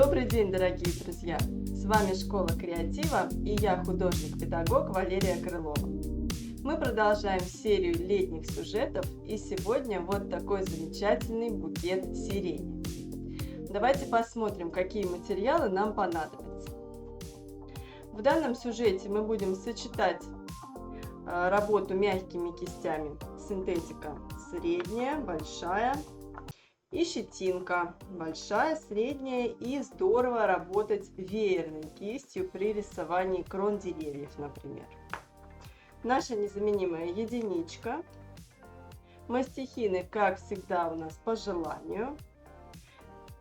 Добрый день, дорогие друзья! С вами Школа Креатива и я художник-педагог Валерия Крылова. Мы продолжаем серию летних сюжетов, и сегодня вот такой замечательный букет сирени. Давайте посмотрим, какие материалы нам понадобятся. В данном сюжете мы будем сочетать работу мягкими кистями синтетика средняя, большая и щетинка большая, средняя, и здорово работать веерной кистью при рисовании крон деревьев, например. Наша незаменимая единичка. Мастихины, как всегда, у нас по желанию.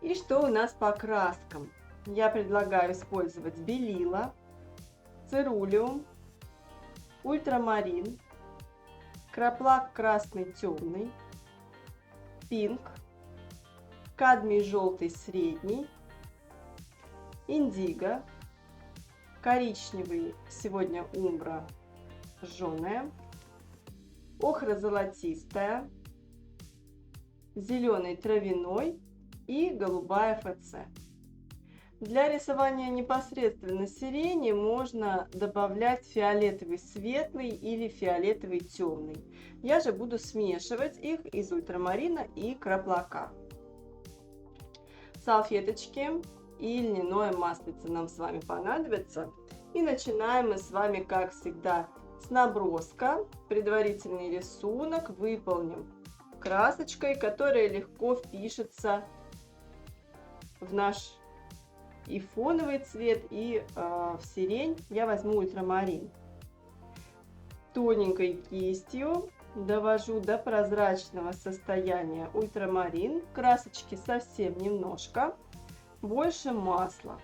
И что у нас по краскам? Я предлагаю использовать белила, цирулиум, ультрамарин, краплак красный темный, пинк, кадмий желтый средний, индиго, коричневый сегодня умбра жженая, охра золотистая, зеленый травяной и голубая ФЦ. Для рисования непосредственно сирени можно добавлять фиолетовый светлый или фиолетовый темный. Я же буду смешивать их из ультрамарина и краплака. Салфеточки и льняное маслице нам с вами понадобится. И начинаем мы с вами, как всегда, с наброска. Предварительный рисунок выполним красочкой, которая легко впишется в наш и фоновый цвет, и в сирень. Я возьму ультрамарин. Тоненькой кистью довожу до прозрачного состояния ультрамарин. Красочки совсем немножко, больше масла.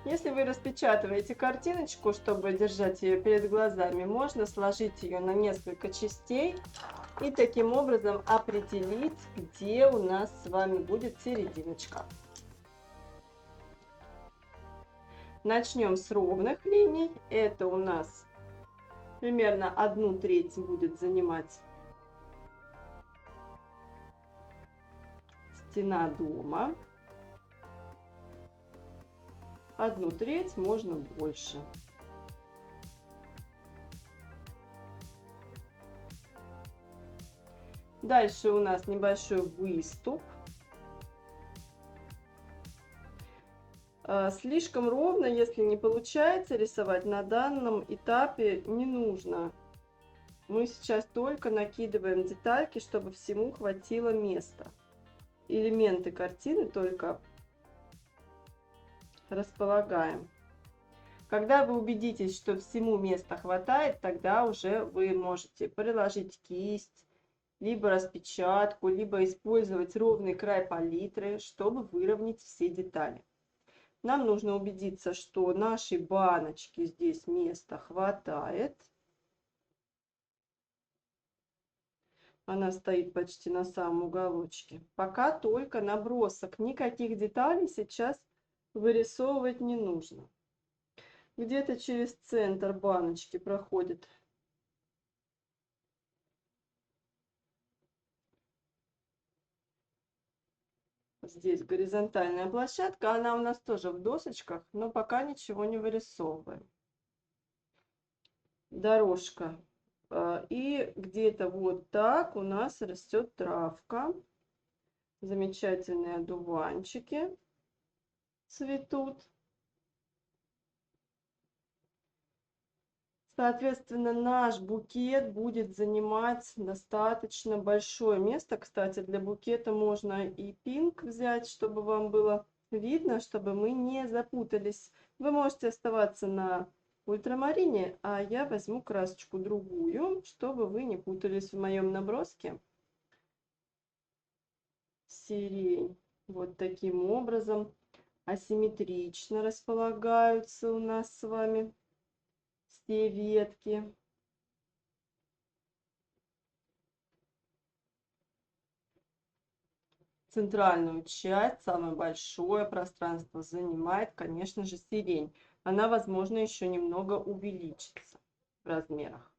Если вы распечатываете картиночку, чтобы держать ее перед глазами, можно сложить ее на несколько частей и таким образом определить, где у нас с вами будет серединочка. Начнем с ровных линий. Это у нас примерно 1/3 будет занимать стена дома. 1/3, можно больше. Дальше у нас небольшой выступ. Слишком ровно, если не получается рисовать на данном этапе, не нужно. Мы сейчас только накидываем детальки, чтобы всему хватило места. Элементы картины только располагаем. Когда вы убедитесь, что всему места хватает, тогда уже вы можете приложить кисть, либо распечатку, либо использовать ровный край палитры, чтобы выровнять все детали. Нам нужно убедиться, что нашей баночке здесь места хватает. Она стоит почти на самом уголочке. Пока только набросок. Никаких деталей сейчас вырисовывать не нужно. Где-то через центр баночки проходит здесь горизонтальная площадка. Она у нас тоже в досочках, но пока ничего не вырисовываем. Дорожка. И где-то вот так у нас растет травка. Замечательные одуванчики цветут. Соответственно, наш букет будет занимать достаточно большое место. Кстати, для букета можно и пинк взять, чтобы вам было видно, чтобы мы не запутались. Вы можете оставаться на ультрамарине, а я возьму красочку другую, чтобы вы не путались в моем наброске. Сирень вот таким образом асимметрично располагаются у нас с вами все ветки. Центральную часть, самое большое пространство занимает, конечно же, сирень. Она, возможно, еще немного увеличится в размерах.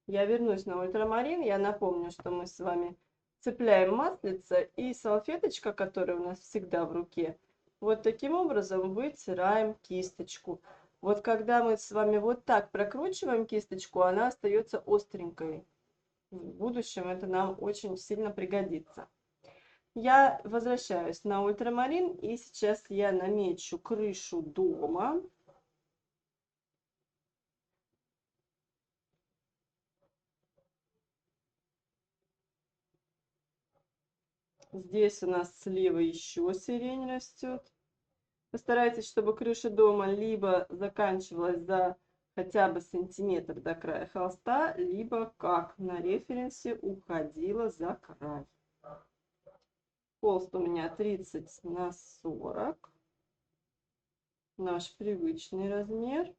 Я вернусь на ультрамарин. Я напомню, что мы с вами цепляем маслице и салфеточка, которая у нас всегда в руке, вот таким образом вытираем кисточку. Вот когда мы с вами вот так прокручиваем кисточку, она остается остренькой. В будущем это нам очень сильно пригодится. Я возвращаюсь на ультрамарин, и сейчас я намечу крышу дома. Здесь у нас слева еще сирень растет. Постарайтесь, чтобы крыша дома либо заканчивалась за хотя бы сантиметр до края холста, либо, как на референсе, уходила за край. Холст у меня 30 на 40. Наш привычный размер.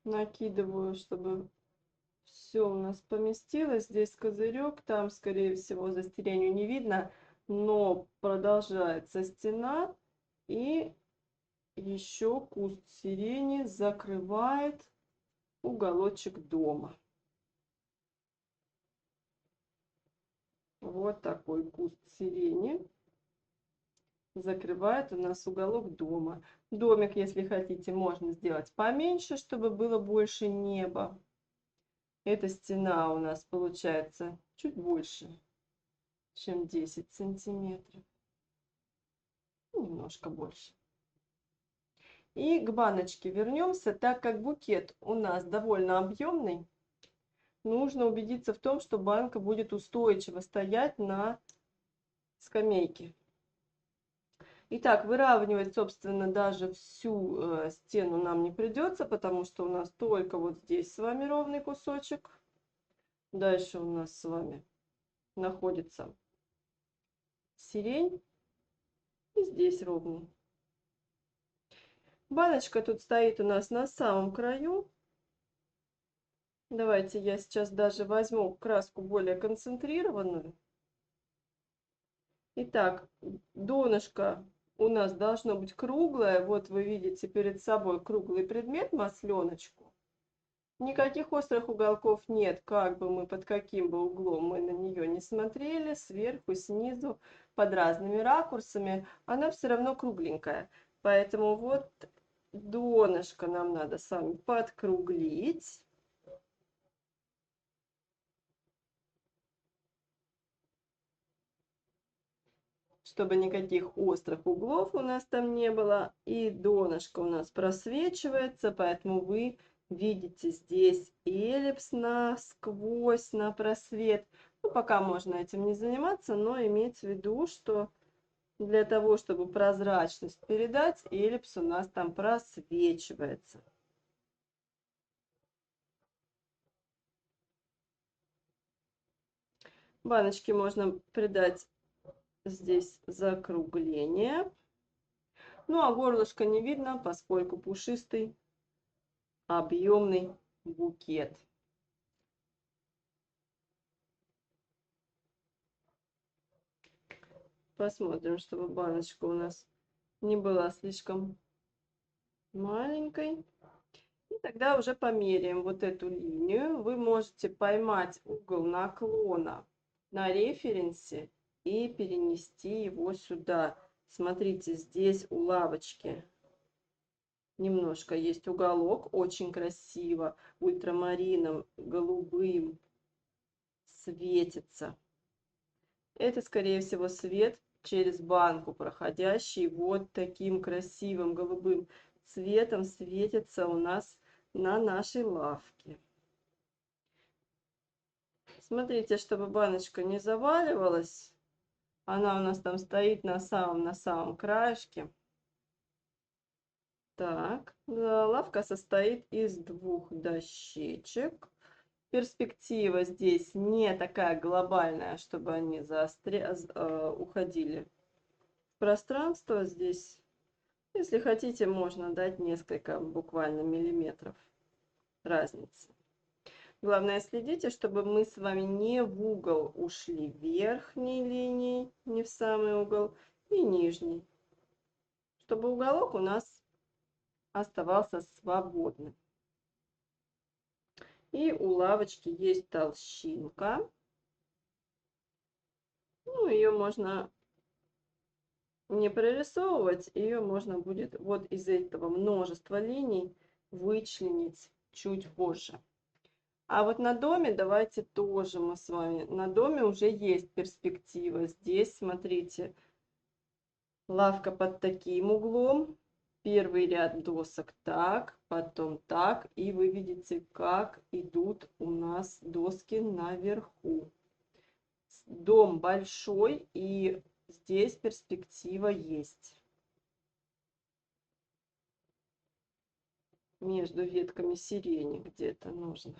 Накидываю, чтобы все у нас поместилось. Здесь козырек, там, скорее всего, за сиренью не видно, но продолжается стена, и еще куст сирени закрывает уголочек дома. Вот такой куст сирени закрывает у нас уголок дома. Домик, если хотите, можно сделать поменьше, чтобы было больше неба. Эта стена у нас получается чуть больше, чем 10 сантиметров. Немножко больше. И к баночке вернемся, так как букет у нас довольно объемный. Нужно убедиться в том, что банка будет устойчиво стоять на скамейке. Итак, выравнивать, собственно, даже всю стену нам не придется, потому что у нас только вот здесь с вами ровный кусочек. Дальше у нас с вами находится сирень. И здесь ровный. Баночка тут стоит у нас на самом краю. Давайте я сейчас даже возьму краску более концентрированную. Итак, донышко у нас должно быть круглое. Вот вы видите перед собой круглый предмет, масленочку. Никаких острых уголков нет, как бы мы под каким бы углом мы на нее не смотрели, сверху, снизу, под разными ракурсами, она все равно кругленькая. Поэтому вот донышко нам надо с вами подкруглить. Чтобы никаких острых углов у нас там не было. И донышко у нас просвечивается, поэтому вы видите здесь эллипс насквозь, на просвет. Ну, пока можно этим не заниматься, но иметь в виду, что для того, чтобы прозрачность передать, эллипс у нас там просвечивается. Баночке можно придать здесь закругление. Ну, а горлышко не видно, поскольку пушистый, объемный букет. Посмотрим, чтобы баночка у нас не была слишком маленькой. И тогда уже померяем вот эту линию. Вы можете поймать угол наклона на референсе и перенести его сюда. Смотрите, здесь у лавочки немножко есть уголок, очень красиво, ультрамарином, голубым светится. Это, скорее всего, свет через банку проходящий вот таким красивым голубым цветом светится у нас на нашей лавке. Смотрите, чтобы баночка не заваливалась. Она у нас там стоит на самом краешке. Так, лавка состоит из двух дощечек. Перспектива здесь не такая глобальная, чтобы они уходили в пространство. Здесь, если хотите, можно дать несколько буквально миллиметров разницы. Главное, следите, чтобы мы с вами не в угол ушли верхней линией, не в самый угол, и нижней. чтобы уголок у нас оставался свободным. И у лавочки есть толщинка. Ну, ее можно не прорисовывать, ее можно будет вот из этого множества линий вычленить чуть позже. А вот на доме давайте тоже мы с вами. На доме уже есть перспектива. Здесь, смотрите, лавка под таким углом. Первый ряд досок так, потом так. И вы видите, как идут у нас доски наверху. Дом большой, и здесь перспектива есть. Между ветками сирени где-то нужно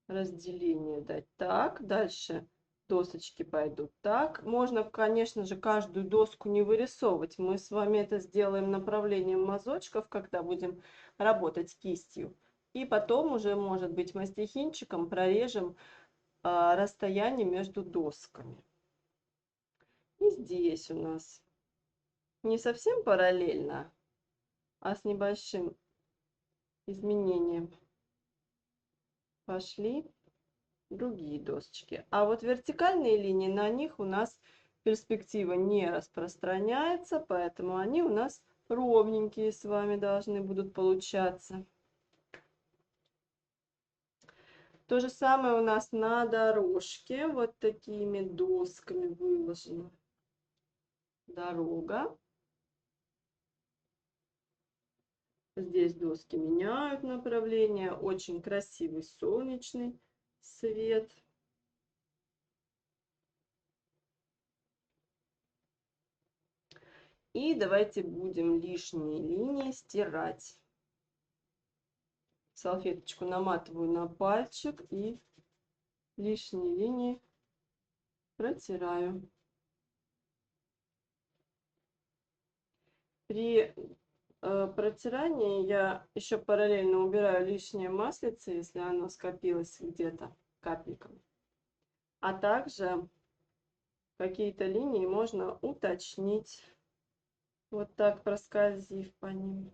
разделение дать. Так, дальше досочки пойдут так. Можно, конечно же, каждую доску не вырисовывать. Мы с вами это сделаем направлением мазочков, когда будем работать кистью. И потом уже, может быть, мастихинчиком прорежем расстояние между досками. И здесь у нас не совсем параллельно, а с небольшим изменением пошли другие досочки. А вот вертикальные линии, на них у нас перспектива не распространяется, поэтому они у нас ровненькие с вами должны будут получаться. То же самое у нас на дорожке, вот такими досками выложена дорога. Здесь доски меняют направление, очень красивый солнечный свет. И давайте будем лишние линии стирать. Салфеточку наматываю на пальчик и лишние линии протираю. При протирании я еще параллельно убираю лишнее маслице, если оно скопилось где-то капельками. А также какие-то линии можно уточнить, вот так проскользив по ним.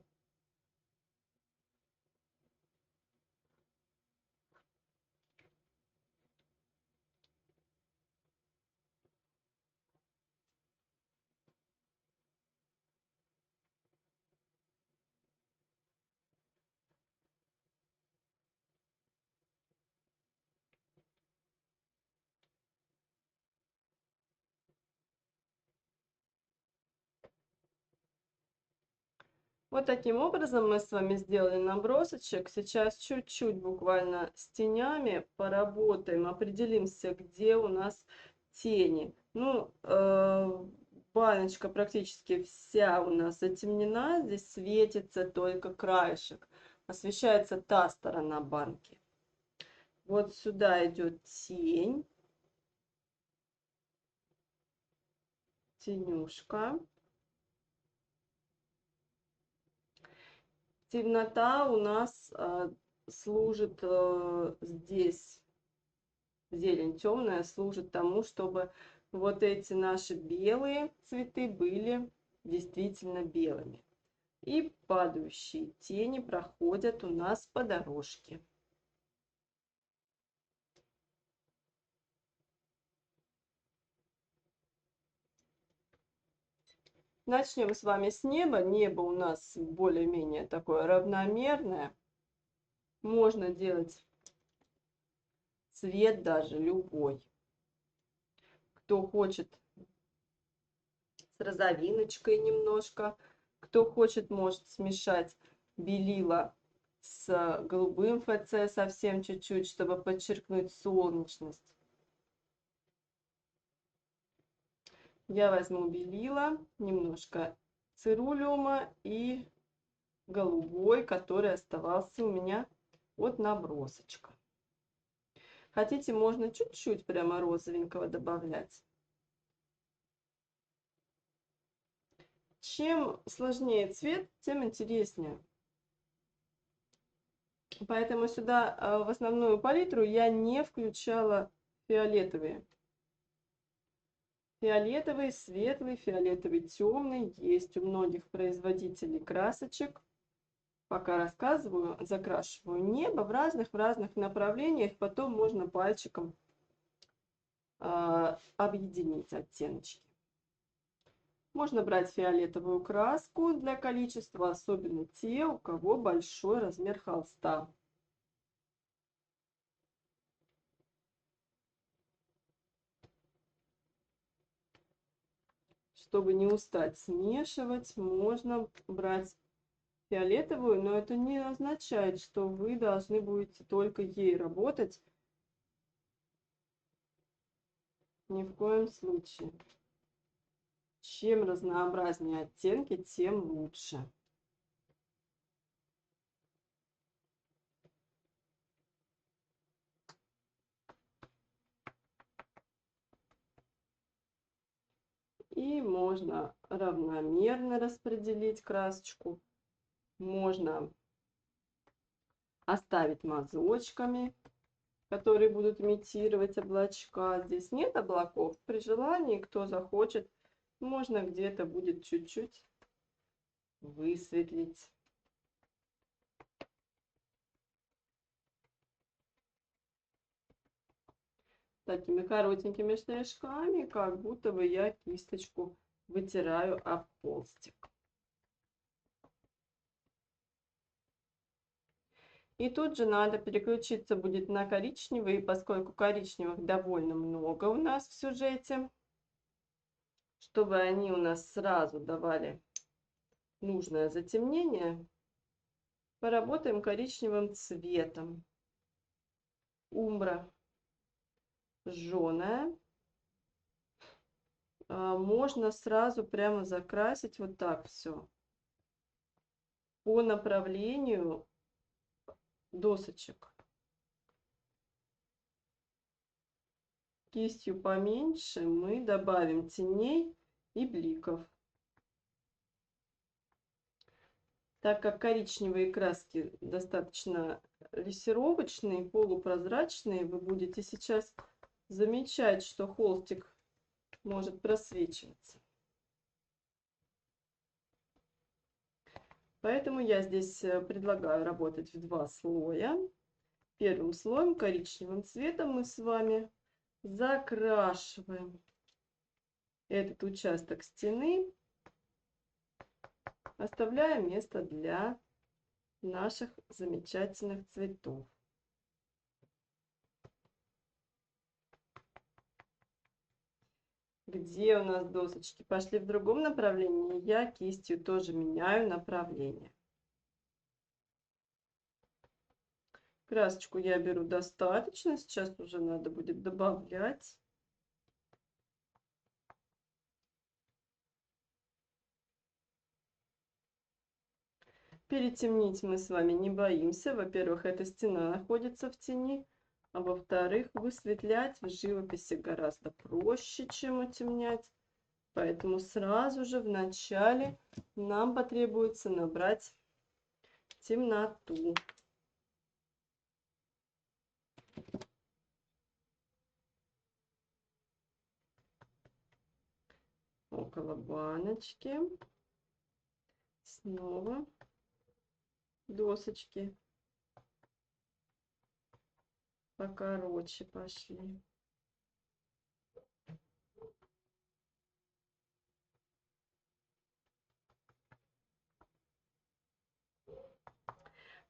Вот таким образом мы с вами сделали набросочек. Сейчас чуть-чуть буквально с тенями поработаем, определимся, где у нас тени. Ну, баночка практически вся у нас затемнена, здесь светится только краешек. Освещается та сторона банки. Вот сюда идет тень, тенюшка. Темнота у нас служит здесь, зелень темная, служит тому, чтобы вот эти наши белые цветы были действительно белыми. И падающие тени проходят у нас по дорожке. Начнем с вами с неба. Небо у нас более-менее такое равномерное. Можно делать цвет даже любой. Кто хочет с розовиночкой немножко, кто хочет, может смешать белила с голубым ФЦ совсем чуть-чуть, чтобы подчеркнуть солнечность. Я возьму белила, немножко цирулиума и голубой, который оставался у меня от набросочка. Хотите, можно чуть-чуть прямо розовенького добавлять. Чем сложнее цвет, тем интереснее. Поэтому сюда в основную палитру я не включала фиолетовые. Фиолетовый, светлый, фиолетовый, темный есть у многих производителей красочек. Пока рассказываю, закрашиваю небо в разных направлениях. Потом можно пальчиком объединить оттеночки. Можно брать фиолетовую краску для количества, особенно те, у кого большой размер холста. Чтобы не устать смешивать, можно брать фиолетовую, но это не означает, что вы должны будете только ей работать. Ни в коем случае. Чем разнообразнее оттенки, тем лучше. И можно равномерно распределить красочку. Можно оставить мазочками, которые будут имитировать облачка. Здесь нет облаков. При желании, кто захочет, можно где-то будет чуть-чуть высветлить. Такими коротенькими штришками, как будто бы я кисточку вытираю об холстик. И тут же надо переключиться будет на коричневый, поскольку коричневых довольно много у нас в сюжете, чтобы они у нас сразу давали нужное затемнение, поработаем коричневым цветом. Умбра жженая. Можно сразу прямо закрасить вот так все по направлению досочек. Кистью поменьше мы добавим теней и бликов. Так как коричневые краски достаточно лессировочные, полупрозрачные, вы будете сейчас замечать, что холстик может просвечиваться. Поэтому я здесь предлагаю работать в два слоя. Первым слоем коричневым цветом мы с вами закрашиваем этот участок стены, оставляя место для наших замечательных цветов. Где у нас досочки пошли в другом направлении, я кистью тоже меняю направление. Красочку я беру достаточно, сейчас уже надо будет добавлять. Перетемнить мы с вами не боимся. Во-первых, эта стена находится в тени. А во-вторых, высветлять в живописи гораздо проще, чем утемнять. Поэтому сразу же в начале нам потребуется набрать темноту. Около баночки. Снова досочки покороче пошли.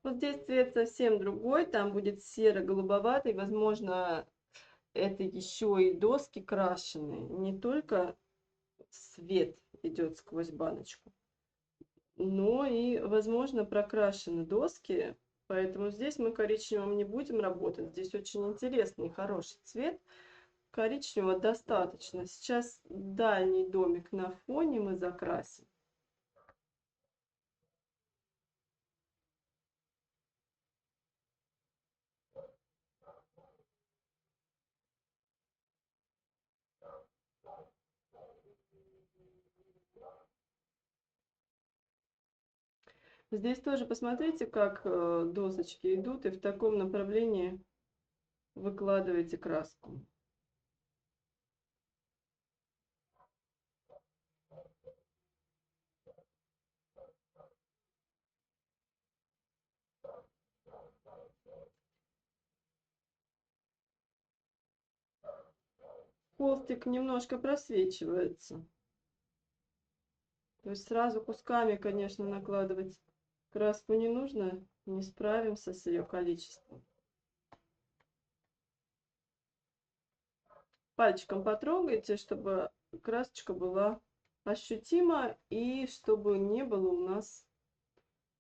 Вот здесь цвет совсем другой, там будет серо-голубоватый, возможно, это еще и доски крашеные, не только свет идет сквозь баночку, но и, возможно, прокрашены доски, поэтому здесь мы коричневым не будем работать. Здесь очень интересный, хороший цвет. Коричневого достаточно. Сейчас дальний домик на фоне мы закрасим. Здесь тоже посмотрите, как досочки идут, и в таком направлении выкладываете краску. холстик немножко просвечивается. То есть сразу кусками, конечно, накладывать краску не нужно, не справимся с ее количеством. Пальчиком потрогайте, чтобы красочка была ощутима и чтобы не было у нас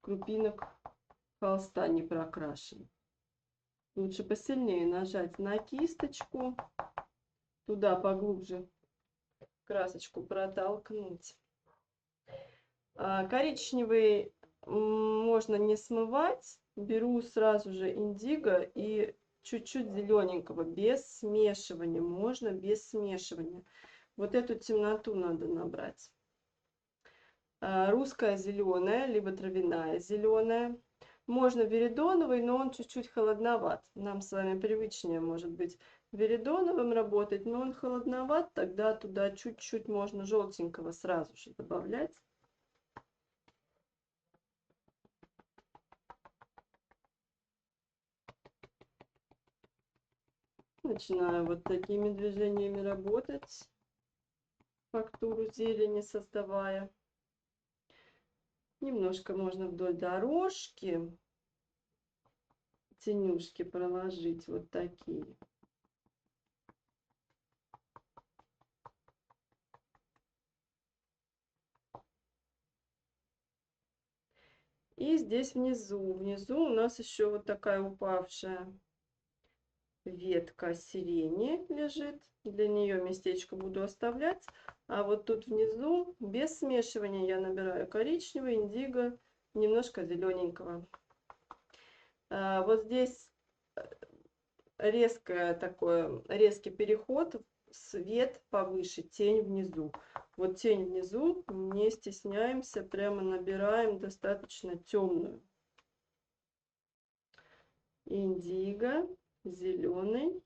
крупинок холста не прокрашен. Лучше посильнее нажать на кисточку, туда поглубже красочку протолкнуть. Коричневый можно не смывать. Беру сразу же индиго и чуть-чуть зелененького, без смешивания. Можно без смешивания. Вот эту темноту надо набрать. Русская зеленая, либо травяная зеленая. Можно веридоновый, но он чуть-чуть холодноват. Нам с вами привычнее, может быть, веридоновым работать, но он холодноват. Тогда туда чуть-чуть можно желтенького сразу же добавлять. Начинаю вот такими движениями работать, фактуру зелени создавая. Немножко можно вдоль дорожки тенюшки проложить, вот такие. И здесь внизу у нас еще вот такая упавшая ветка сирени лежит. Для нее местечко буду оставлять. А вот тут внизу без смешивания я набираю коричневый, индиго, немножко зелененького. Вот здесь резкий переход, свет повыше, тень внизу. Вот тень внизу, не стесняемся, прямо набираем достаточно темную. Индиго, зеленый.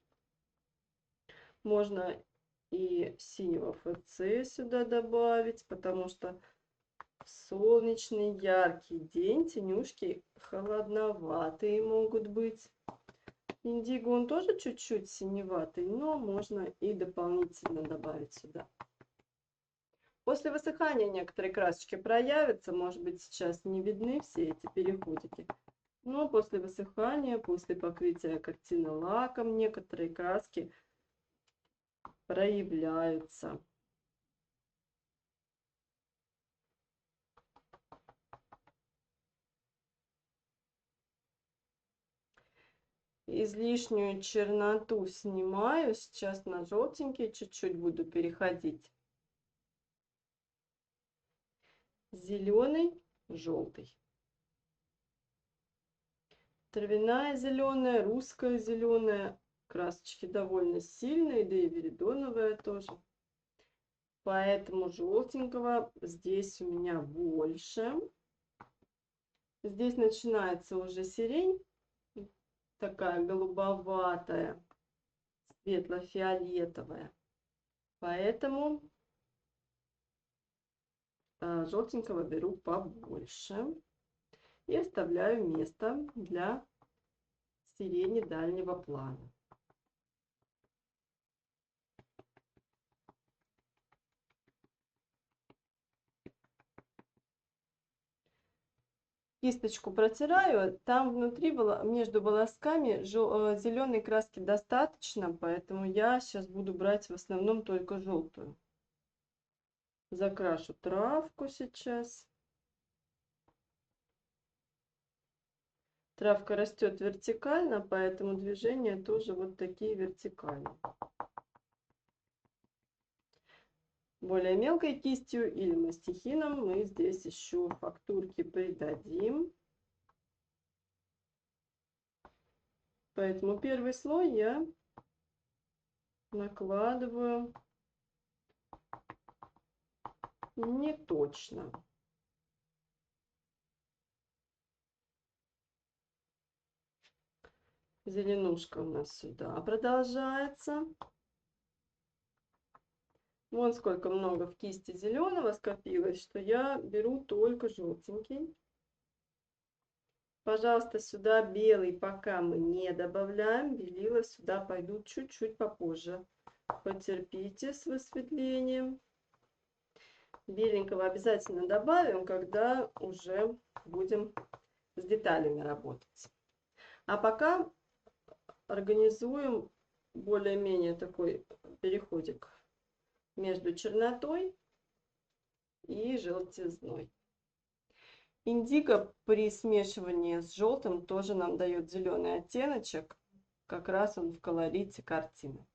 Можно и синего ФЦ сюда добавить, потому что в солнечный яркий день тенюшки холодноватые могут быть. Индиго он тоже чуть-чуть синеватый, но можно и дополнительно добавить сюда. После высыхания некоторые красочки проявятся, может быть, сейчас не видны все эти переходики. Но после высыхания, после покрытия картины лаком, некоторые краски проявляются. Излишнюю черноту снимаю. Сейчас на желтенький чуть-чуть буду переходить. Зеленый, желтый. Травяная зеленая, русская зеленая. Красочки довольно сильные, да и веридоновая тоже. Поэтому желтенького здесь у меня больше. Здесь начинается уже сирень, такая голубоватая, светло-фиолетовая. Поэтому желтенького беру побольше. И оставляю место для сирени дальнего плана. Кисточку протираю, там внутри между волосками зеленой краски достаточно, поэтому я сейчас буду брать в основном только желтую. Закрашу травку сейчас. Травка растет вертикально, поэтому движения тоже вот такие вертикальные. Более мелкой кистью или мастихином мы здесь еще фактурки придадим. Поэтому первый слой я накладываю не точно. Зеленушка у нас сюда продолжается. Вон сколько много в кисти зеленого скопилось, что я беру только желтенький. Пожалуйста, сюда белый пока мы не добавляем. Белила сюда пойдут чуть-чуть попозже. потерпите с высветлением. Беленького обязательно добавим, когда уже будем с деталями работать. А пока организуем более-менее такой переходик между чернотой и желтизной. Индиго при смешивании с желтым тоже нам дает зеленый оттеночек, как раз он в колорите картины.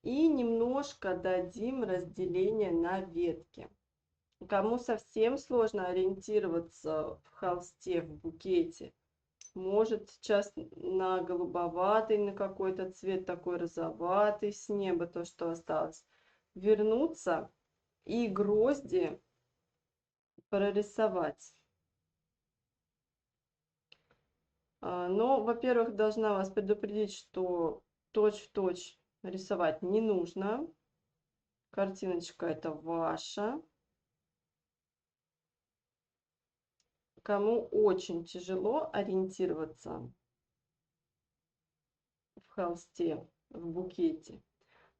И немножко дадим разделение на ветки. Кому совсем сложно ориентироваться в холсте, в букете, может сейчас на голубоватый, на какой-то цвет такой розоватый с неба, то, что осталось, вернуться и грозди прорисовать. Но, во-первых, должна вас предупредить, что точь-в-точь рисовать не нужно. Картиночка это ваша. Кому очень тяжело ориентироваться в холсте, в букете,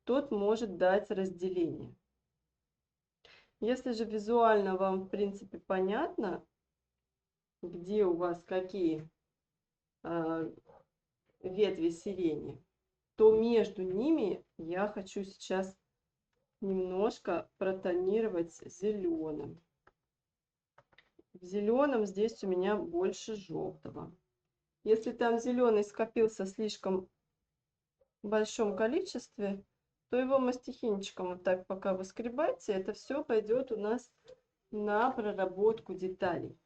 тот может дать разделение. Если же визуально вам, в принципе, понятно, где у вас какие ветви сирени, то между ними я хочу сейчас немножко протонировать зеленым. В зеленом здесь у меня больше желтого. Если там зеленый скопился в слишком большом количестве, то его мастихинчиком вот так пока выскребайте, это все пойдет у нас на проработку деталей.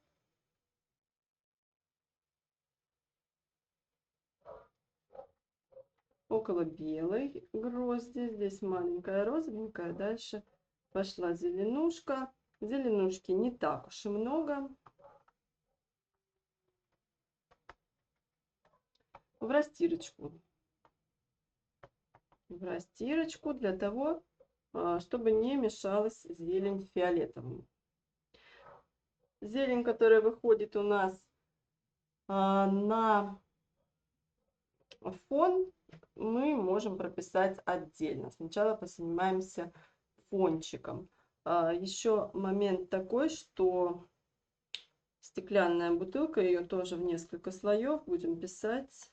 Около белой грозди, здесь маленькая розовенькая, дальше пошла зеленушка. Зеленушки не так уж и много. В растирочку. В растирочку для того, чтобы не мешалась зелень фиолетовым. Зелень, которая выходит у нас на фон, мы можем прописать отдельно. Сначала позанимаемся фончиком. Еще момент такой, что стеклянная бутылка, ее тоже в несколько слоев будем писать.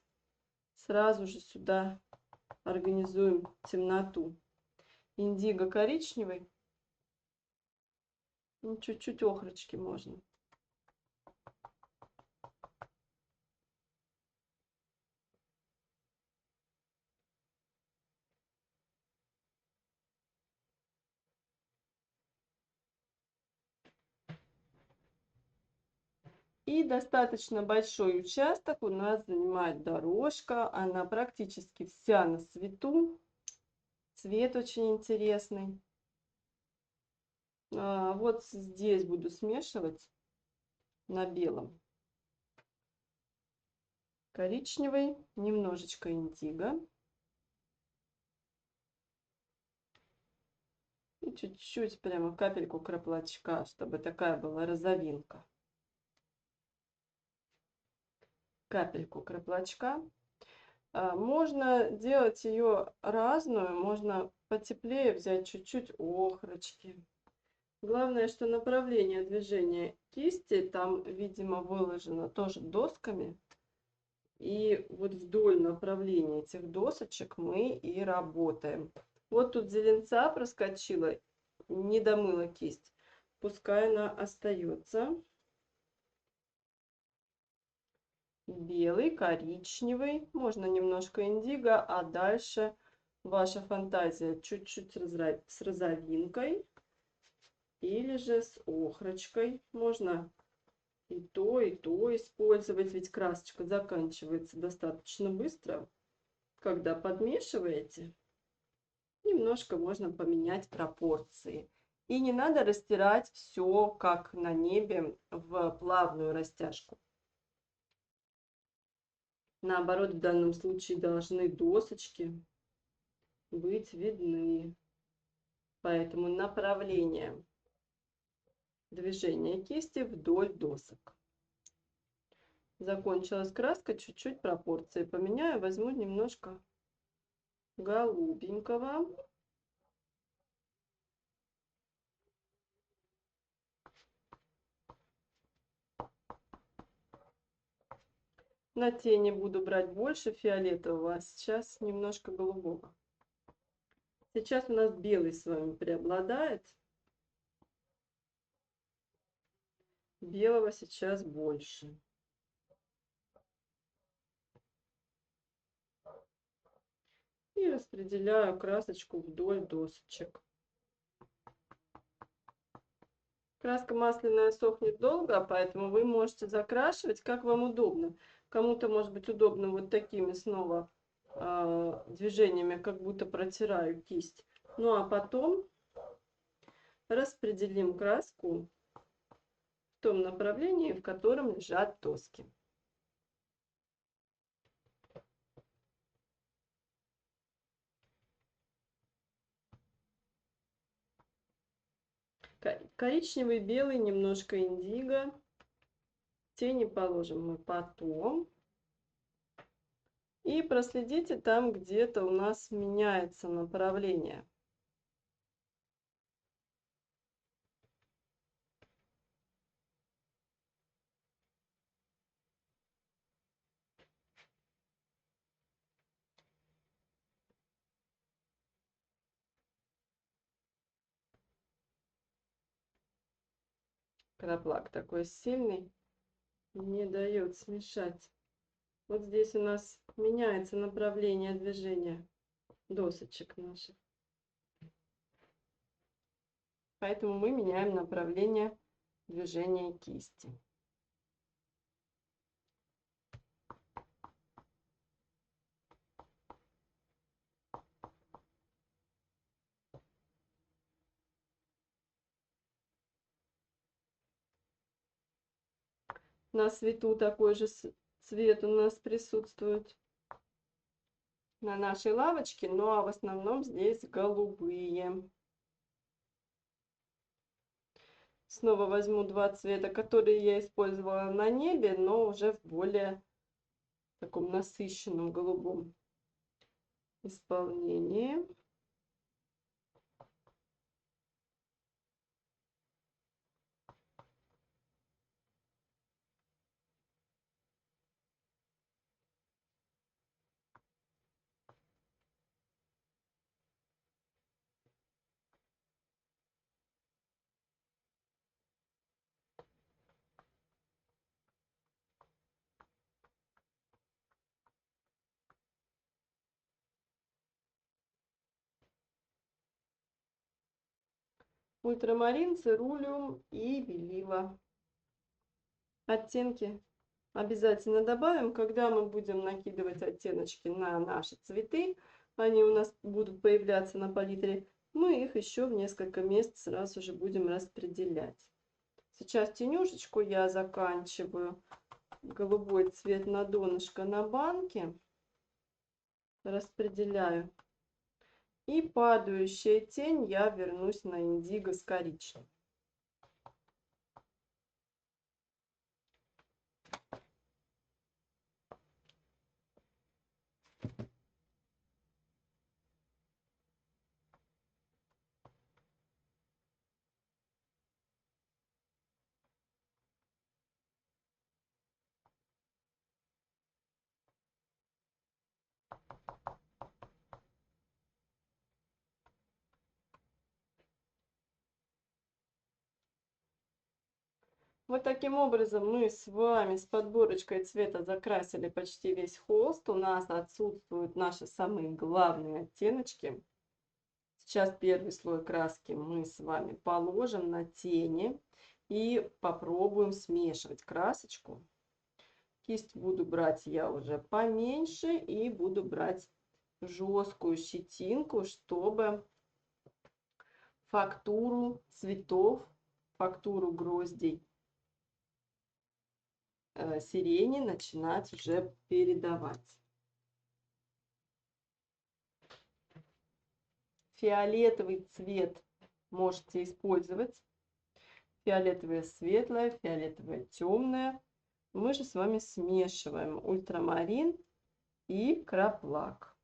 Сразу же сюда организуем темноту. Индиго коричневый. Чуть-чуть охрочки можно. И достаточно большой участок у нас занимает дорожка. Она практически вся на свету. Цвет очень интересный. Вот здесь буду смешивать на белом. Коричневый, немножечко индиго. И чуть-чуть, прямо капельку краплачка, чтобы такая была розовинка. Капельку краплачка. Можно делать ее разную, можно потеплее взять чуть-чуть охрочки. Главное, что направление движения кисти там, видимо, выложено тоже досками. И вот вдоль направления этих досочек мы и работаем. Вот тут зеленца проскочила, не домыла кисть. Пускай она остается. Белый, коричневый, можно немножко индиго, а дальше ваша фантазия чуть-чуть с розовинкой или же с охрочкой. Можно и то использовать, ведь красочка заканчивается достаточно быстро. Когда подмешиваете, немножко можно поменять пропорции. И не надо растирать все, как на небе, в плавную растяжку. Наоборот, в данном случае должны досочки быть видны. Поэтому направление движения кисти вдоль досок. Закончилась краска, чуть-чуть пропорции поменяю. Возьму немножко голубенького. На тени буду брать больше фиолетового, а сейчас немножко голубого. Сейчас у нас белый с вами преобладает. Белого сейчас больше. И распределяю красочку вдоль досочек. Краска масляная сохнет долго, поэтому вы можете закрашивать, как вам удобно. Кому-то может быть удобно вот такими снова движениями, как будто протираю кисть. Ну а потом распределим краску в том направлении, в котором лежат доски. Коричневый, белый, немножко индиго. Тени положим мы потом. И проследите, там где-то у нас меняется направление. Краплак такой сильный, не дает смешать. Вот здесь у нас меняется направление движения досочек наших. Поэтому мы меняем направление движения кисти. На свету такой же цвет у нас присутствует на нашей лавочке, ну а в основном здесь голубые. Снова возьму два цвета, которые я использовала на небе, но уже в более таком насыщенном голубом исполнении. Ультрамарин, цирулиум и белила. Оттенки обязательно добавим, когда мы будем накидывать оттеночки на наши цветы. Они у нас будут появляться на палитре. Мы их еще в несколько мест сразу же будем распределять. Сейчас тенюшечку я заканчиваю. Голубой цвет на донышко на банке. Распределяю. И падающая тень я вернусь на индиго с коричневым. Вот таким образом мы с вами с подборочкой цвета закрасили почти весь холст. У нас отсутствуют наши самые главные оттеночки. Сейчас первый слой краски мы с вами положим на тени и попробуем смешивать красочку. Кисть буду брать я уже поменьше и буду брать жесткую щетинку, чтобы фактуру цветов, фактуру гроздей сирени начинать уже передавать. Фиолетовый цвет можете использовать. Фиолетовое светлое, фиолетовое темное. Мы же с вами смешиваем ультрамарин и краплак.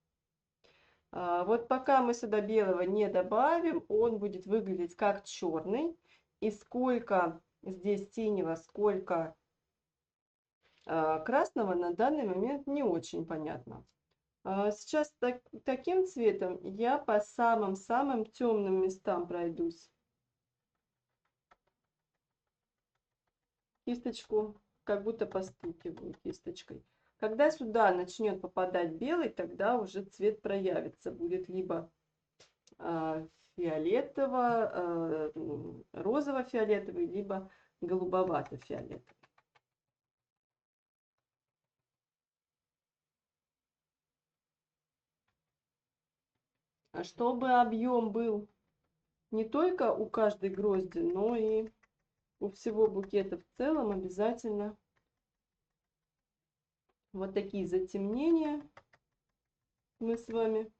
Вот пока мы сюда белого не добавим, он будет выглядеть как черный. И сколько здесь синего, сколько красного на данный момент не очень понятно. Сейчас таким цветом я по самым-самым темным местам пройдусь. Кисточку как будто постукиваю кисточкой. Когда сюда начнет попадать белый, тогда уже цвет проявится. Будет либо фиолетово, розово-фиолетовый, либо голубовато-фиолетовый. Чтобы объем был не только у каждой грозди, но и у всего букета в целом, обязательно вот такие затемнения мы с вами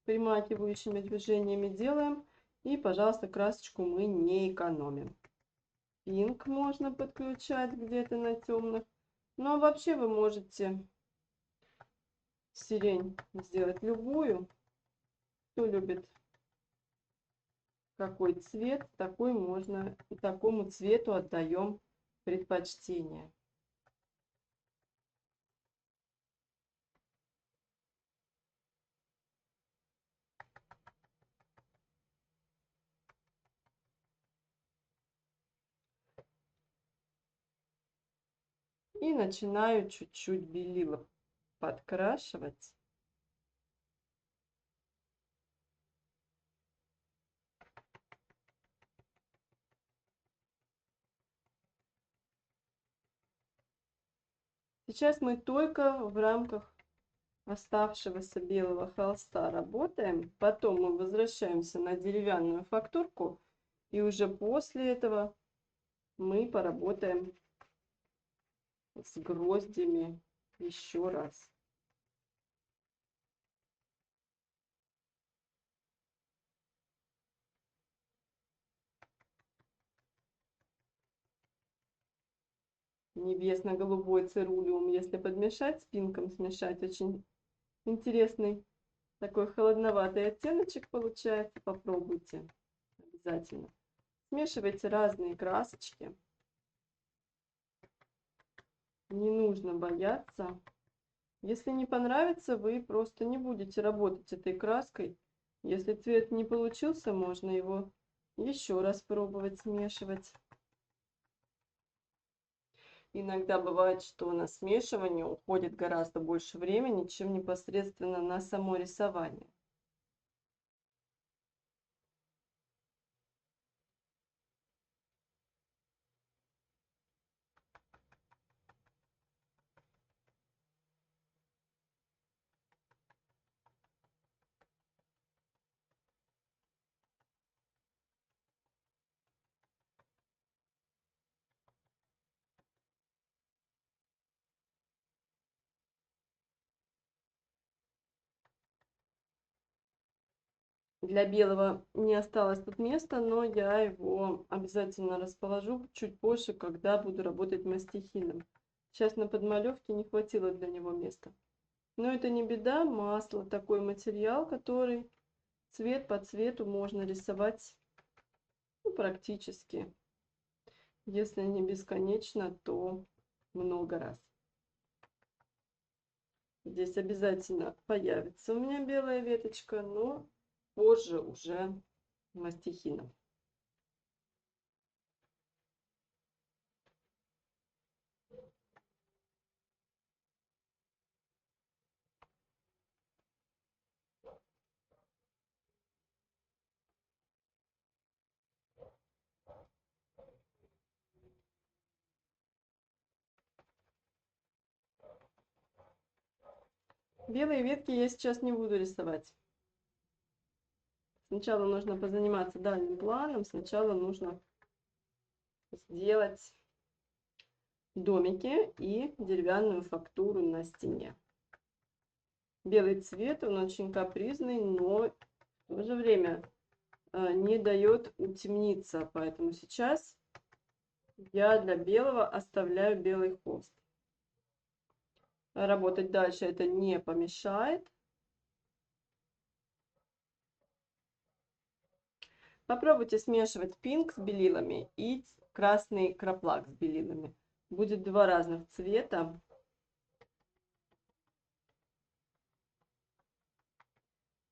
примакивающими движениями делаем. И, пожалуйста, красочку мы не экономим. Пинк можно подключать где-то на темных. Но вообще вы можете сирень сделать любую. Кто любит какой цвет, такой можно, и такому цвету отдаем предпочтение. И начинаю чуть-чуть белила подкрашивать. Сейчас мы только в рамках оставшегося белого холста работаем. Потом мы возвращаемся на деревянную фактурку. И уже после этого мы поработаем с гроздями еще раз. Небесно-голубой цирулиум, если подмешать, с пинком смешать, очень интересный такой холодноватый оттеночек получается. Попробуйте обязательно. Смешивайте разные красочки. Не нужно бояться. Если не понравится, вы просто не будете работать этой краской. Если цвет не получился, можно его еще раз пробовать смешивать. Иногда бывает, что на смешивание уходит гораздо больше времени, чем непосредственно на само рисование. Для белого не осталось тут места, но я его обязательно расположу чуть позже, когда буду работать мастихином. Сейчас на подмалевке не хватило для него места. Но это не беда, масло такой материал, который цвет по цвету можно рисовать практически. Если не бесконечно, то много раз. Здесь обязательно появится у меня белая веточка, но позже уже мастихином. Белые ветки я сейчас не буду рисовать. Сначала нужно позаниматься дальним планом. Сначала нужно сделать домики и деревянную фактуру на стене. Белый цвет, он очень капризный, но в то же время не дает утемниться. Поэтому сейчас Я для белого оставляю белый холст. Работать дальше это не помешает. Попробуйте смешивать пинк с белилами и красный краплак с белилами. Будет два разных цвета.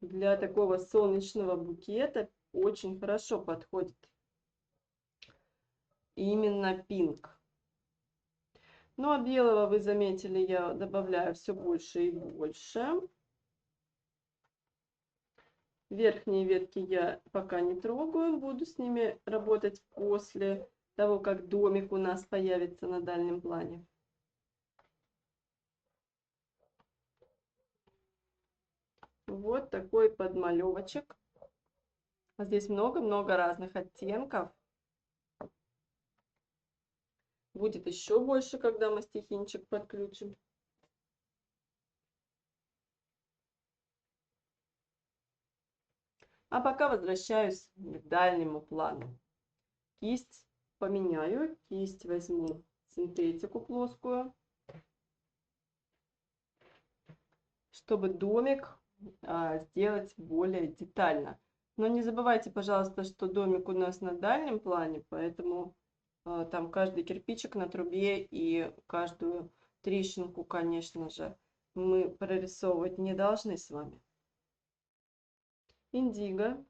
Для такого солнечного букета очень хорошо подходит именно пинк. Ну а белого, вы заметили, я добавляю все больше и больше. Верхние ветки я пока не трогаю, буду с ними работать после того, как домик у нас появится на дальнем плане. Вот такой подмалевочек. Здесь много-много разных оттенков. Будет еще больше, когда мы стихинчик подключим. А пока возвращаюсь к дальнему плану. Кисть поменяю. Кисть возьму синтетику плоскую, чтобы домик сделать более детально. Но не забывайте, пожалуйста, что домик у нас на дальнем плане, поэтому там каждый кирпичик на трубе и каждую трещинку, конечно же, мы прорисовывать не должны с вами. Индиго.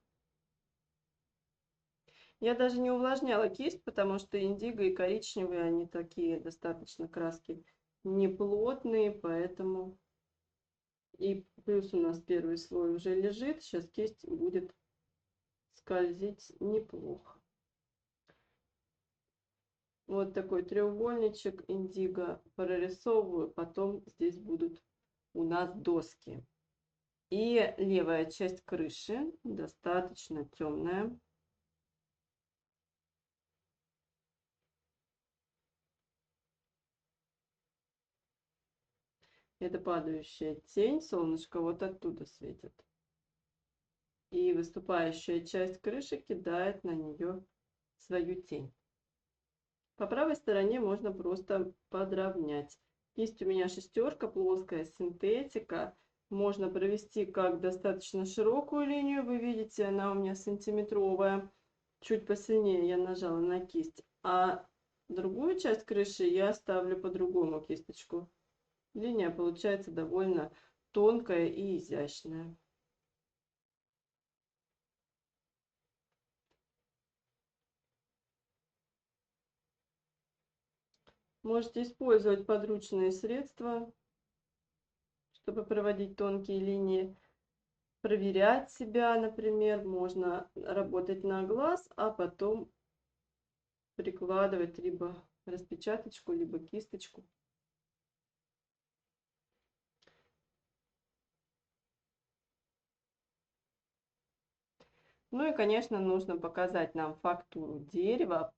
Я даже не увлажняла кисть, потому что индиго и коричневые, они такие достаточно краски неплотные, поэтому... И плюс у нас первый слой уже лежит, сейчас кисть будет скользить неплохо. Вот такой треугольничек индиго прорисовываю, потом здесь будут у нас доски. И левая часть крыши достаточно темная. Это падающая тень, солнышко вот оттуда светит. И выступающая часть крыши кидает на нее свою тень. По правой стороне можно просто подровнять. Кисть у меня шестерка, плоская синтетика. Можно провести как достаточно широкую линию. Вы видите, она у меня сантиметровая. Чуть посильнее я нажала на кисть. А другую часть крыши я ставлю по-другому кисточку. Линия получается довольно тонкая и изящная. Можете использовать подручные средства, чтобы проводить тонкие линии. Проверять себя, например, можно работать на глаз, а потом прикладывать либо распечаточку, либо кисточку. Ну и, конечно, нужно показать нам фактуру дерева,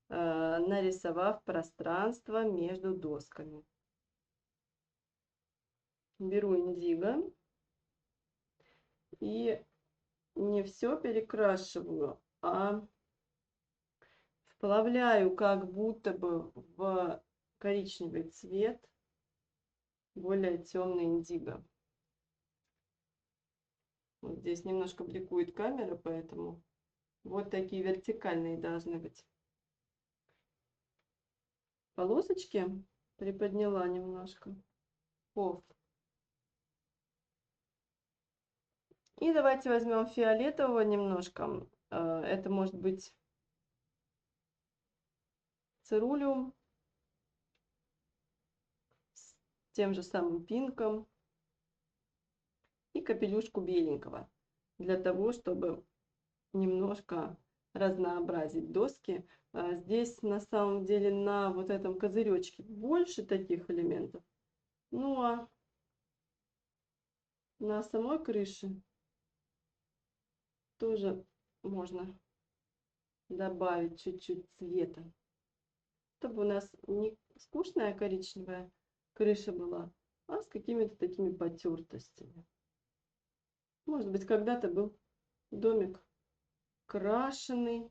нарисовав пространство между досками. Беру индиго и не все перекрашиваю, а вплавляю как будто бы в коричневый цвет более темный индиго. Вот здесь немножко бликует камера, поэтому вот такие вертикальные должны быть полосочки. Приподняла немножко. Оп. И давайте возьмем фиолетового немножко. Это может быть цирулиум с тем же самым пинком. И капелюшку беленького. Для того, чтобы немножко разнообразить доски. Здесь на самом деле на вот этом козыречке больше таких элементов. Ну а на самой крыше тоже можно добавить чуть-чуть цвета, чтобы у нас не скучная коричневая крыша была, а с какими-то такими потертостями. Может быть, когда-то был домик крашеный,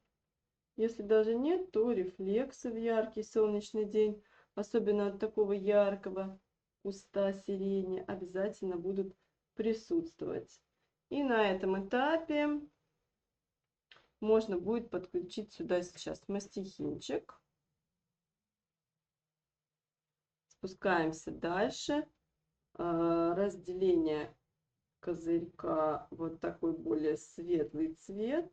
Если даже нет, то рефлексы в яркий солнечный день, особенно от такого яркого куста сирени, обязательно будут присутствовать. И на этом этапе можно будет подключить сюда сейчас мастихинчик. Спускаемся дальше. Разделение козырька, вот такой более светлый цвет.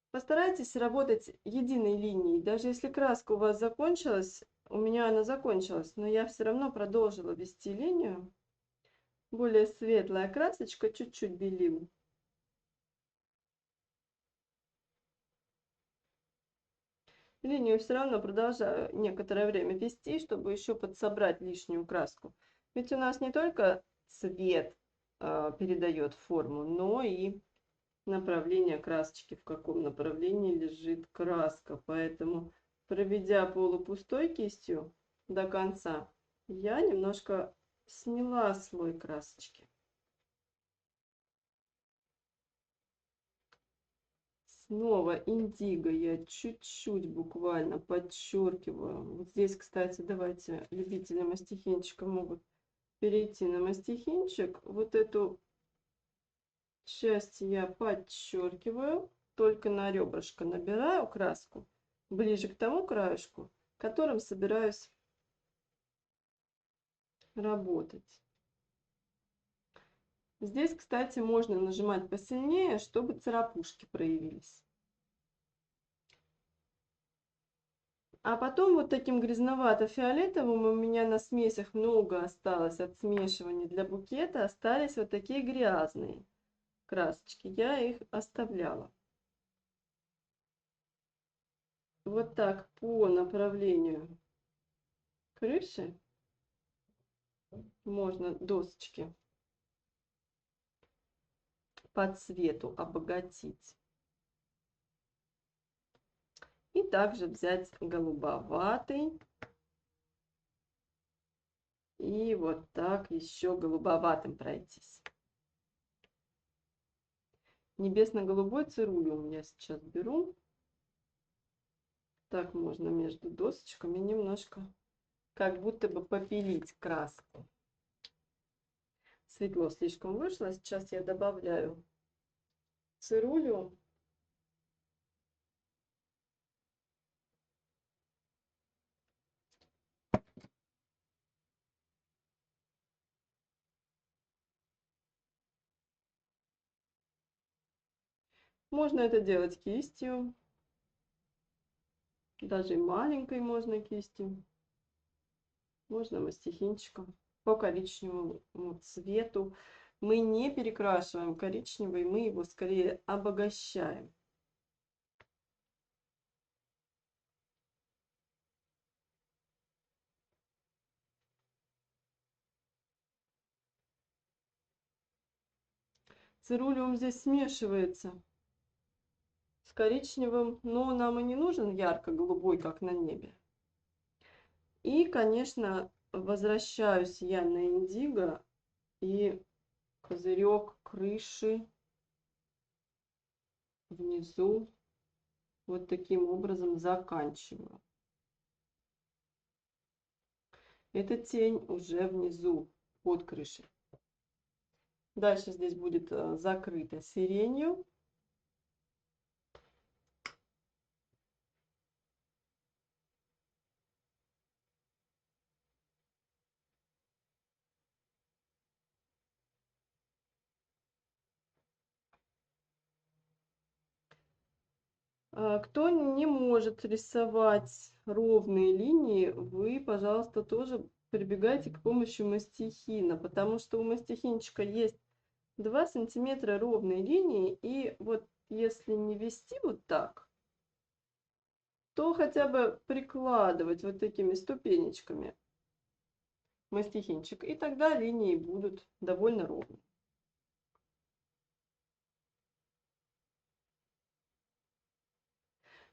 Постарайтесь работать единой линией. Даже если краска у вас закончилась, у меня она закончилась, но я все равно продолжила вести линию. Более светлая красочка, чуть-чуть белил. Линию все равно продолжаю некоторое время вести, чтобы еще подсобрать лишнюю краску. Ведь у нас не только цвет передает форму, но и направление красочки, в каком направлении лежит краска. Поэтому, проведя полупустой кистью до конца, я немножко сняла слой красочки. Снова индиго я чуть-чуть буквально подчеркиваю. Вот здесь, кстати, давайте любители мастихинчика могут перейти на мастихинчик. Вот эту часть я подчеркиваю, только на ребрышко набираю краску ближе к тому краешку, которым собираюсь работать. Здесь, кстати, можно нажимать посильнее, чтобы царапушки проявились. А потом вот таким грязновато-фиолетовым, у меня на смесях много осталось от смешивания для букета, остались вот такие грязные красочки. Я их оставляла. Вот так по направлению крыши можно досочки по цвету обогатить. И также взять голубоватый. И вот так еще голубоватым пройтись. Небесно-голубой цирулиум я сейчас беру. Так можно между досочками немножко, как будто бы попилить краску. Светло слишком вышло. Сейчас я добавляю цирулиум. Можно это делать кистью. Даже маленькой можно кистью. Можно мастихинчиком по коричневому цвету. Мы не перекрашиваем коричневый, мы его скорее обогащаем. Цирулиум здесь смешивается с коричневым, но нам и не нужен ярко-голубой, как на небе. И, конечно, возвращаюсь я на индиго и козырек крыши внизу вот таким образом заканчиваю. Эта тень уже внизу, под крышей. Дальше здесь будет закрыто сиренью. Кто не может рисовать ровные линии, вы, пожалуйста, тоже прибегайте к помощи мастихина, потому что у мастихинчика есть 2 сантиметра ровной линии, и вот если не вести вот так, то хотя бы прикладывать вот такими ступенечками мастихинчик, и тогда линии будут довольно ровные.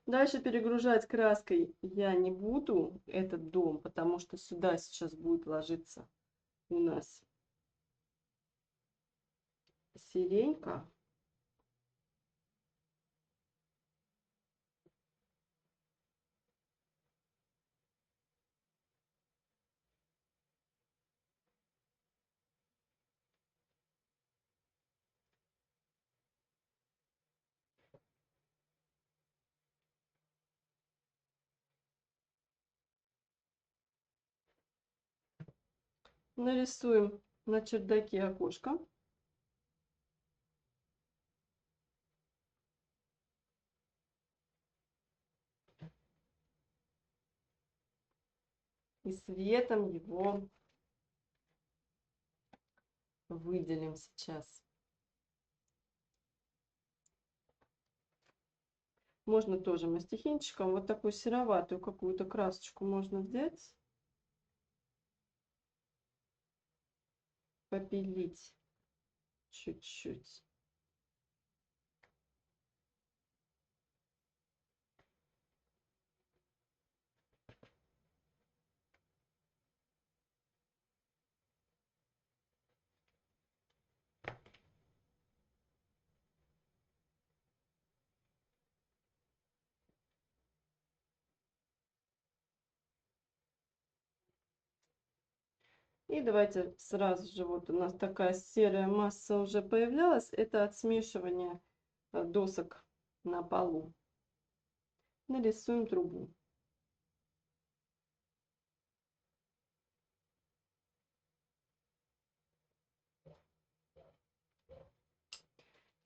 Дальше перегружать краской я не буду этот дом, потому что сюда сейчас будет ложиться у нас сиренька. Нарисуем на чердаке окошко. И светом его выделим сейчас. Можно тоже мастихинчиком вот такую сероватую какую-то красочку можно взять, попилить чуть-чуть. И давайте сразу же, вот у нас такая серая масса уже появлялась. Это от смешивания досок на полу. Нарисуем трубу.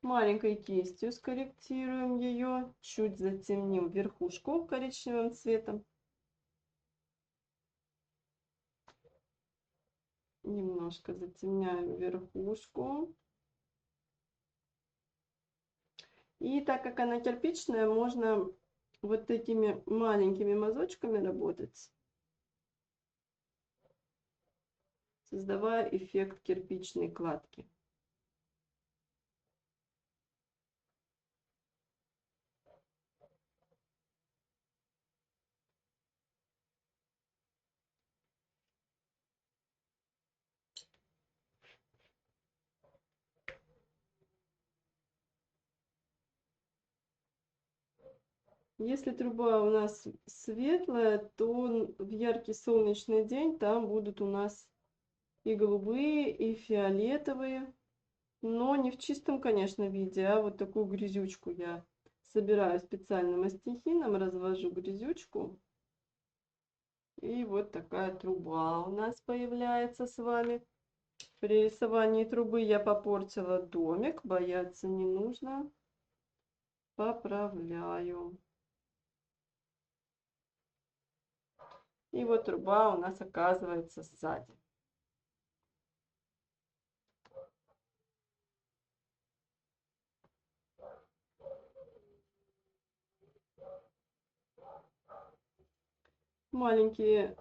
Маленькой кистью скорректируем ее, чуть затемним верхушку коричневым цветом. Немножко затемняем верхушку. И так как она кирпичная, можно вот такими маленькими мазочками работать, создавая эффект кирпичной кладки. Если труба у нас светлая, то в яркий солнечный день там будут у нас и голубые, и фиолетовые, но не в чистом, конечно, виде, а вот такую грязючку я собираю специально мастихином, развожу грязючку. И вот такая труба у нас появляется с вами. При рисовании трубы я попортила домик, бояться не нужно. Поправляю. И вот труба у нас оказывается сзади. Маленькие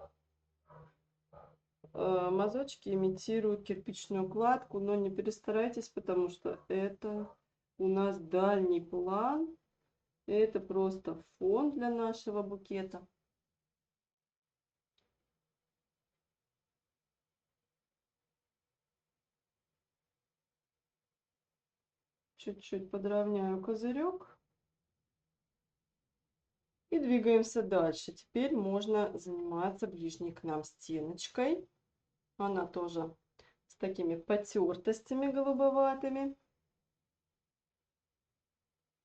мазочки имитируют кирпичную кладку, но не перестарайтесь, потому что это у нас дальний план. Это просто фон для нашего букета. Чуть-чуть подровняю козырек. И двигаемся дальше. Теперь можно заниматься ближней к нам стеночкой. Она тоже с такими потертостями голубоватыми.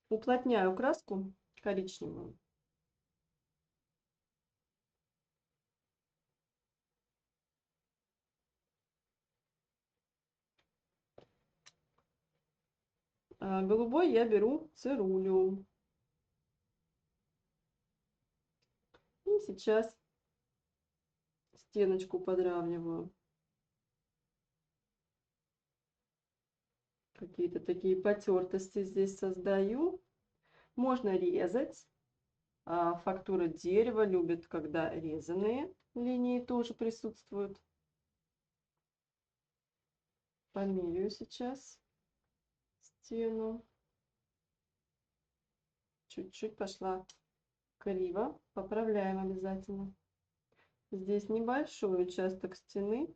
Уплотняю краску коричневую. А голубой я беру цирулю. И сейчас стеночку подравниваю. Какие-то такие потертости здесь создаю. Можно резать. Фактура дерева любит, когда резаные линии тоже присутствуют. Померяю сейчас стену. Чуть-чуть пошла криво. Поправляем обязательно. Здесь небольшой участок стены.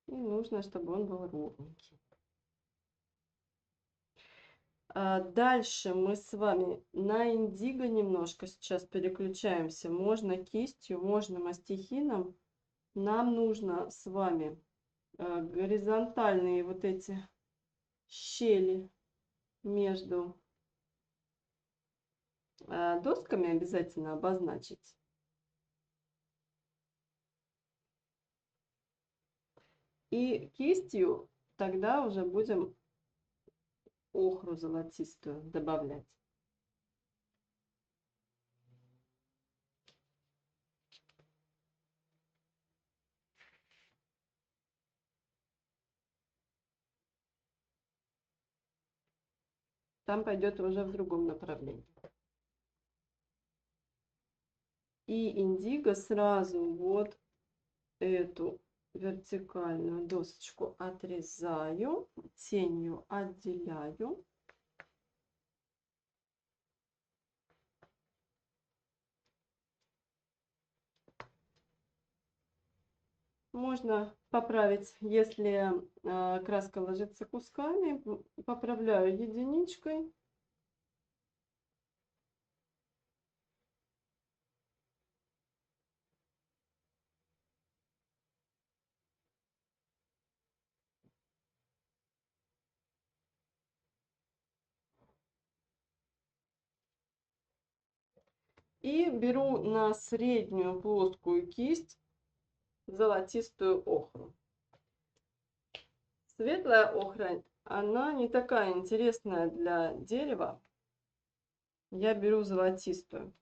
И нужно, чтобы он был ровненький. Дальше мы с вами на индиго немножко сейчас переключаемся. Можно кистью, можно мастихином. Нам нужно с вами горизонтальные вот эти щели между досками обязательно обозначить. И кистью тогда уже будем охру золотистую добавлять. Там пойдет уже в другом направлении. И индиго сразу вот эту вертикальную досочку отрезаю, тенью отделяю. Можно поправить, если краска ложится кусками, поправляю единичкой. И беру на среднюю плоскую кисть золотистую охру. Светлая охра, она не такая интересная для дерева. Я беру золотистую.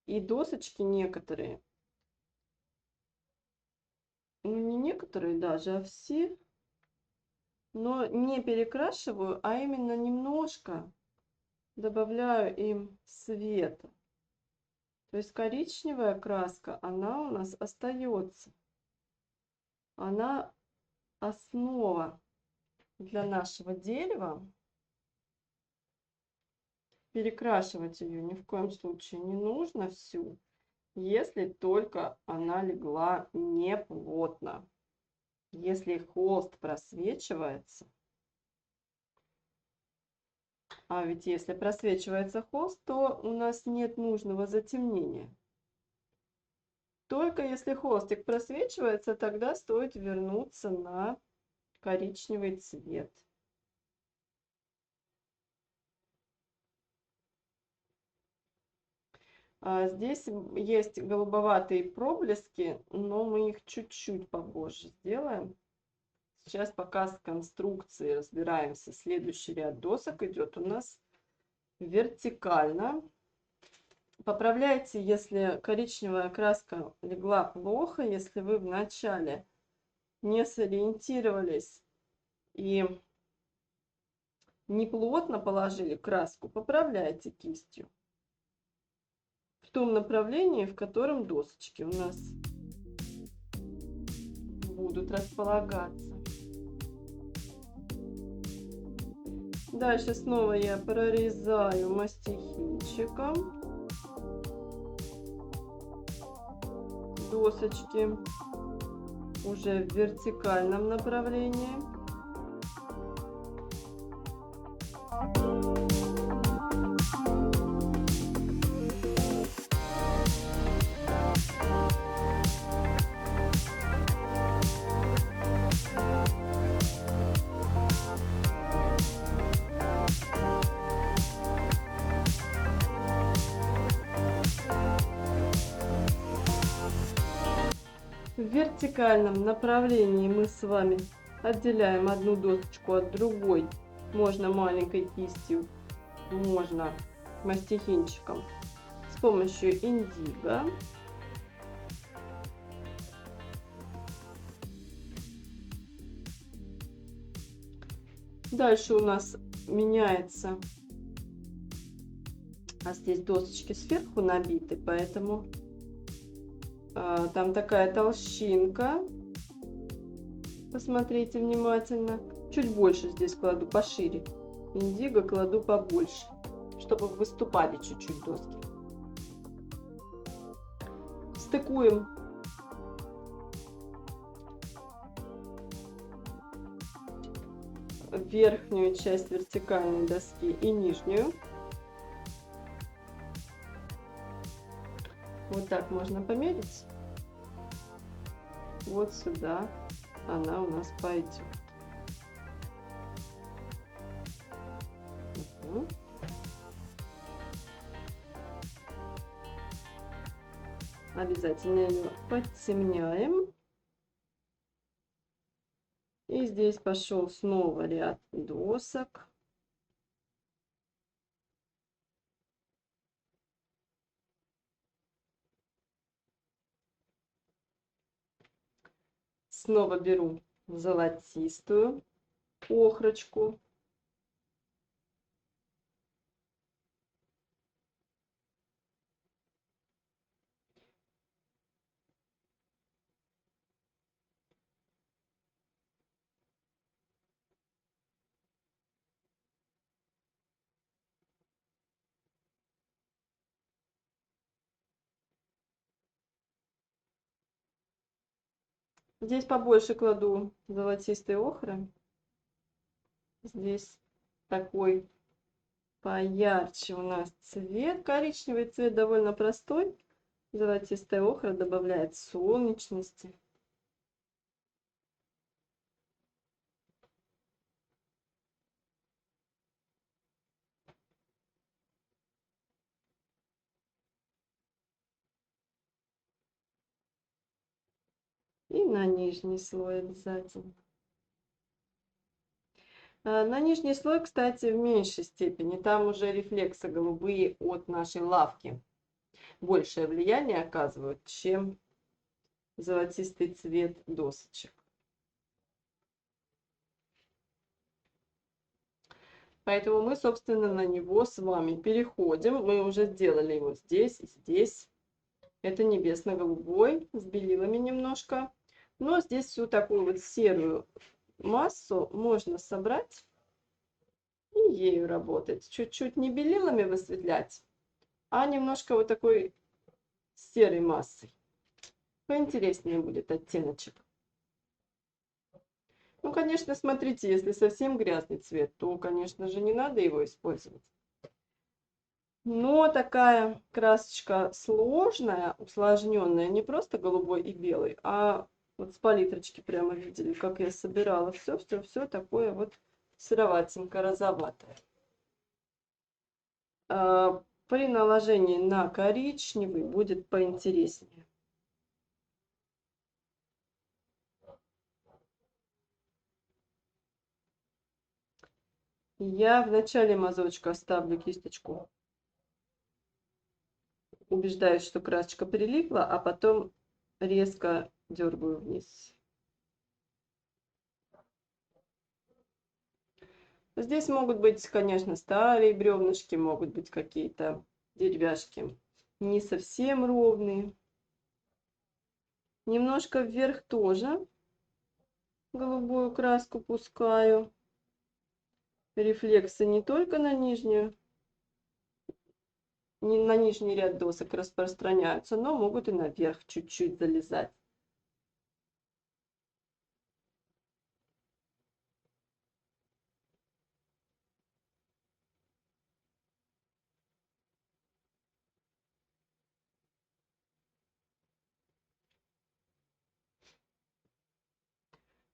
И досочки некоторые, ну не некоторые даже, а все, но не перекрашиваю, а именно немножко добавляю им света. То есть коричневая краска, она у нас остается. Она основа для нашего дерева. Перекрашивать ее ни в коем случае не нужно всю, если только она легла не плотно. Если холст просвечивается, а ведь если просвечивается холст, то у нас нет нужного затемнения. Только если холстик просвечивается, тогда стоит вернуться на коричневый цвет. Здесь есть голубоватые проблески, но мы их чуть-чуть попозже сделаем. Сейчас пока с конструкцией разбираемся. Следующий ряд досок идет у нас вертикально. Поправляйте, если коричневая краска легла плохо, если вы вначале не сориентировались и не плотно положили краску, поправляйте кистью в том направлении, в котором досочки у нас будут располагаться. Дальше снова я прорезаю мастихинчиком досочки уже в вертикальном направлении. В вертикальном направлении мы с вами отделяем одну досочку от другой. Можно маленькой кистью, можно мастихинчиком с помощью индиго. Дальше у нас меняется, а здесь досочки сверху набиты, поэтому там такая толщинка. Посмотрите внимательно. Чуть больше здесь кладу, пошире. Индиго кладу побольше, чтобы выступали чуть-чуть доски. Стыкуем верхнюю часть вертикальной доски и нижнюю. Вот так можно померить. Вот сюда она у нас пойдет. Обязательно ее подтемняем. И здесь пошел снова ряд досок. Снова беру золотистую охрочку. Здесь побольше кладу золотистой охры. Здесь такой поярче у нас цвет. Коричневый цвет довольно простой. Золотистая охра добавляет солнечности. И на нижний слой обязательно. На нижний слой, кстати, в меньшей степени. Там уже рефлексы голубые от нашей лавки большее влияние оказывают, чем золотистый цвет досочек. Поэтому мы, собственно, на него с вами переходим. Мы уже сделали его здесь и здесь. Это небесно-голубой с белилами немножко. Но здесь всю такую вот серую массу можно собрать и ею работать. Чуть-чуть не белилами высветлять, а немножко вот такой серой массой. Поинтереснее будет оттеночек. Ну, конечно, смотрите, если совсем грязный цвет, то, конечно же, не надо его использовать. Но такая красочка сложная, усложненная, не просто голубой и белый, а вот с палитрочки прямо видели, как я собирала. Все такое вот сероватенько, розоватое. При наложении на коричневый будет поинтереснее. Я в начале мазочка ставлю кисточку. Убеждаюсь, что красочка прилипла, а потом резко дергаю вниз. Здесь могут быть, конечно, старые бревнышки, могут быть какие-то деревяшки не совсем ровные. Немножко вверх тоже голубую краску пускаю. Рефлексы не только на нижний ряд досок распространяются, но могут и наверх чуть-чуть залезать.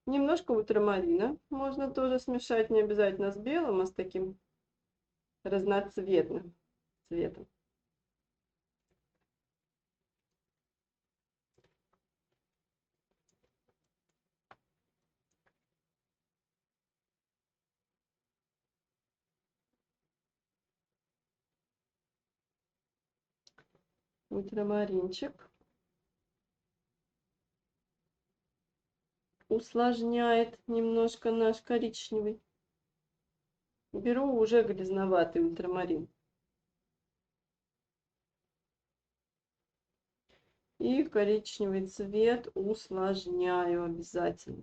Немножко ультрамарина можно тоже смешать, не обязательно с белым, а с таким разноцветным цветом. Ультрамаринчик усложняет немножко наш коричневый. Беру уже грязноватый ультрамарин. И коричневый цвет усложняю обязательно.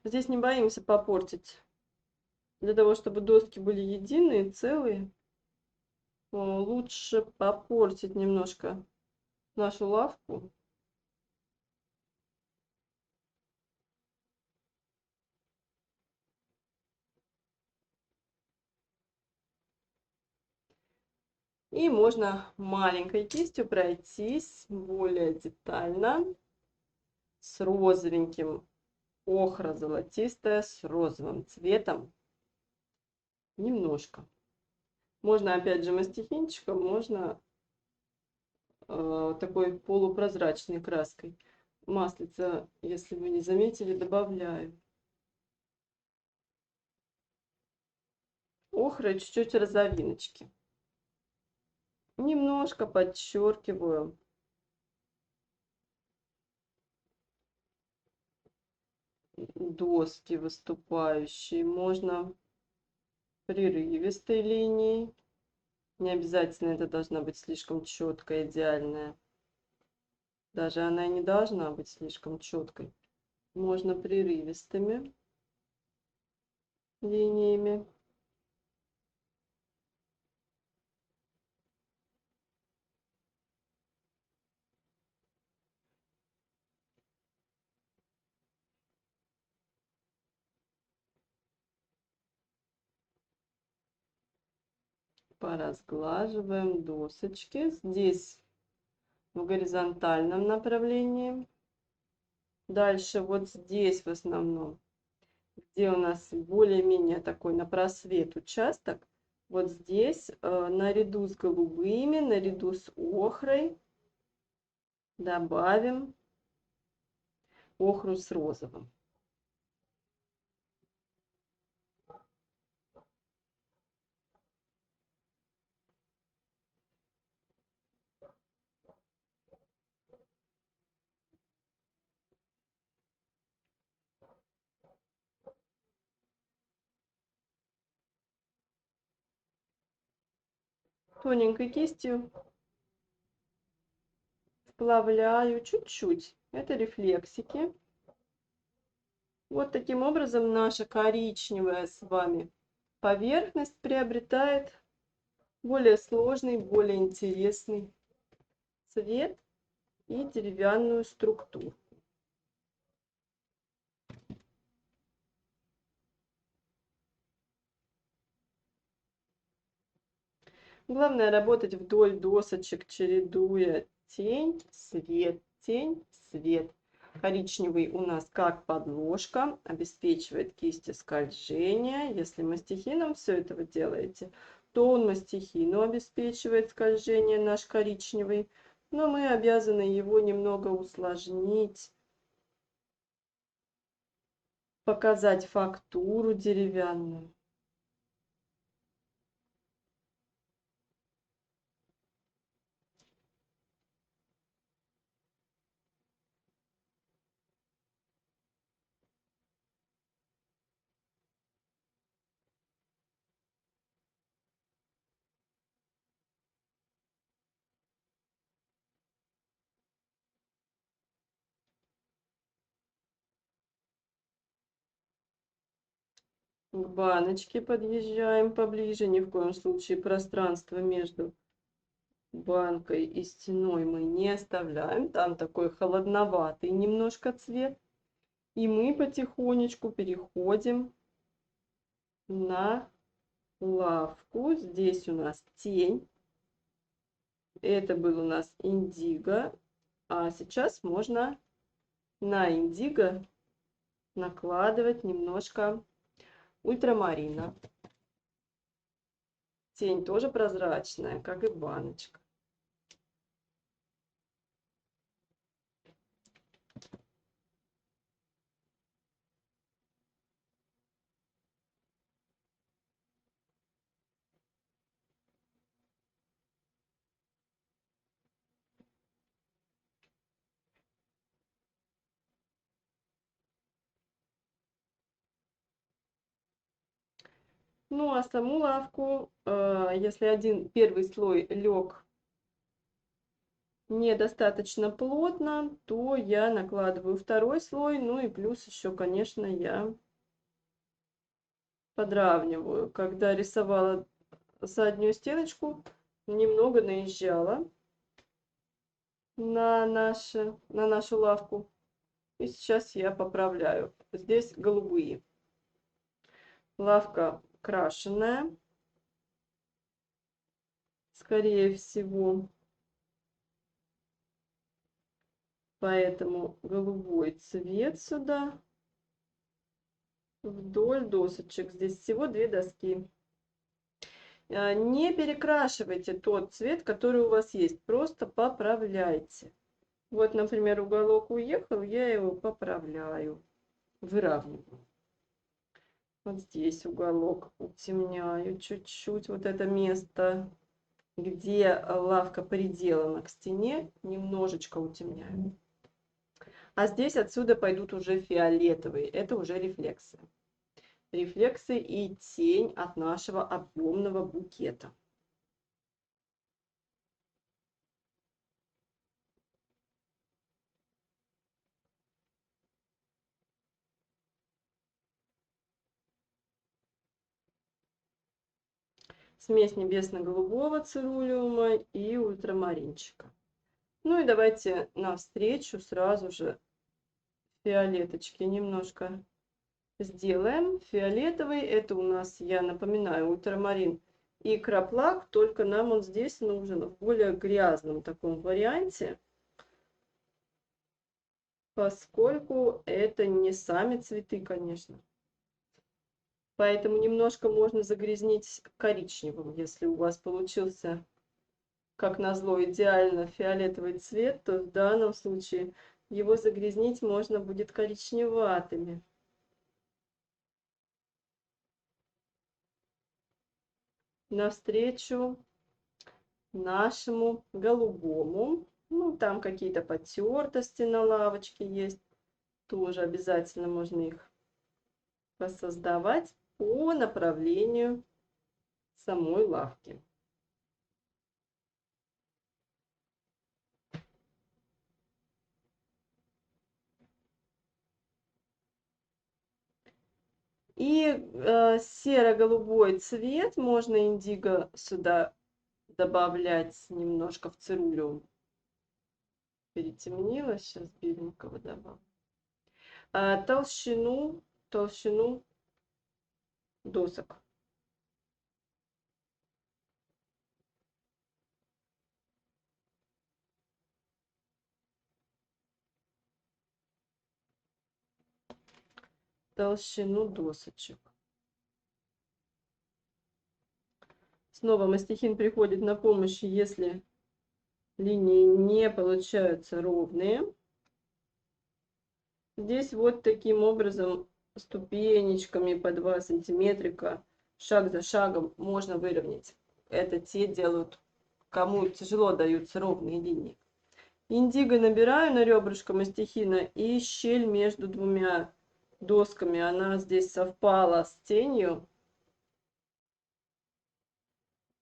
Здесь не боимся попортить. Для того, чтобы доски были единые, целые, лучше попортить немножко нашу лавку. И можно маленькой кистью пройтись более детально с розовеньким охра золотистая с розовым цветом. Немножко. Можно опять же мастихинчиком, можно такой полупрозрачной краской. Маслица, если вы не заметили, добавляю. Охра и чуть-чуть розовиночки. Немножко подчеркиваю доски выступающие. Можно прерывистой линией. Не обязательно это должна быть слишком четкая, идеальная. Даже она и не должна быть слишком четкой. Можно прерывистыми линиями. Поразглаживаем досочки. Здесь в горизонтальном направлении. Дальше вот здесь в основном, где у нас более-менее такой на просвет участок, вот здесь наряду с голубыми, наряду с охрой добавим охру с розовым. Тоненькой кистью вплавляю чуть-чуть. Это рефлексики. Вот таким образом наша коричневая с вами поверхность приобретает более сложный, более интересный цвет и деревянную структуру. Главное работать вдоль досочек, чередуя тень, свет, тень, свет. Коричневый у нас как подложка, обеспечивает кисти скольжения. Если мастихином все это вы делаете, то он мастихину обеспечивает скольжение наш коричневый. Но мы обязаны его немного усложнить, показать фактуру деревянную. К баночке подъезжаем поближе. Ни в коем случае пространство между банкой и стеной мы не оставляем. Там такой холодноватый немножко цвет. И мы потихонечку переходим на лавку. Здесь у нас тень. Это был у нас индиго. А сейчас можно на индиго накладывать немножко ультрамарина. Тень тоже прозрачная, как и баночка. Ну а саму лавку, если первый слой лег недостаточно плотно, то я накладываю второй слой, ну и плюс еще, конечно, я подравниваю. Когда рисовала заднюю стеночку, немного наезжала на нашу лавку. И сейчас я поправляю. Здесь голубые. Лавка крашеная, скорее всего. Поэтому голубой цвет сюда вдоль досочек. Здесь всего 2 доски. Не перекрашивайте тот цвет, который у вас есть, просто поправляйте. Вот, например, уголок уехал, я его поправляю, выравниваю. Вот здесь уголок утемняю чуть-чуть, вот это место, где лавка приделана к стене, немножечко утемняю. А здесь отсюда пойдут уже фиолетовые, это уже рефлексы. Рефлексы и тень от нашего объемного букета. Смесь небесно-голубого цирулиума и ультрамаринчика. Ну и давайте навстречу сразу же фиолеточки немножко сделаем. Фиолетовый, это у нас, я напоминаю, ультрамарин и краплак, только нам он здесь нужен в более грязном таком варианте, поскольку это не сами цветы, конечно. Поэтому немножко можно загрязнить коричневым, если у вас получился, как назло, идеально фиолетовый цвет, то в данном случае его загрязнить можно будет коричневатыми. Навстречу нашему голубому. Ну, там какие-то потертости на лавочке есть. Тоже обязательно можно их воссоздавать по направлению самой лавки. И серо-голубой цвет можно индиго сюда добавлять немножко в цирулиум. Перетемнило, сейчас беленького добавлю. Толщину досок. Толщину досочек. Снова мастихин приходит на помощь, если линии не получаются ровные. Здесь вот таким образом ступенечками по 2 сантиметрика, шаг за шагом можно выровнять. Это те делают, кому тяжело даются ровные линии. Индиго набираю на ребрышко мастихина, и щель между двумя досками, она здесь совпала с тенью.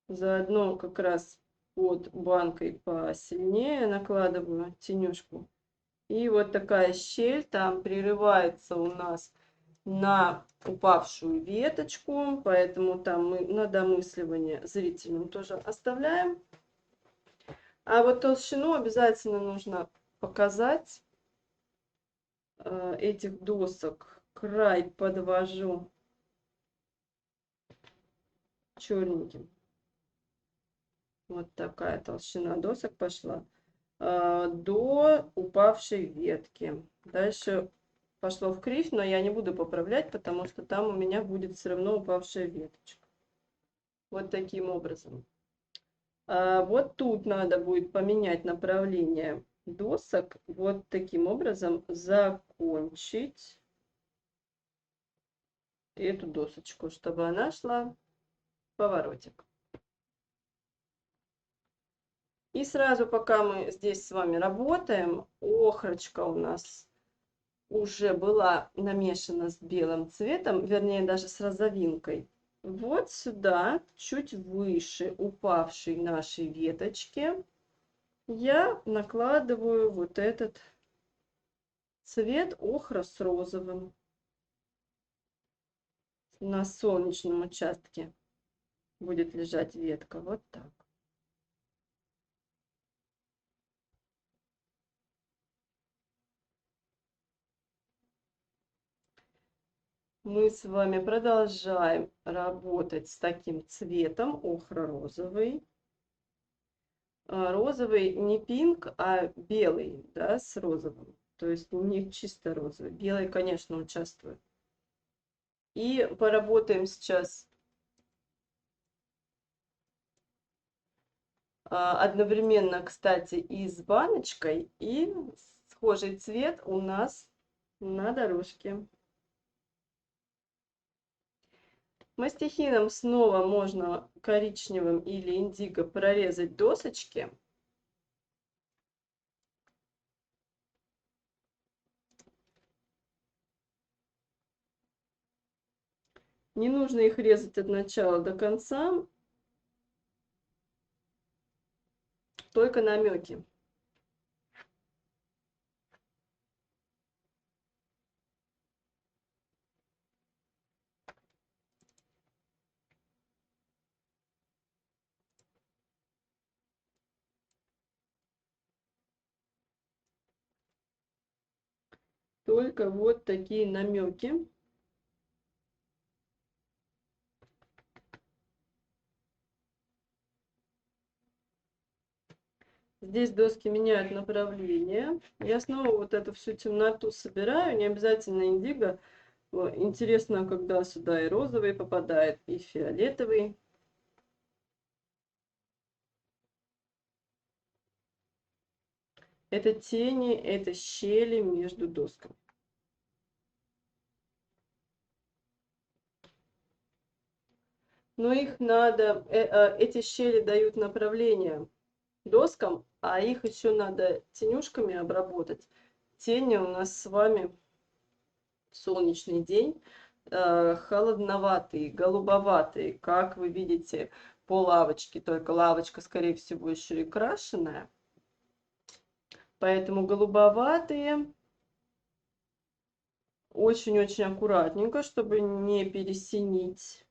Заодно как раз под банкой посильнее накладываю тенюшку. И вот такая щель там прерывается у нас на упавшую веточку, поэтому там мы на домысливание зрительным тоже оставляем. А вот толщину обязательно нужно показать этих досок. Край подвожу черненьким. Вот такая толщина досок пошла до упавшей ветки. Дальше пошло в кривь, но я не буду поправлять, потому что там у меня будет все равно упавшая веточка. Вот таким образом. Вот тут надо будет поменять направление досок. Вот таким образом закончить эту досочку, чтобы она шла в поворотик. И сразу, пока мы здесь с вами работаем, охрочка у нас уже была намешана с белым цветом, вернее даже с розовинкой. Вот сюда, чуть выше упавшей нашей веточки, я накладываю вот этот цвет охра с розовым. На солнечном участке будет лежать ветка. Вот так. Мы с вами продолжаем работать с таким цветом охро-розовый. Розовый не пинк, а белый, да, с розовым. То есть не чисто розовый. Белый, конечно, участвует. И поработаем сейчас одновременно, кстати, и с баночкой, и схожий цвет у нас на дорожке. Мастихином снова можно коричневым или индиго прорезать досочки. Не нужно их резать от начала до конца, только намеки. Только вот такие намеки. Здесь доски меняют направление. Я снова вот эту всю темноту собираю, не обязательно индиго. Интересно, когда сюда и розовый попадает, и фиолетовый. Это тени, это щели между досками. Но их надо, эти щели дают направление доскам, а их еще надо тенюшками обработать. Тени у нас с вами в солнечный день холодноватые, голубоватые, как вы видите по лавочке, только лавочка, скорее всего, еще и крашеная. Поэтому голубоватые, очень-очень аккуратненько, чтобы не пересинить,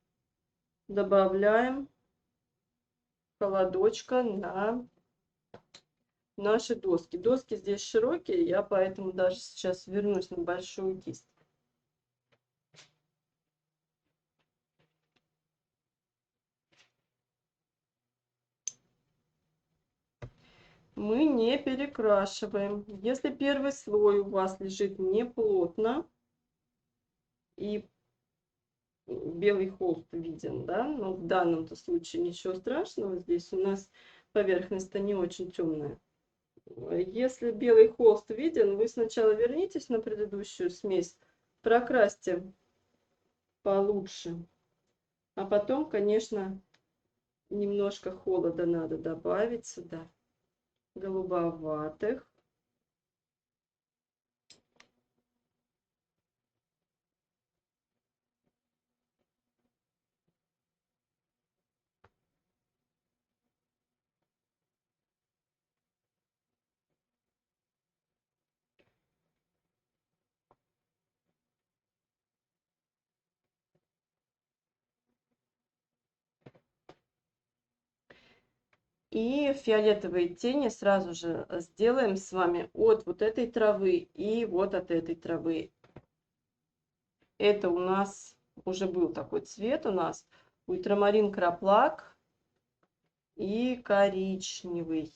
добавляем холодочка на наши доски. Доски здесь широкие, я поэтому даже сейчас вернусь на большую кисть. Мы не перекрашиваем. Если первый слой у вас лежит не плотно и белый холст виден, да, но в данном случае ничего страшного, здесь у нас поверхность-то не очень темная. Если белый холст виден, вы сначала вернитесь на предыдущую смесь, прокрасьте получше, а потом, конечно, немножко холода надо добавить сюда, голубоватых. И фиолетовые тени сразу же сделаем с вами от вот этой травы и вот от этой травы. Это у нас уже был такой цвет у нас. Ультрамарин краплак и коричневый.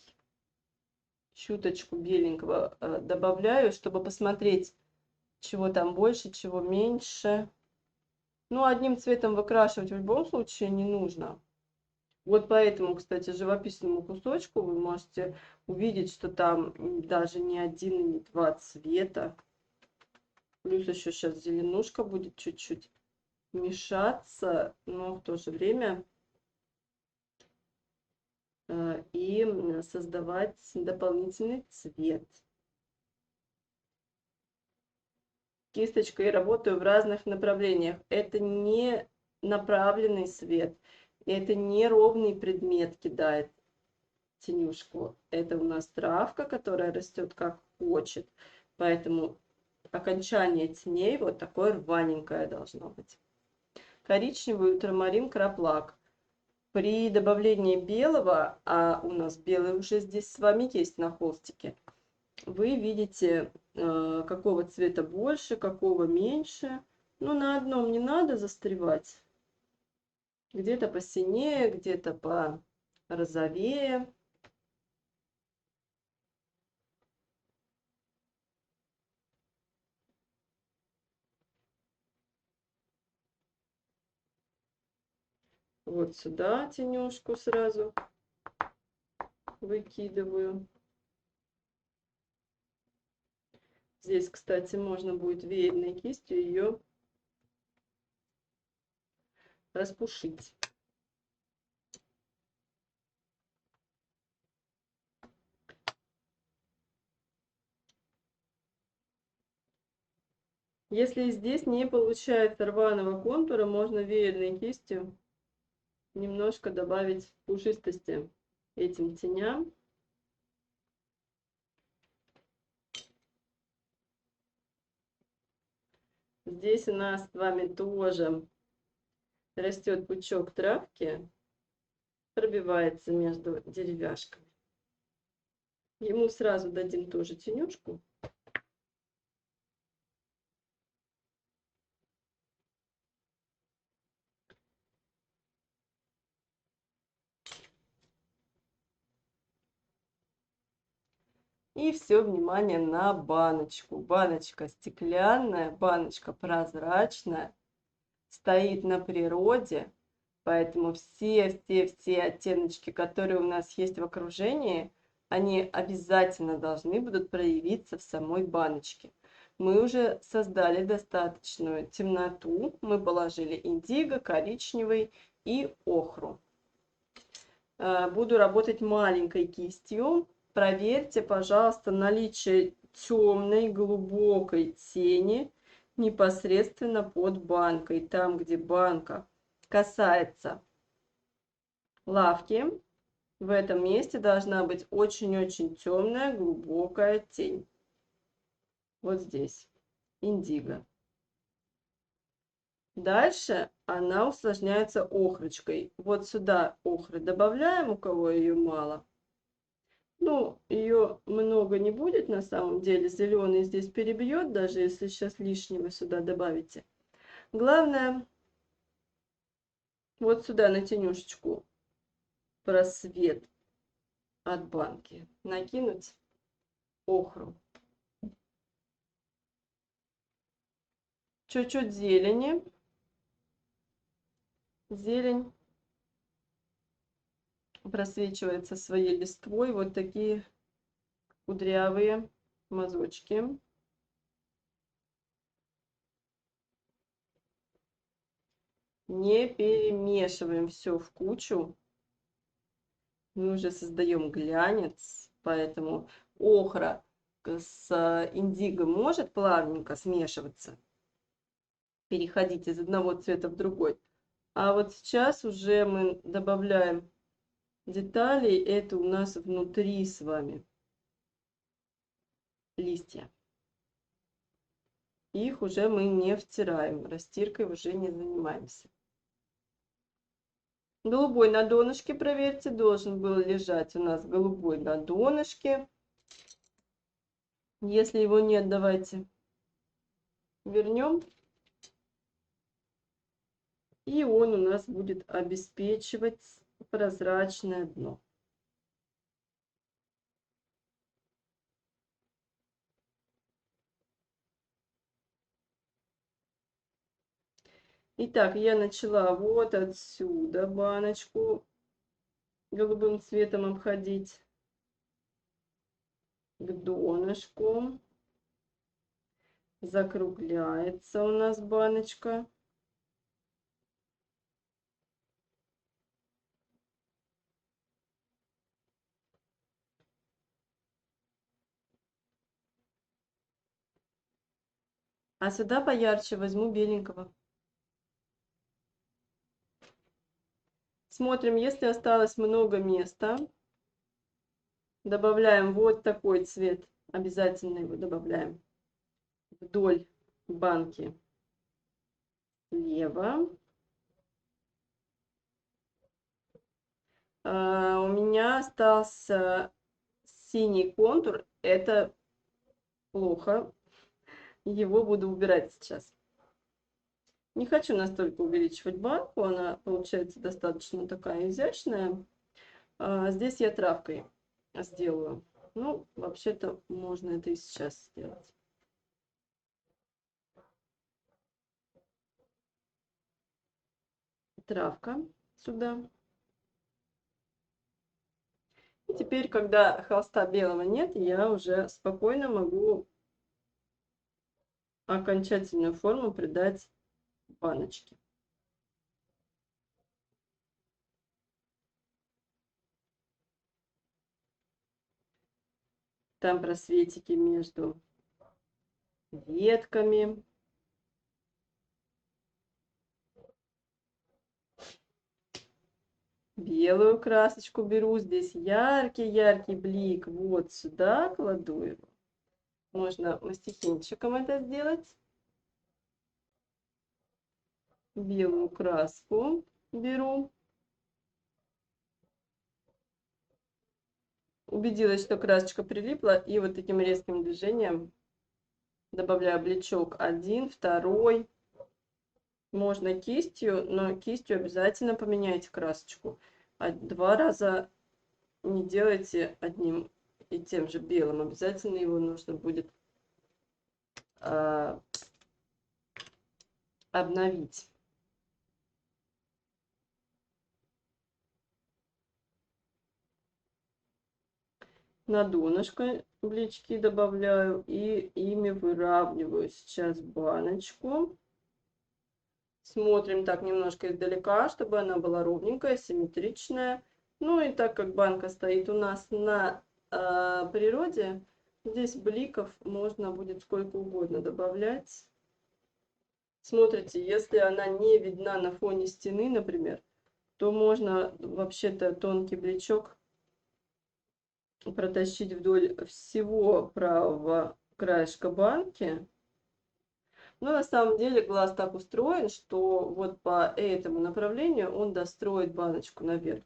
Чуточку беленького добавляю, чтобы посмотреть, чего там больше, чего меньше. Ну, одним цветом выкрашивать в любом случае не нужно. Вот по этому, кстати, живописному кусочку вы можете увидеть, что там даже не один и не два цвета. Плюс еще сейчас зеленушка будет чуть-чуть мешаться, но в то же время и создавать дополнительный цвет. Кисточкой работаю в разных направлениях. Это не направленный свет. Это не ровный предмет кидает тенюшку. Это у нас травка, которая растет как хочет. Поэтому окончание теней вот такое рваненькое должно быть. Коричневый ультрамарин краплак. При добавлении белого, а у нас белый уже здесь с вами есть на холстике, вы видите, какого цвета больше, какого меньше. Но на одном не надо застревать. Где-то посинее, где-то по розовее. Вот сюда тенюшку сразу выкидываю. Здесь, кстати, можно будет веерной кистью ее распушить. Если здесь не получается рваного контура, можно веерной кистью немножко добавить пушистости этим теням. Здесь у нас с вами тоже растет пучок травки, пробивается между деревяшками. Ему сразу дадим тоже тенюшку. И все внимание на баночку. Баночка стеклянная, баночка прозрачная, стоит на природе, поэтому все оттеночки, которые у нас есть в окружении, они обязательно должны будут проявиться в самой баночке. Мы уже создали достаточную темноту, мы положили индиго, коричневый и охру. Буду работать маленькой кистью. Проверьте, пожалуйста, наличие темной глубокой тени непосредственно под банкой. Там, где банка касается лавки, в этом месте должна быть очень-очень темная глубокая тень. Вот здесь. Индиго. Дальше она усложняется охрочкой. Вот сюда охры добавляем, у кого ее мало. Ну, ее много не будет на самом деле. Зеленый здесь перебьет, даже если сейчас лишнего сюда добавите. Главное, вот сюда на тенюшечку просвет от банки накинуть охру. Чуть-чуть зелени. Зелень просвечивается своей листвой. Вот такие кудрявые мазочки. Не перемешиваем все в кучу. Мы уже создаем глянец, поэтому охра с индиго может плавненько смешиваться, переходить из одного цвета в другой. А вот сейчас уже мы добавляем детали, это у нас внутри с вами листья. Их уже мы не втираем, растиркой уже не занимаемся. Голубой на донышке, проверьте, должен был лежать у нас голубой на донышке. Если его нет, давайте вернем. И он у нас будет обеспечивать прозрачное дно. Итак, я начала вот отсюда баночку голубым цветом обходить к донышку. Закругляется у нас баночка. А сюда поярче возьму беленького. Смотрим, если осталось много места, добавляем вот такой цвет. Обязательно его добавляем вдоль банки слева. У меня остался синий контур. Это плохо. Его буду убирать сейчас. Не хочу настолько увеличивать банку. Она получается достаточно такая изящная. Здесь я травкой сделаю. Ну, вообще-то можно это и сейчас сделать. Травка. сюда. И теперь, когда холста белого нет, я уже спокойно могу окончательную форму придать баночке. Там просветики между ветками. Белую красочку беру, здесь яркий-яркий блик, вот сюда кладу его. Можно мастихинчиком это сделать. Белую краску беру. Убедилась, что красочка прилипла, и вот таким резким движением добавляю бличок один, второй. Можно кистью, но кистью обязательно поменяйте красочку. 2 раза не делайте одним и тем же белым. Обязательно его нужно будет обновить. На донышко блички добавляю и ими выравниваю сейчас баночку. Смотрим так немножко издалека, чтобы она была ровненькая, симметричная. Ну и так как банка стоит у нас на природе, здесь бликов можно будет сколько угодно добавлять. Смотрите, если она не видна на фоне стены, например, то можно вообще-то тонкий бличок протащить вдоль всего правого краешка банки. Но на самом деле глаз так устроен, что вот по этому направлению он достроит баночку наверх.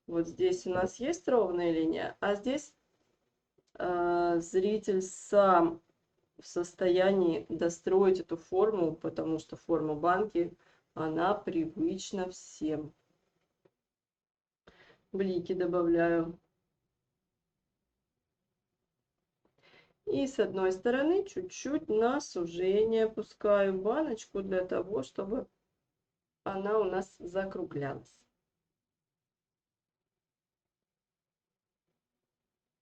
Вот здесь у нас есть ровная линия, а здесь зритель сам в состоянии достроить эту форму, потому что форма банки, она привычна всем. Блики добавляю. И с одной стороны чуть-чуть на сужение опускаю баночку для того, чтобы она у нас закруглялась.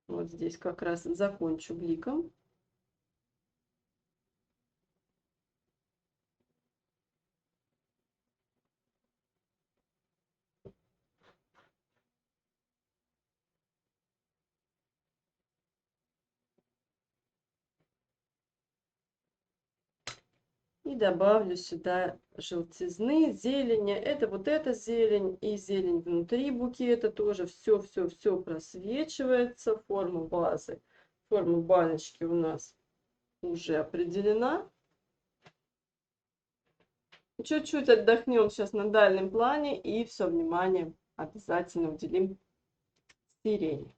Вот здесь как раз закончу бликом. И добавлю сюда желтизны, зелени. Это вот эта зелень и зелень внутри букета тоже. Все просвечивается. Форма вазы, форма баночки у нас уже определена. Чуть-чуть отдохнем сейчас на дальнем плане и все внимание обязательно уделим сирени.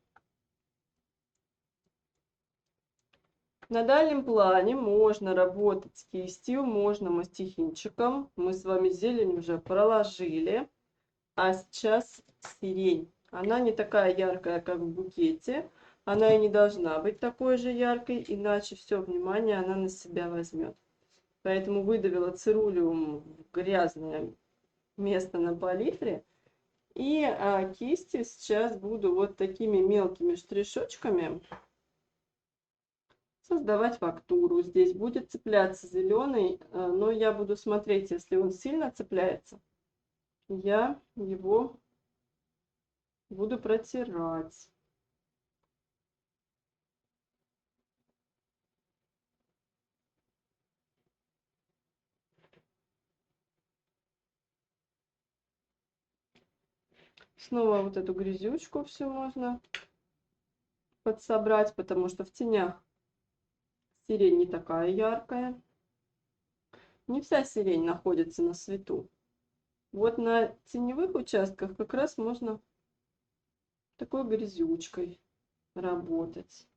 На дальнем плане можно работать с кистью, можно мастихинчиком. Мы с вами зелень уже проложили. А сейчас сирень. Она не такая яркая, как в букете. Она и не должна быть такой же яркой, иначе все внимание она на себя возьмет. Поэтому выдавила цирулиум в грязное место на палитре. И кистью сейчас буду вот такими мелкими штришочками создавать фактуру. Здесь будет цепляться зеленый, но я буду смотреть, если он сильно цепляется, я его буду протирать. Снова вот эту грязючку все можно подсобрать, потому что в тенях сирень не такая яркая. Не вся сирень находится на свету. Вот на теневых участках как раз можно такой грязючкой работать.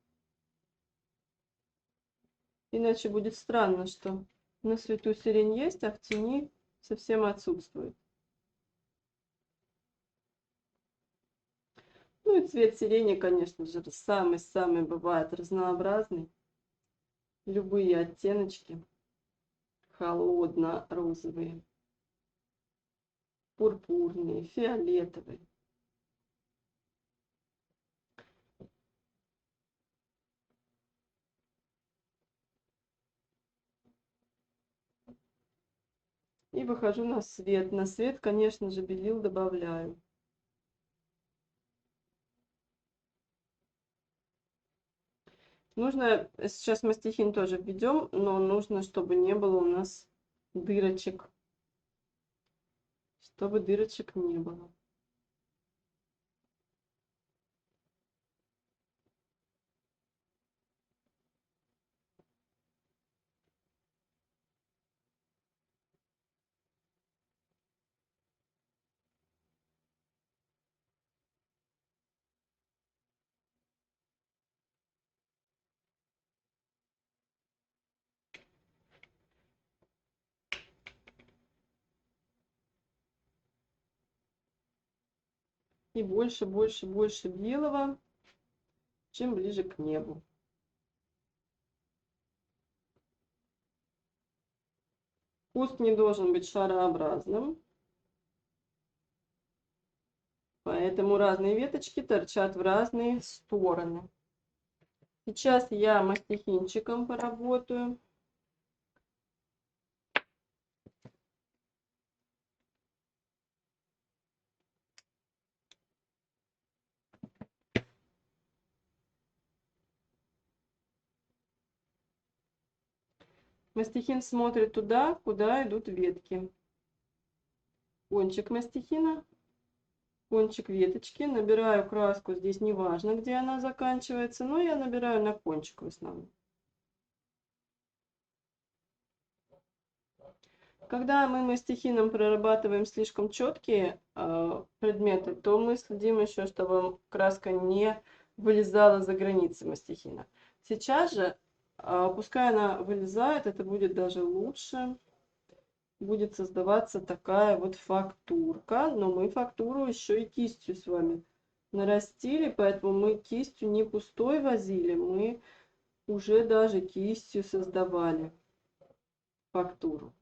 Иначе будет странно, что на свету сирень есть, а в тени совсем отсутствует. Ну и цвет сирени, конечно же, самый-самый бывает разнообразный. Любые оттеночки холодно-розовые. пурпурные, фиолетовые. И выхожу на свет. На свет, конечно же, белил добавляю. Нужно, сейчас мастихин тоже введем, но нужно, чтобы не было у нас дырочек. Чтобы дырочек не было. И больше, больше, больше белого, чем ближе к небу. Куст не должен быть шарообразным, поэтому разные веточки торчат в разные стороны. Сейчас я мастихинчиком поработаю. Мастихин смотрит туда, куда идут ветки. Кончик мастихина, кончик веточки. Набираю краску, здесь не важно, где она заканчивается, но я набираю на кончик в основном. Когда мы мастихином прорабатываем слишком четкие предметы, то мы следим еще, чтобы краска не вылезала за границы мастихина. Сейчас же, пускай она вылезает, это будет даже лучше. Будет создаваться такая вот фактурка, но мы фактуру еще и кистью с вами нарастили, поэтому мы кистью не пустой возили, мы уже даже кистью создавали фактуру.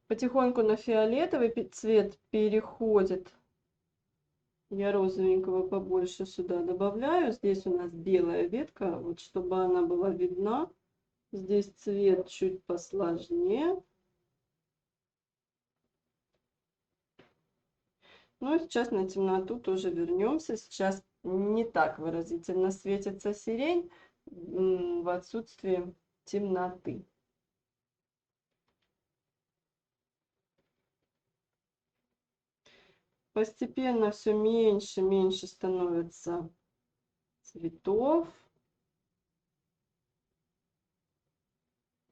Потихоньку на фиолетовый цвет переходит. Я розовенького побольше сюда добавляю. Здесь у нас белая ветка, вот чтобы она была видна. Здесь цвет чуть посложнее. Ну и сейчас на темноту тоже вернемся. Сейчас не так выразительно светится сирень в отсутствии темноты. Постепенно все меньше и меньше становится цветов.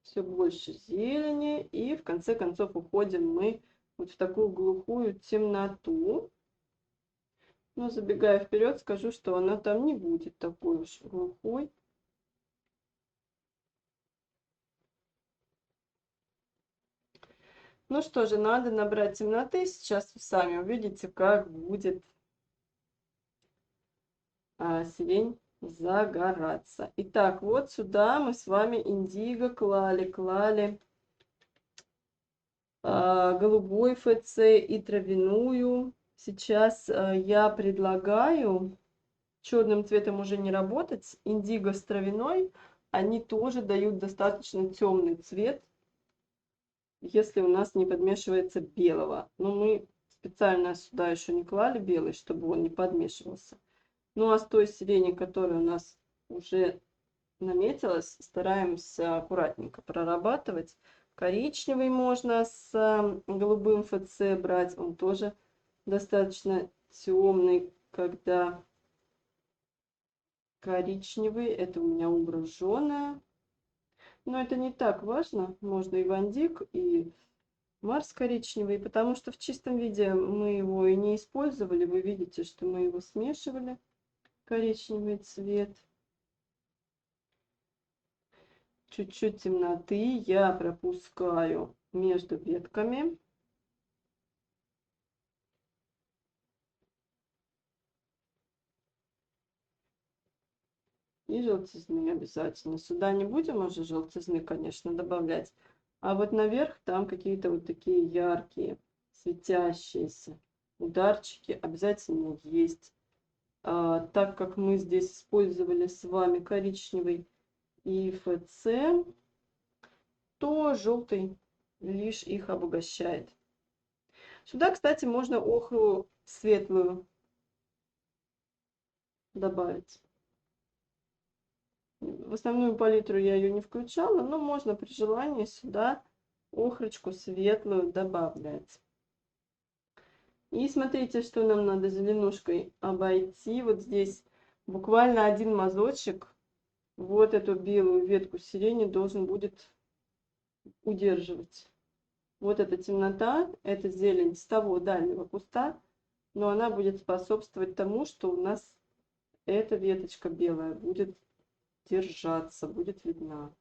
Все больше зелени. И в конце концов уходим мы вот в такую глухую темноту. Но забегая вперед, скажу, что она там не будет такой уж глухой. Ну что же, надо набрать темноты. Сейчас вы сами увидите, как будет сирень загораться. Итак, вот сюда мы с вами индиго клали голубой ФЦ и травяную. Сейчас я предлагаю черным цветом уже не работать. Индиго с травяной, они тоже дают достаточно темный цвет, если у нас не подмешивается белого. Но мы специально сюда еще не клали белый, чтобы он не подмешивался. Ну а с той сирени, которая у нас уже наметилась, стараемся аккуратненько прорабатывать. Коричневый можно с голубым ФЦ брать, он тоже достаточно темный, когда коричневый, это у меня уброжженная. Но это не так важно, можно и вандик, и Марс коричневый, потому что в чистом виде мы его и не использовали. Вы видите, что мы его смешивали, коричневый цвет. Чуть-чуть темноты я пропускаю между ветками. И желтизны обязательно. Сюда не будем уже желтизны, конечно, добавлять. А вот наверх там какие-то вот такие яркие, светящиеся ударчики обязательно есть. Так как мы здесь использовали с вами коричневый и ФЦ, то желтый лишь их обогащает. Сюда, кстати, можно охру светлую добавить. В основную палитру я ее не включала, но можно при желании сюда охрочку светлую добавлять. И смотрите, что нам надо зеленушкой обойти. Вот здесь буквально один мазочек. Вот эту белую ветку сирени должен будет удерживать. Вот эта темнота, это зелень с того дальнего куста, но она будет способствовать тому, что у нас эта веточка белая будет держаться, будет видна.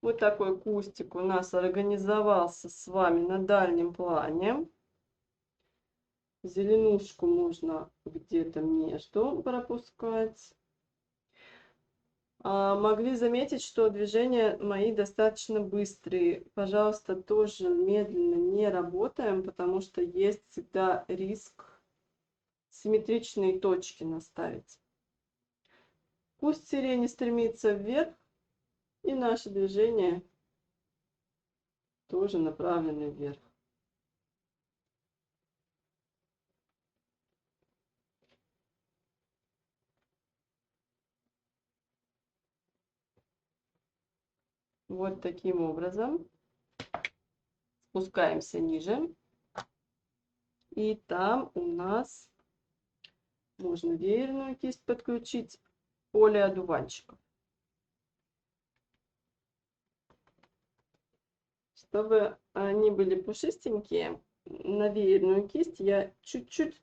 Вот такой кустик у нас организовался с вами на дальнем плане. Зеленушку можно где-то между пропускать. Могли заметить, что движения мои достаточно быстрые. Пожалуйста, тоже медленно не работаем, потому что есть всегда риск симметричные точки наставить. Куст сирени стремится вверх, и наши движения тоже направлены вверх. Вот таким образом спускаемся ниже. И там у нас можно веерную кисть подключить, поле одуванчиков. Чтобы они были пушистенькие, на веерную кисть я чуть-чуть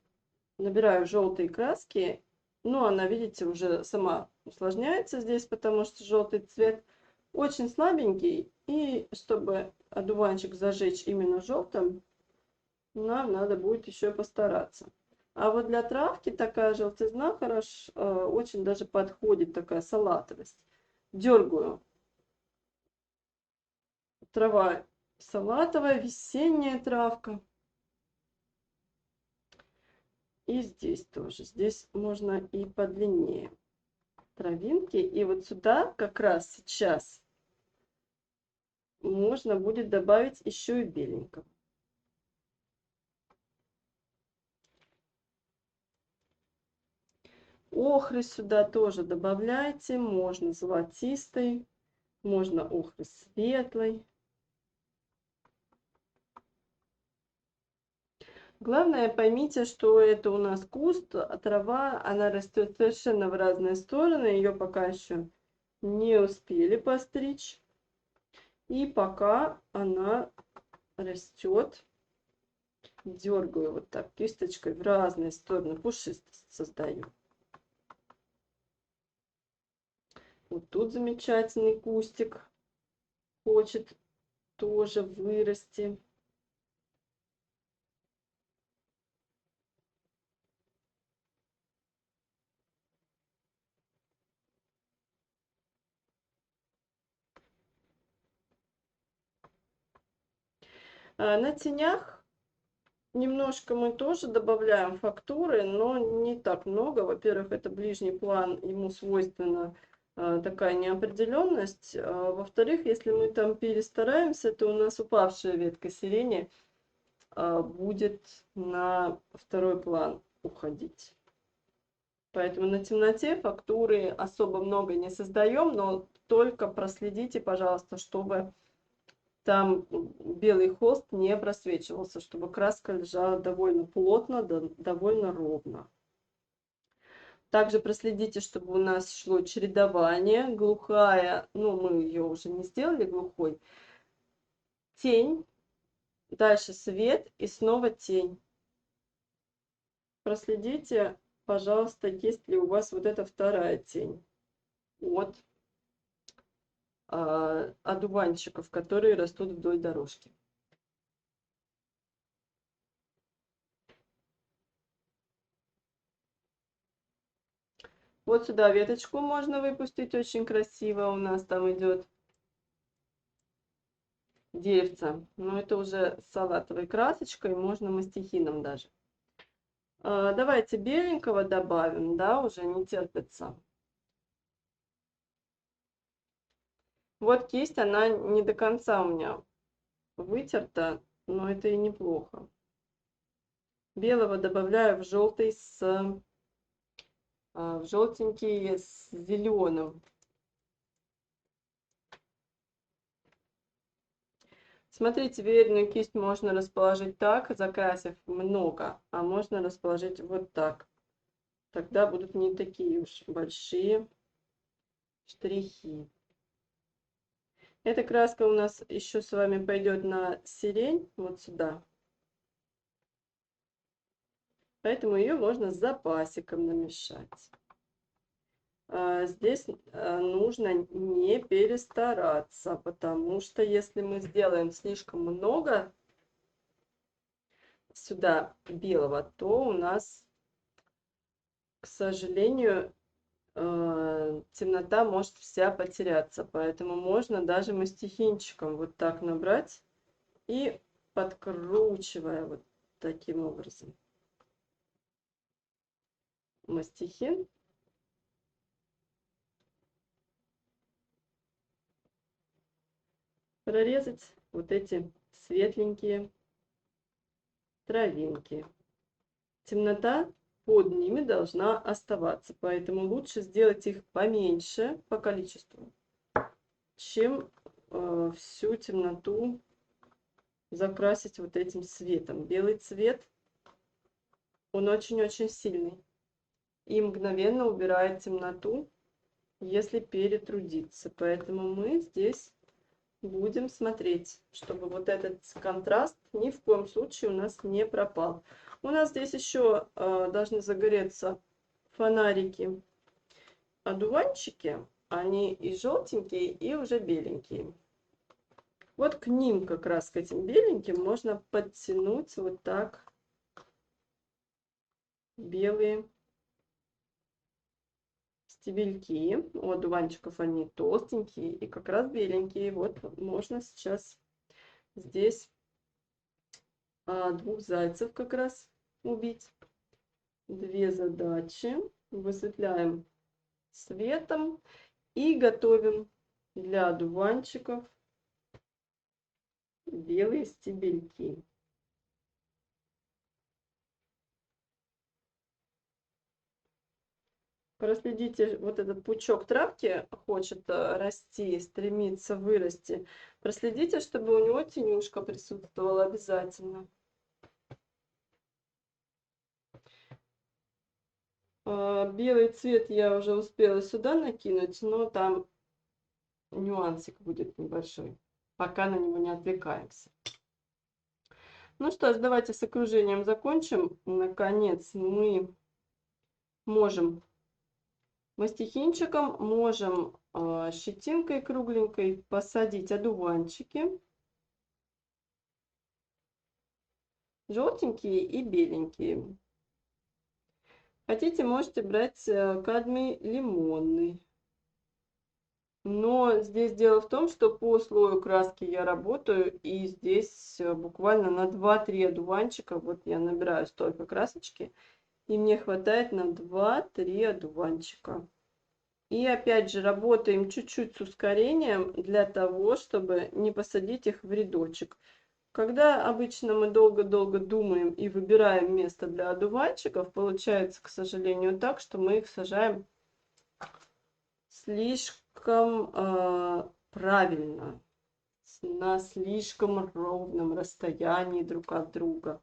набираю желтые краски. Но она, видите, уже сама усложняется здесь, потому что желтый цвет очень слабенький. И чтобы одуванчик зажечь именно желтым, нам надо будет еще постараться. А вот для травки такая желтизна очень даже подходит, такая салатовость. Дергаю. Трава салатовая, весенняя травка. И здесь тоже. Здесь можно и подлиннее травинки. И вот сюда как раз сейчас можно будет добавить еще и беленького. Охры сюда тоже добавляйте. Можно золотистой, можно охры светлой. Главное, поймите, что это у нас куст, а трава, она растет совершенно в разные стороны. Ее пока еще не успели постричь. И пока она растет, дергаю вот так кисточкой в разные стороны, пушистость создаю. Вот тут замечательный кустик хочет тоже вырасти. На тенях немножко мы тоже добавляем фактуры, но не так много. Во-первых, это ближний план, ему свойственна такая неопределенность. Во-вторых, если мы там перестараемся, то у нас упавшая ветка сирени будет на второй план уходить. Поэтому на темноте фактуры особо много не создаем, но только проследите, пожалуйста, чтобы там белый холст не просвечивался, чтобы краска лежала довольно плотно, довольно ровно. Также проследите, чтобы у нас шло чередование. Глухая, ну мы ее уже не сделали глухой. Тень, дальше свет и снова тень. Проследите, пожалуйста, есть ли у вас вот эта вторая тень от одуванчиков, которые растут вдоль дорожки. Вот сюда веточку можно выпустить, очень красиво у нас там идет деревце. Но это уже салатовой красочкой, можно мастихином даже. Давайте беленького добавим, да, уже не терпится. Вот кисть, она не до конца у меня вытерта, но это и неплохо. Белого добавляю в желтый в желтенький с зеленым. Смотрите, верхнюю кисть можно расположить так, закрасив много, а можно расположить вот так. Тогда будут не такие уж большие штрихи. Эта краска у нас еще с вами пойдет на сирень, вот сюда. Поэтому ее можно с запасиком намешать. Здесь нужно не перестараться, потому что если мы сделаем слишком много сюда белого, то у нас, к сожалению, темнота может вся потеряться. Поэтому можно даже мастихинчиком вот так набрать и подкручивая вот таким образом. Мастихин. Прорезать вот эти светленькие травинки. Темнота под ними должна оставаться, поэтому лучше сделать их поменьше по количеству, чем всю темноту закрасить вот этим цветом. Белый цвет, он очень-очень сильный и мгновенно убирает темноту, если перетрудиться. Поэтому мы здесь будем смотреть, чтобы вот этот контраст ни в коем случае у нас не пропал. У нас здесь еще должны загореться фонарики, одуванчики. Они и желтенькие, и уже беленькие. Вот к ним, как раз к этим беленьким, можно подтянуть вот так белые стебельки. У одуванчиков они толстенькие и как раз беленькие. Вот можно сейчас здесь двух зайцев как раз убить. Две задачи. Высветляем светом и готовим для одуванчиков белые стебельки. Проследите, вот этот пучок травки хочет расти, стремится вырасти. Проследите, чтобы у него тенюшка присутствовала обязательно. Белый цвет я уже успела сюда накинуть, но там нюансик будет небольшой. Пока на него не отвлекаемся. Ну что ж, давайте с окружением закончим. Наконец мы можем мастихинчиком, можем щетинкой кругленькой посадить одуванчики. Желтенькие и беленькие. Хотите, можете брать кадмий лимонный. Но здесь дело в том, что по слою краски я работаю, и здесь буквально на 2-3 одуванчика, вот я набираю столько красочки, и мне хватает на 2-3 одуванчика. И опять же работаем чуть-чуть с ускорением для того, чтобы не посадить их в рядочек. Когда обычно мы долго-долго думаем и выбираем место для одуванчиков, получается, к сожалению, так, что мы их сажаем слишком правильно, на слишком ровном расстоянии друг от друга.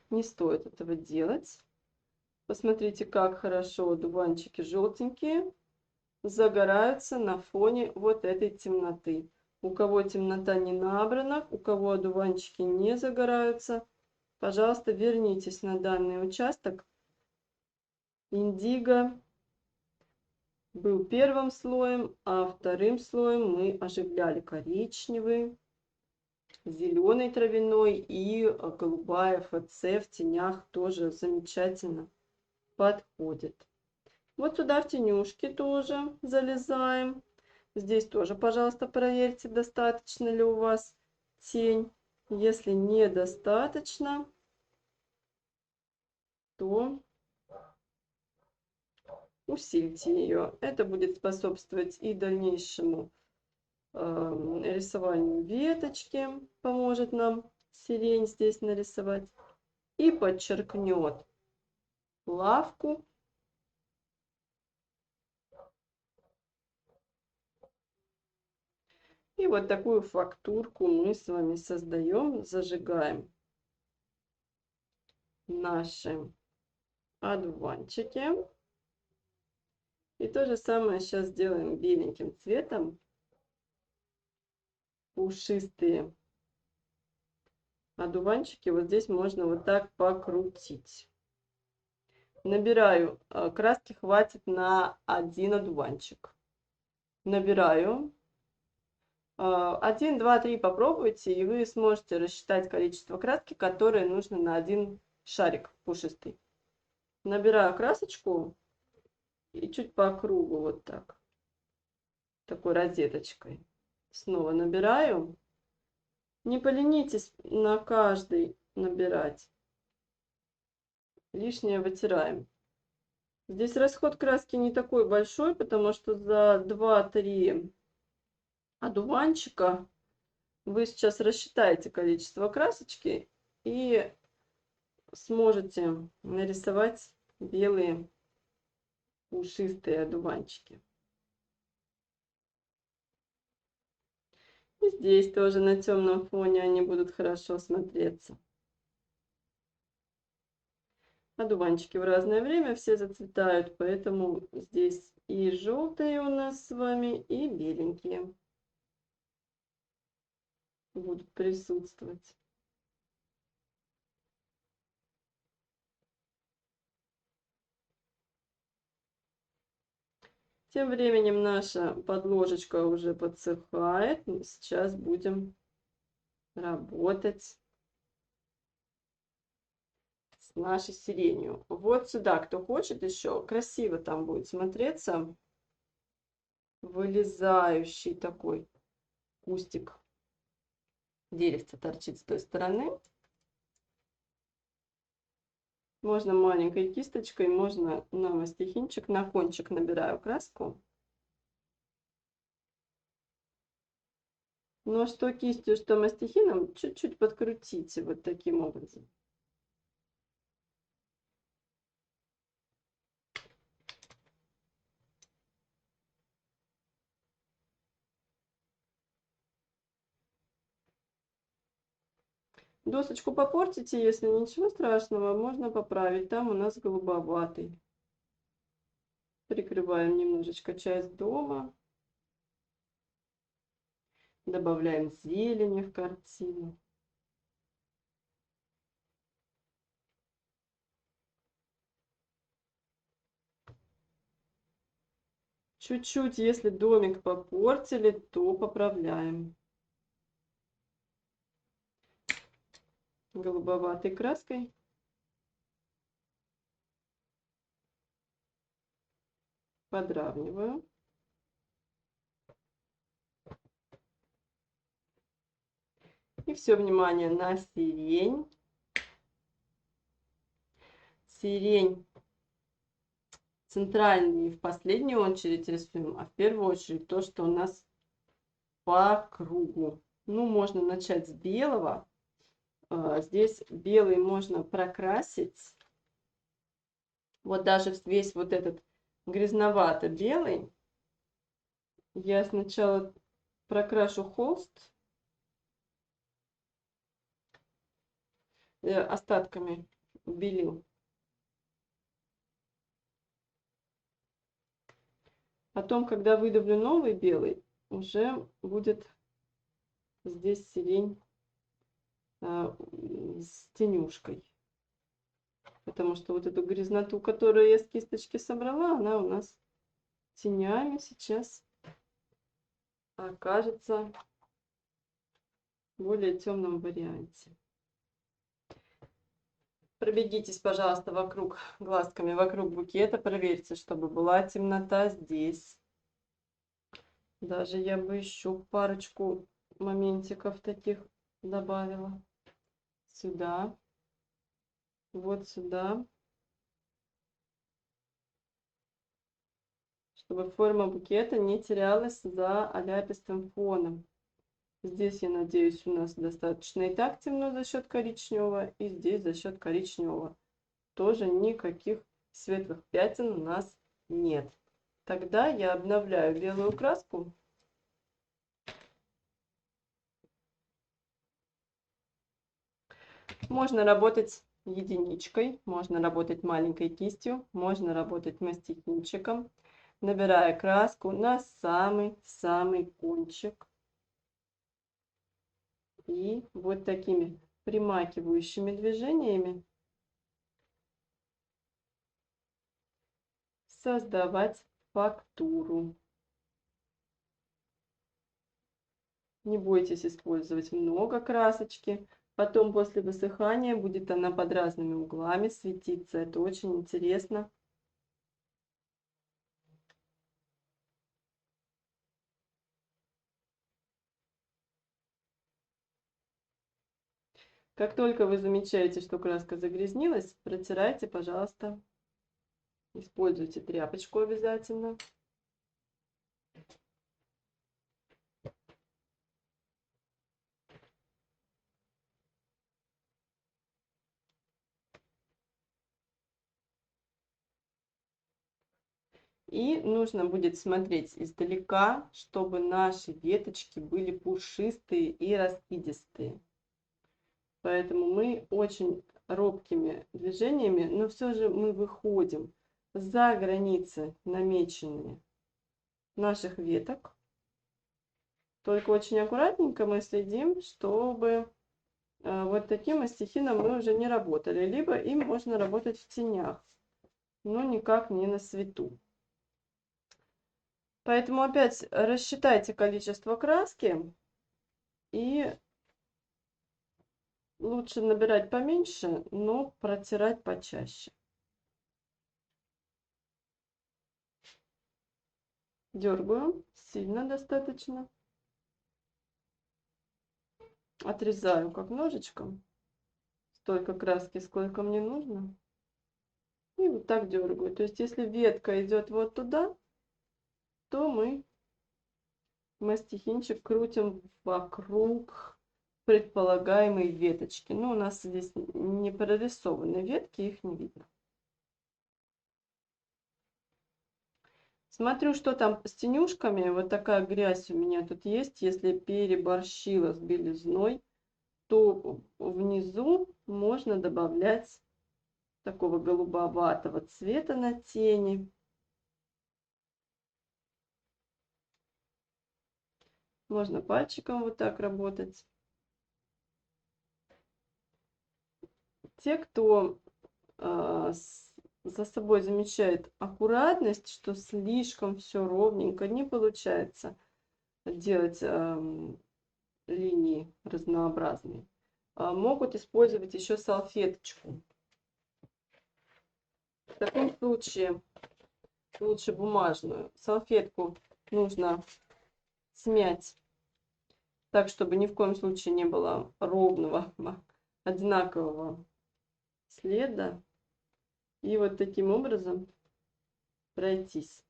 Не стоит этого делать. Посмотрите, как хорошо одуванчики желтенькие загораются на фоне вот этой темноты. У кого темнота не набрана, у кого одуванчики не загораются, пожалуйста, вернитесь на данный участок. Индиго был первым слоем, а вторым слоем мы оживляли коричневый, зеленый травяной и голубая ФЦ в тенях тоже замечательно подходит. Вот сюда в тенюшки тоже залезаем. Здесь тоже, пожалуйста, проверьте, достаточно ли у вас тень. Если недостаточно, то усильте ее. Это будет способствовать и дальнейшему рисованию веточки. Поможет нам сирень здесь нарисовать. И подчеркнет лавку. И вот такую фактурку мы с вами создаем, зажигаем наши одуванчики. И то же самое сейчас сделаем беленьким цветом. Пушистые одуванчики вот здесь можно вот так покрутить. Набираю, краски хватит на один одуванчик. Набираю. 1, 2, 3 попробуйте, и вы сможете рассчитать количество краски, которое нужно на один шарик пушистый. Набираю красочку и чуть по кругу вот так, такой розеточкой. Снова набираю. Не поленитесь на каждый набирать. Лишнее вытираем. Здесь расход краски не такой большой, потому что за 2-3 одуванчика вы сейчас рассчитаете количество красочки и сможете нарисовать белые пушистые одуванчики. И здесь тоже на темном фоне они будут хорошо смотреться. Одуванчики в разное время все зацветают, поэтому здесь и желтые у нас с вами, и беленькие будут присутствовать. Тем временем наша подложечка уже подсыхает. Сейчас будем работать с нашей сиренью. Вот сюда, кто хочет еще, красиво там будет смотреться вылезающий такой кустик. Деревце торчит с той стороны. Можно маленькой кисточкой, можно на мастихинчик, на кончик набираю краску. Но что кистью, что мастихином, чуть-чуть подкрутите вот таким образом. Досочку попортите, если ничего страшного, можно поправить. Там у нас голубоватый. Прикрываем немножечко часть дома. Добавляем зелени в картину. Чуть-чуть, если домик попортили, то поправляем. Голубоватой краской. Подравниваю. И все внимание на сирень. Сирень центральный в последнюю очередь рисуем, а в первую очередь то, что у нас по кругу. Ну, можно начать с белого. Здесь белый можно прокрасить. Вот даже весь вот этот грязновато-белый. Я сначала прокрашу холст остатками белил. Потом, когда выдавлю новый белый, уже будет здесь сирень с тенюшкой. Потому что вот эту грязноту, которую я с кисточки собрала, она у нас тенями сейчас окажется в более темном варианте. Пробегитесь, пожалуйста, вокруг глазками, вокруг букета, проверьте, чтобы была темнота здесь. Даже я бы еще парочку моментиков таких добавила. Сюда, вот сюда, чтобы форма букета не терялась за оляпистым фоном. Здесь, я надеюсь, у нас достаточно и так темно за счет коричневого, и здесь за счет коричневого тоже никаких светлых пятен у нас нет. Тогда я обновляю белую краску. Можно работать единичкой, можно работать маленькой кистью, можно работать мастихинчиком, набирая краску на самый-самый кончик. И вот такими примакивающими движениями создавать фактуру. Не бойтесь использовать много красочки. Потом после высыхания будет она под разными углами светиться. Это очень интересно. Как только вы замечаете, что краска загрязнилась, протирайте, пожалуйста. Используйте тряпочку обязательно. И нужно будет смотреть издалека, чтобы наши веточки были пушистые и раскидистые. Поэтому мы очень робкими движениями, но все же мы выходим за границы намеченные наших веток. Только очень аккуратненько мы следим, чтобы вот таким мастихином мы уже не работали. Либо им можно работать в тенях, но никак не на свету. Поэтому опять рассчитайте количество краски и лучше набирать поменьше, но протирать почаще. Дергаю сильно достаточно. Отрезаю как ножичком столько краски, сколько мне нужно. И вот так дергаю. То есть если ветка идет вот туда, то мы мастихинчик крутим вокруг предполагаемой веточки. Но у нас здесь не прорисованы ветки, их не видно. Смотрю, что там с тенюшками. Вот такая грязь у меня тут есть. Если переборщила с белизной, то внизу можно добавлять такого голубоватого цвета на тени. Можно пальчиком вот так работать. Те, кто за собой замечает аккуратность, что слишком все ровненько, не получается делать линии разнообразные, могут использовать еще салфеточку. В таком случае лучше бумажную. Салфетку нужно смять так, чтобы ни в коем случае не было ровного, одинакового следа. И вот таким образом пройтись.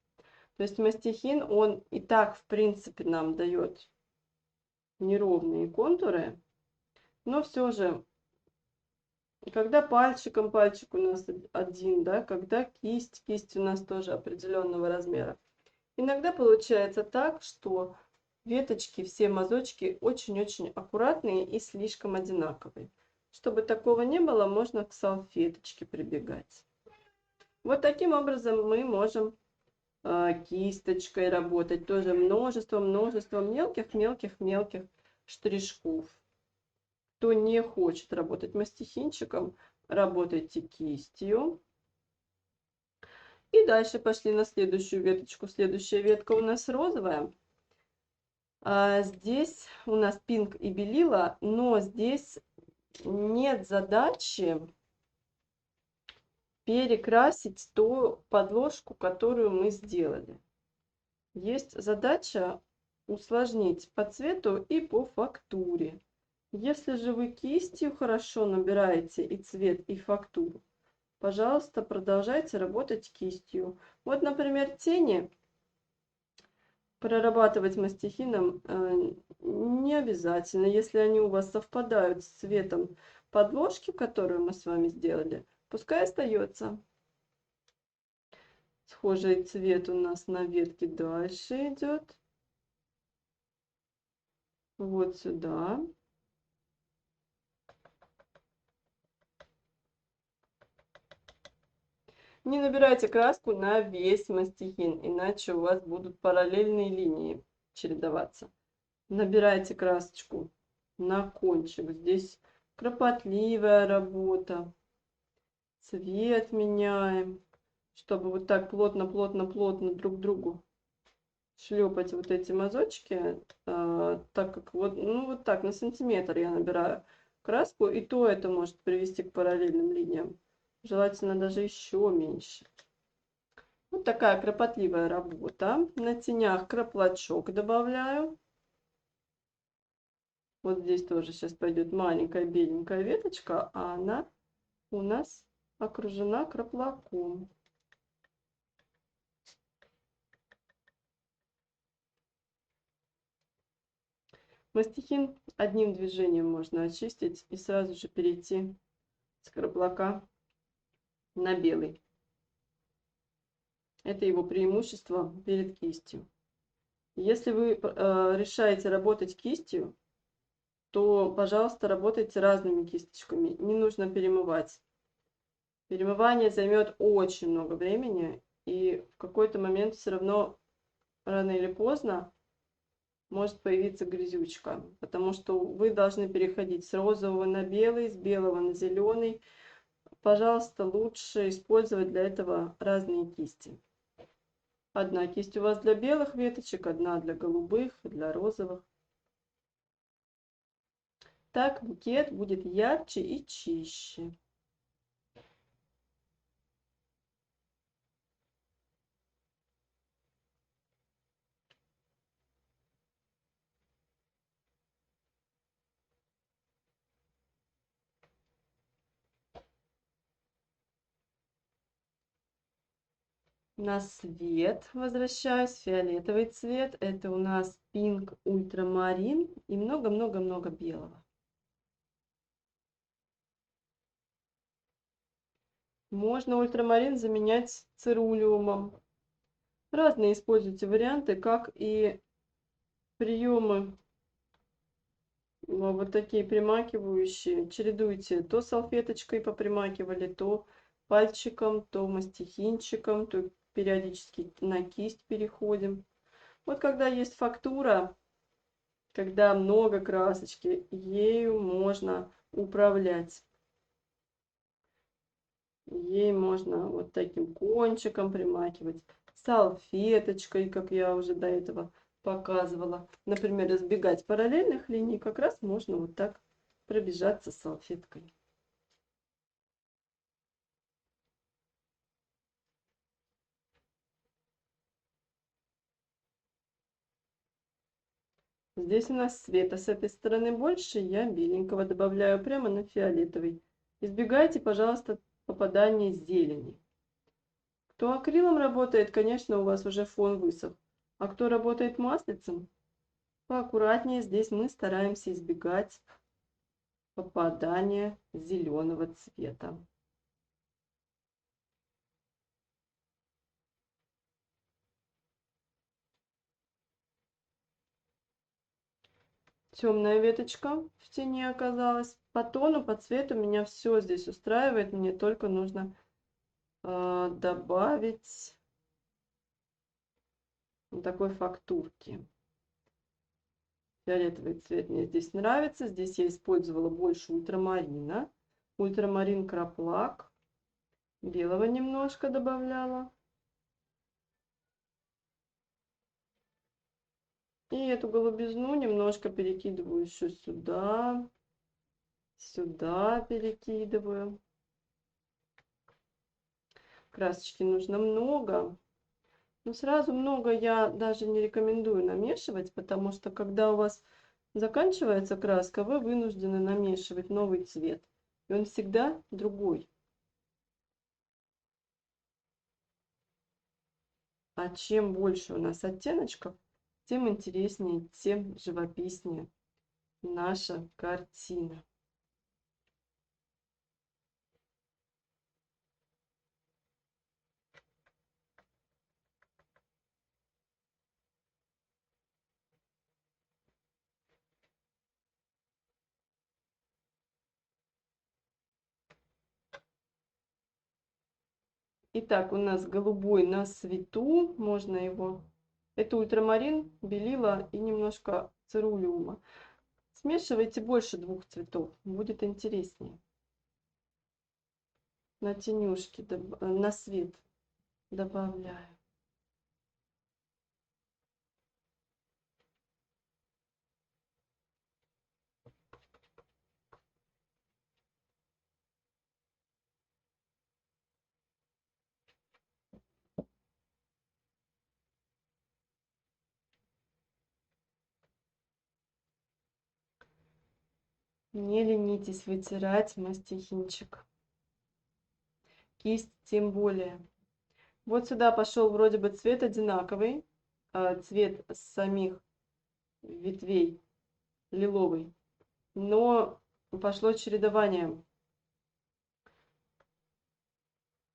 То есть мастихин, он и так, в принципе, нам дает неровные контуры, но все же, когда пальчик у нас один, да, когда кисть у нас тоже определенного размера. Иногда получается так, что веточки, все мазочки очень-очень аккуратные и слишком одинаковые. Чтобы такого не было, можно к салфеточке прибегать. Вот таким образом мы можем кисточкой работать. Тоже множество мелких штришков. Кто не хочет работать мастихинчиком, работайте кистью. И дальше пошли на следующую веточку. Следующая ветка у нас розовая. Здесь у нас пинк и белила, но здесь нет задачи перекрасить ту подложку, которую мы сделали. Есть задача усложнить по цвету и по фактуре. Если же вы кистью хорошо набираете и цвет, и фактуру, пожалуйста, продолжайте работать кистью. Вот, например, тени прорабатывать мастихином не обязательно. Если они у вас совпадают с цветом подложки, которую мы с вами сделали, пускай остается. Схожий цвет у нас на ветке дальше идет. Вот сюда. Не набирайте краску на весь мастихин, иначе у вас будут параллельные линии чередоваться. Набирайте красочку на кончик. Здесь кропотливая работа. Цвет меняем, чтобы вот так плотно друг к другу шлепать вот эти мазочки, так как вот, ну вот так на сантиметр я набираю краску, и то это может привести к параллельным линиям. Желательно даже еще меньше. Вот такая кропотливая работа. На тенях краплачок добавляю. Вот здесь тоже сейчас пойдет маленькая беленькая веточка, а она у нас окружена краплаком. Мастихин одним движением можно очистить и сразу же перейти с краплака на белый. Это его преимущество перед кистью. Если вы решаете работать кистью, то, пожалуйста, работайте разными кисточками. Не нужно перемывать. Перемывание займет очень много времени, и в какой-то момент все равно, рано или поздно, может появиться грязючка, потому что вы должны переходить с розового на белый, с белого на зеленый. Пожалуйста, лучше использовать для этого разные кисти. Одна кисть у вас для белых веточек, одна для голубых, для розовых. Так букет будет ярче и чище. На свет возвращаюсь. Фиолетовый цвет. Это у нас пинк ультрамарин и много-много-много белого. Можно ультрамарин заменять цирулиумом. Разные используйте варианты, как и приемы вот такие примакивающие. Чередуйте, то салфеточкой попримакивали, то пальчиком, то мастихинчиком, то периодически на кисть переходим. Вот когда есть фактура, когда много красочки, ею можно управлять. Ей можно вот таким кончиком примакивать, салфеточкой, как я уже до этого показывала. Например, избегать параллельных линий, как раз можно вот так пробежаться салфеткой. Здесь у нас цвета с этой стороны больше, я беленького добавляю прямо на фиолетовый. Избегайте, пожалуйста, попадания зелени. Кто акрилом работает, конечно, у вас уже фон высох. А кто работает маслицем, поаккуратнее. Здесь мы стараемся избегать попадания зеленого цвета. Темная веточка в тени оказалась. По тону, по цвету меня все здесь устраивает. Мне только нужно добавить вот такой фактурки. Фиолетовый цвет мне здесь нравится. Здесь я использовала больше ультрамарина. Ультрамарин краплак. Белого немножко добавляла. И эту голубизну немножко перекидываю еще сюда. Сюда перекидываю. Красочки нужно много. Но сразу много я даже не рекомендую намешивать, потому что когда у вас заканчивается краска, вы вынуждены намешивать новый цвет. И он всегда другой. А чем больше у нас оттеночков, тем интереснее, тем живописнее наша картина. Итак, у нас голубой на свету, можно его. Это ультрамарин, белила и немножко цирулиума. Смешивайте больше двух цветов, будет интереснее. На тенюшки, на свет добавляю. Не ленитесь вытирать мастихинчик. Кисть тем более. Вот сюда пошел вроде бы цвет одинаковый, цвет самих ветвей лиловый, но пошло чередование.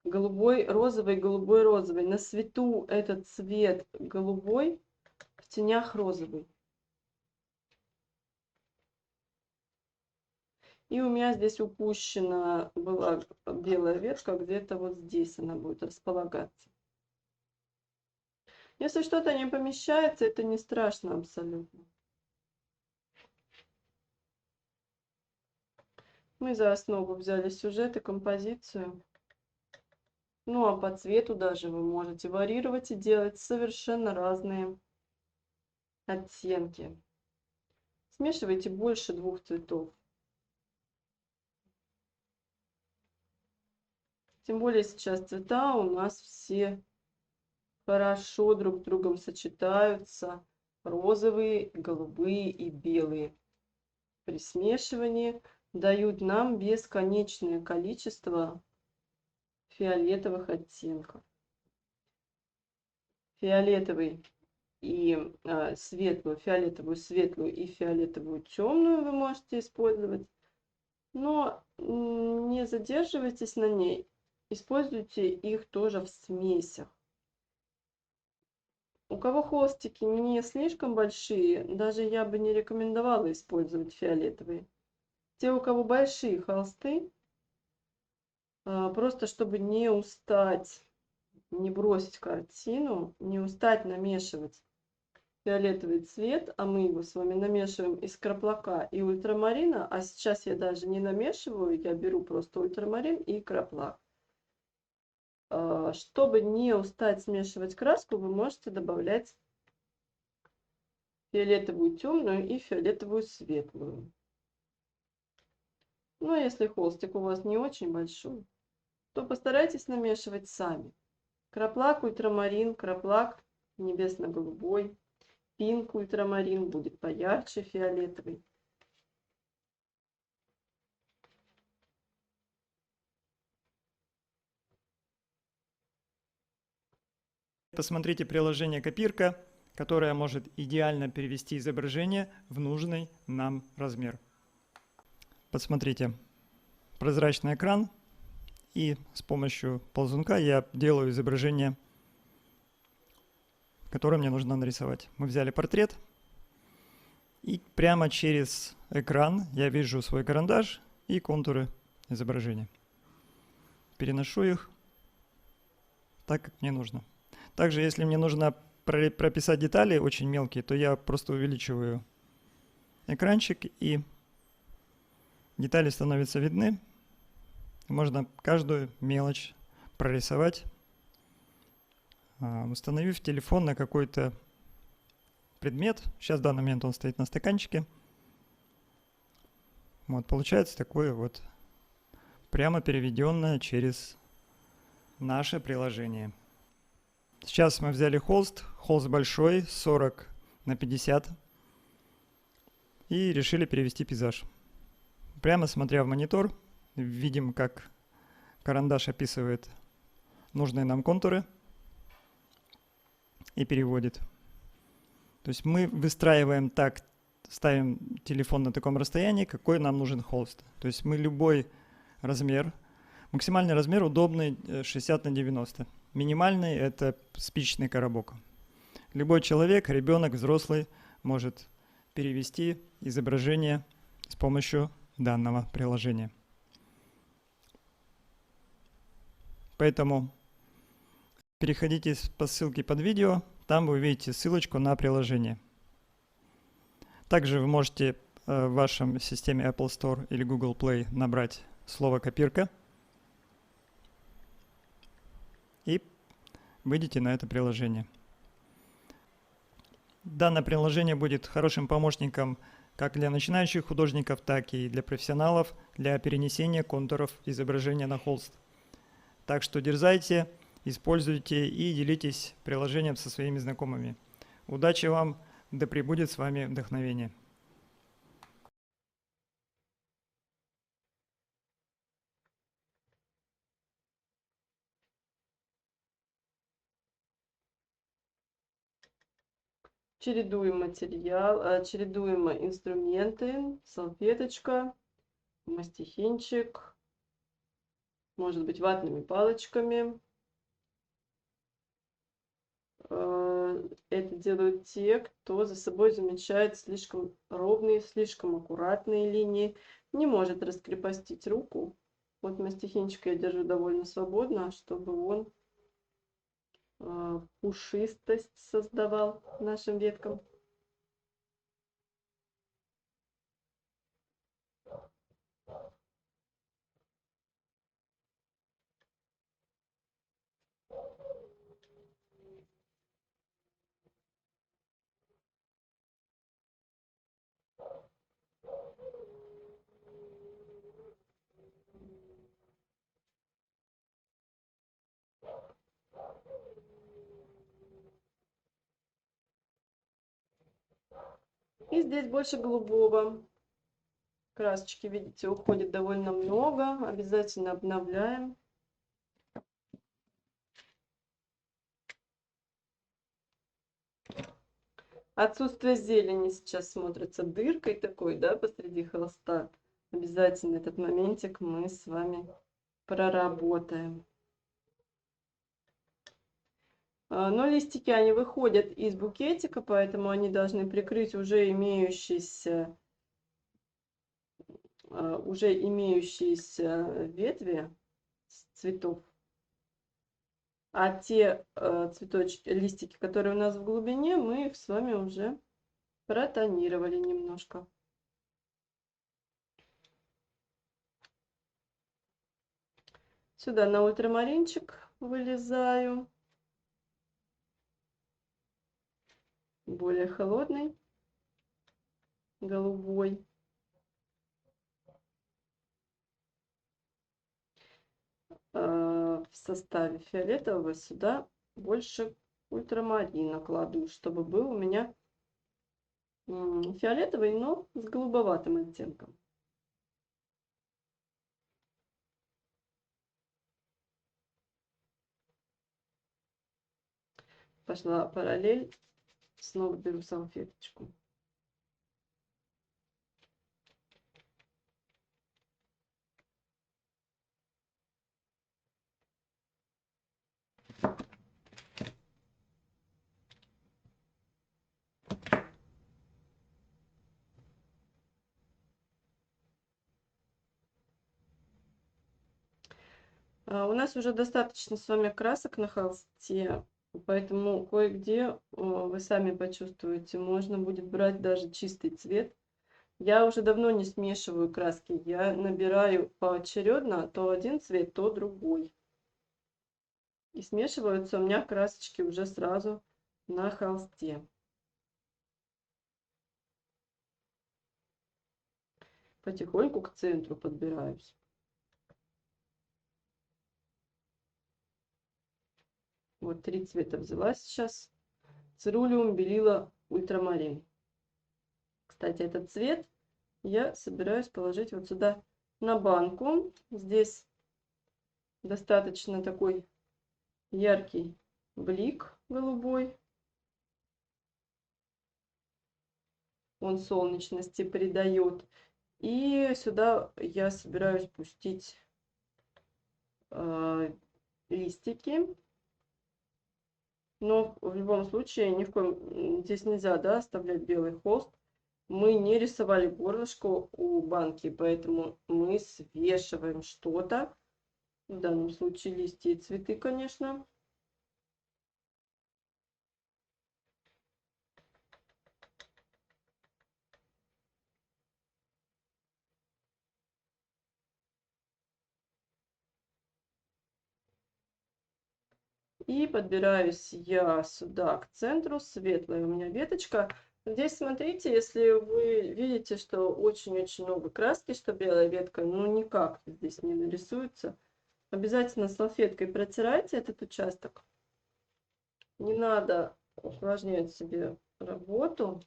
Голубой, розовый, голубой, розовый. На свету этот цвет голубой, в тенях розовый. И у меня здесь упущена была белая ветка, где-то вот здесь она будет располагаться. Если что-то не помещается, это не страшно абсолютно. Мы за основу взяли сюжет и композицию. Ну а по цвету даже вы можете варьировать и делать совершенно разные оттенки. Смешивайте больше двух цветов. Тем более сейчас цвета у нас все хорошо друг с другом сочетаются. Розовые, голубые и белые. При смешивании дают нам бесконечное количество фиолетовых оттенков. Фиолетовый и светлую, фиолетовую светлую и фиолетовую темную вы можете использовать. Но не задерживайтесь на ней. Используйте их тоже в смесях. У кого холстики не слишком большие, даже я бы не рекомендовала использовать фиолетовые. Те, у кого большие холсты, просто чтобы не устать, не бросить картину, не устать намешивать фиолетовый цвет, а мы его с вами намешиваем из краплака и ультрамарина, а сейчас я даже не намешиваю, я беру просто ультрамарин и краплак. Чтобы не устать смешивать краску, вы можете добавлять фиолетовую темную и фиолетовую светлую. Но если холстик у вас не очень большой, то постарайтесь намешивать сами. Краплак, ультрамарин, краплак небесно-голубой, пинк ультрамарин будет поярче фиолетовый. Посмотрите приложение «Копирка», которое может идеально перевести изображение в нужный нам размер. Посмотрите, прозрачный экран, и с помощью ползунка я делаю изображение, которое мне нужно нарисовать. Мы взяли портрет, и прямо через экран я вижу свой карандаш и контуры изображения. Переношу их так, как мне нужно. Также, если мне нужно прописать детали очень мелкие, то я просто увеличиваю экранчик, и детали становятся видны. Можно каждую мелочь прорисовать, установив телефон на какой-то предмет. Сейчас в данный момент он стоит на стаканчике. Вот, получается такое вот прямо переведенное через наше приложение. Сейчас мы взяли холст большой, 40 на 50, и решили перевести пейзаж. Прямо смотря в монитор, видим, как карандаш описывает нужные нам контуры и переводит. То есть мы выстраиваем так, ставим телефон на таком расстоянии, какой нам нужен холст. То есть мы любой размер, максимальный размер удобный 60 на 90. Минимальный – это спичечный коробок. Любой человек, ребенок, взрослый может перевести изображение с помощью данного приложения. Поэтому переходите по ссылке под видео, там вы увидите ссылочку на приложение. Также вы можете в вашем системе Apple Store или Google Play набрать слово «копирка» и выйдете на это приложение. Данное приложение будет хорошим помощником как для начинающих художников, так и для профессионалов для перенесения контуров изображения на холст. Так что дерзайте, используйте и делитесь приложением со своими знакомыми. Удачи вам, да пребудет с вами вдохновение. Чередуем материал, чередуем инструменты, салфеточка, мастихинчик, может быть, ватными палочками. Это делают те, кто за собой замечает слишком ровные, слишком аккуратные линии, не может раскрепостить руку. Вот мастихинчик я держу довольно свободно, чтобы он пушистость создавал нашим веткам. И здесь больше голубого. Красочки, видите, уходит довольно много. Обязательно обновляем. Отсутствие зелени сейчас смотрится дыркой такой, да, посреди холста. Обязательно этот моментик мы с вами проработаем. Но листики, они выходят из букетика, поэтому они должны прикрыть уже имеющиеся ветви цветов. А те цветочки, листики, которые у нас в глубине, мы их с вами уже протонировали немножко. Сюда на ультрамаринчик вылезаю. Более холодный, голубой. В составе фиолетового сюда больше ультрамарина кладу, чтобы был у меня фиолетовый, но с голубоватым оттенком. Пошла параллель. Снова беру салфеточку. У нас уже достаточно с вами красок на холсте, поэтому кое-где вы сами почувствуете, можно будет брать даже чистый цвет. Я уже давно не смешиваю краски, я набираю поочередно то один цвет, то другой. И смешиваются у меня красочки уже сразу на холсте. Потихоньку к центру подбираюсь. Вот 3 цвета взяла сейчас. Цирулиум, белила, ультрамарин. Кстати, этот цвет я собираюсь положить вот сюда на банку. Здесь достаточно такой яркий блик голубой. Он солнечности придает. И сюда я собираюсь пустить листики. Но в любом случае ни в коем здесь нельзя, да, оставлять белый холст. Мы не рисовали горлышко у банки, поэтому мы свешиваем что-то. В данном случае листья и цветы, конечно. И подбираюсь я сюда к центру, светлая у меня веточка. Здесь смотрите, если вы видите, что очень-очень много краски, что белая ветка, ну никак здесь не нарисуется. Обязательно салфеткой протирайте этот участок. Не надо усложнять себе работу.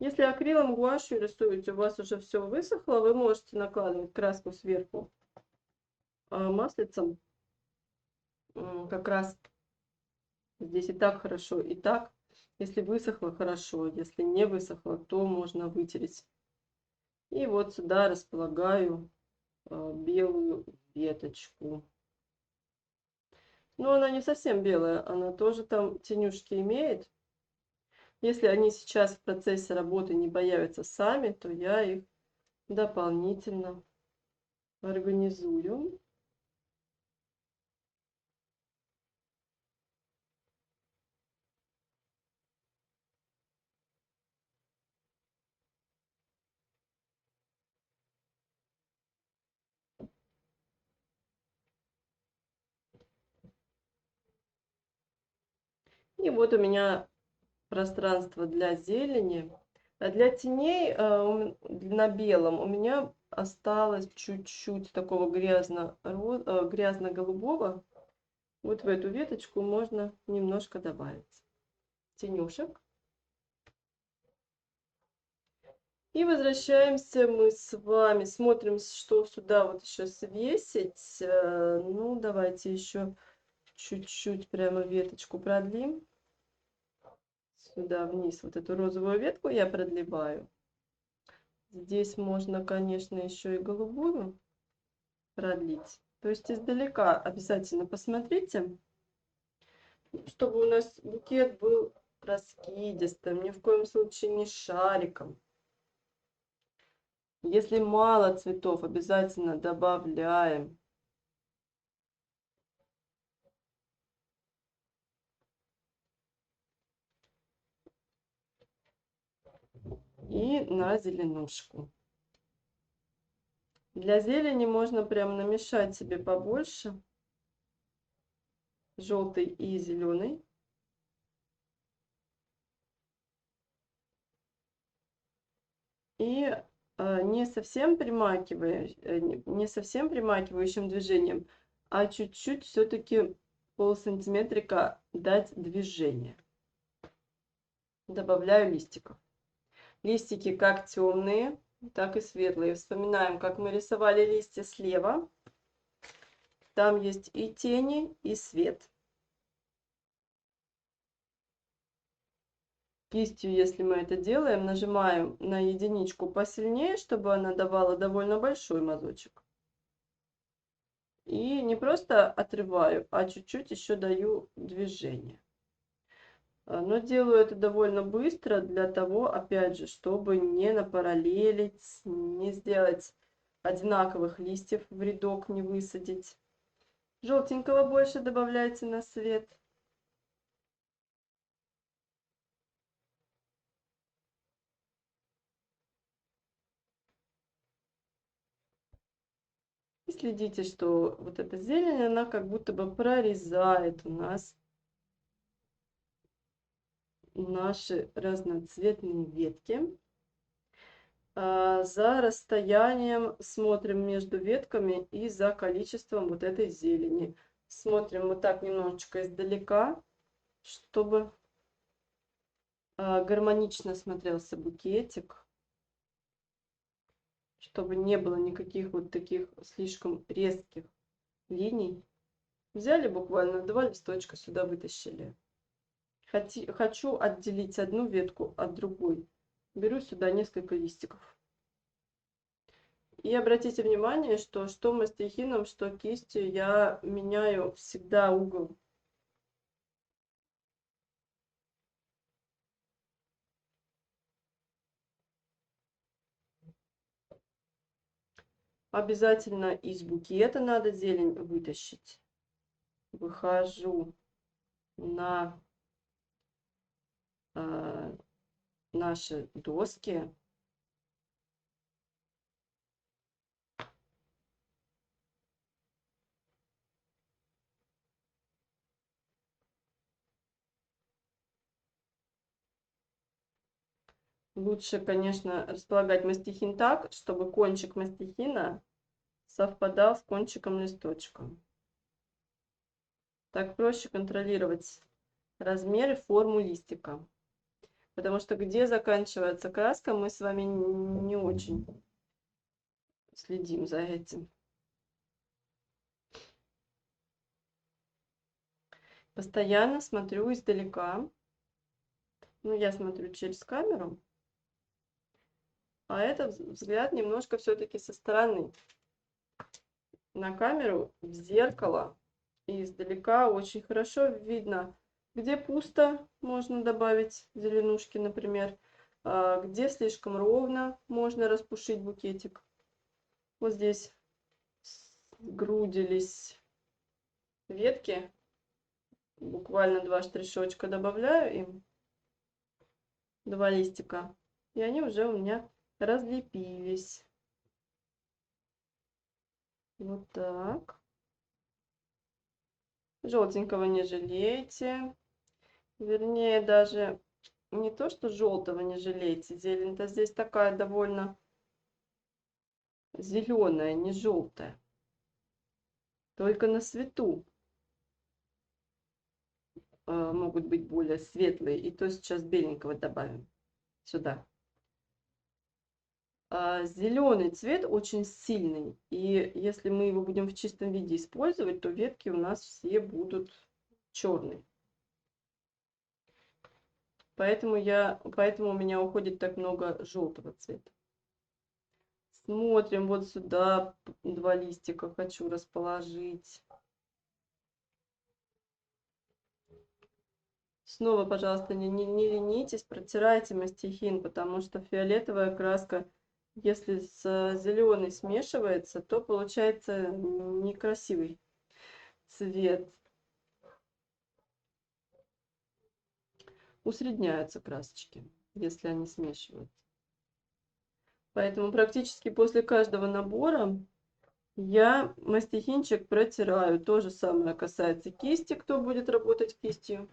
Если акрилом, гуашью рисуете, у вас уже все высохло, вы можете накладывать краску сверху маслицем. Как раз здесь и так хорошо, и так. Если высохло, хорошо. Если не высохло, то можно вытереть. И вот сюда располагаю белую веточку. Но она не совсем белая, она тоже там тенюшки имеет. Если они сейчас в процессе работы не появятся сами, то я их дополнительно организую. И вот у меня пространство для зелени. А для теней на белом у меня осталось чуть-чуть такого грязно-голубого. Вот в эту веточку можно немножко добавить тенюшек. И возвращаемся мы с вами, смотрим, что сюда вот еще свесить. Ну, давайте еще чуть-чуть прямо веточку продлим. Сюда вниз вот эту розовую ветку я продлеваю. Здесь можно, конечно, еще и голубую продлить. То есть издалека обязательно посмотрите, чтобы у нас букет был раскидистым, ни в коем случае не шариком. Если мало цветов, обязательно добавляем. И на зеленушку. Для зелени можно прям намешать себе побольше. Желтый и зеленый. И не совсем примакивающим движением, а чуть-чуть все-таки полсантиметрика дать движение. Добавляю листиков. Листики как темные, так и светлые. Вспоминаем, как мы рисовали листья слева. Там есть и тени, и свет. Кистью, если мы это делаем, нажимаем на единичку посильнее, чтобы она давала довольно большой мазочек. И не просто отрываю, а чуть-чуть еще даю движение. Но делаю это довольно быстро для того, опять же, чтобы не напараллелить, не сделать одинаковых листьев в рядок, не высадить. Желтенького больше добавляйте на свет. И следите, что вот эта зелень, она как будто бы прорезает у нас наши разноцветные ветки. За расстоянием смотрим между ветками и за количеством вот этой зелени. Смотрим вот так немножечко издалека, чтобы гармонично смотрелся букетик, чтобы не было никаких вот таких слишком резких линий. Взяли буквально 2 листочка, сюда вытащили. Хочу отделить одну ветку от другой. Беру сюда несколько листиков. И обратите внимание, что мастихином, что кистью я меняю всегда угол. Обязательно из букета надо зелень вытащить. Выхожу на наши доски. Лучше, конечно, располагать мастихин так, чтобы кончик мастихина совпадал с кончиком листочка. Так проще контролировать размер и форму листика. Потому что где заканчивается краска, мы с вами не очень следим за этим. Постоянно смотрю издалека. Ну, я смотрю через камеру. А этот взгляд немножко все-таки со стороны. На камеру, в зеркало. И издалека очень хорошо видно, где пусто, можно добавить зеленушки, например. Где слишком ровно, можно распушить букетик. Вот здесь сгрудились ветки. Буквально 2 штришочка добавляю им. 2 листика. И они уже у меня разлепились. Вот так. Желтенького не жалейте. Вернее, даже не то, что желтого не жалейте. Зелень-то здесь такая довольно зеленая, не желтая. Только на свету могут быть более светлые. И то сейчас беленького добавим сюда. Зеленый цвет очень сильный. И если мы его будем в чистом виде использовать, то ветки у нас все будут черные. Поэтому у меня уходит так много желтого цвета. Смотрим вот сюда, 2 листика хочу расположить. Снова, пожалуйста, не ленитесь, протирайте мастихин, потому что фиолетовая краска, если с зеленой смешивается, то получается некрасивый цвет. Усредняются красочки, если они смешиваются. Поэтому практически после каждого набора я мастихинчик протираю. То же самое касается кисти, кто будет работать кистью.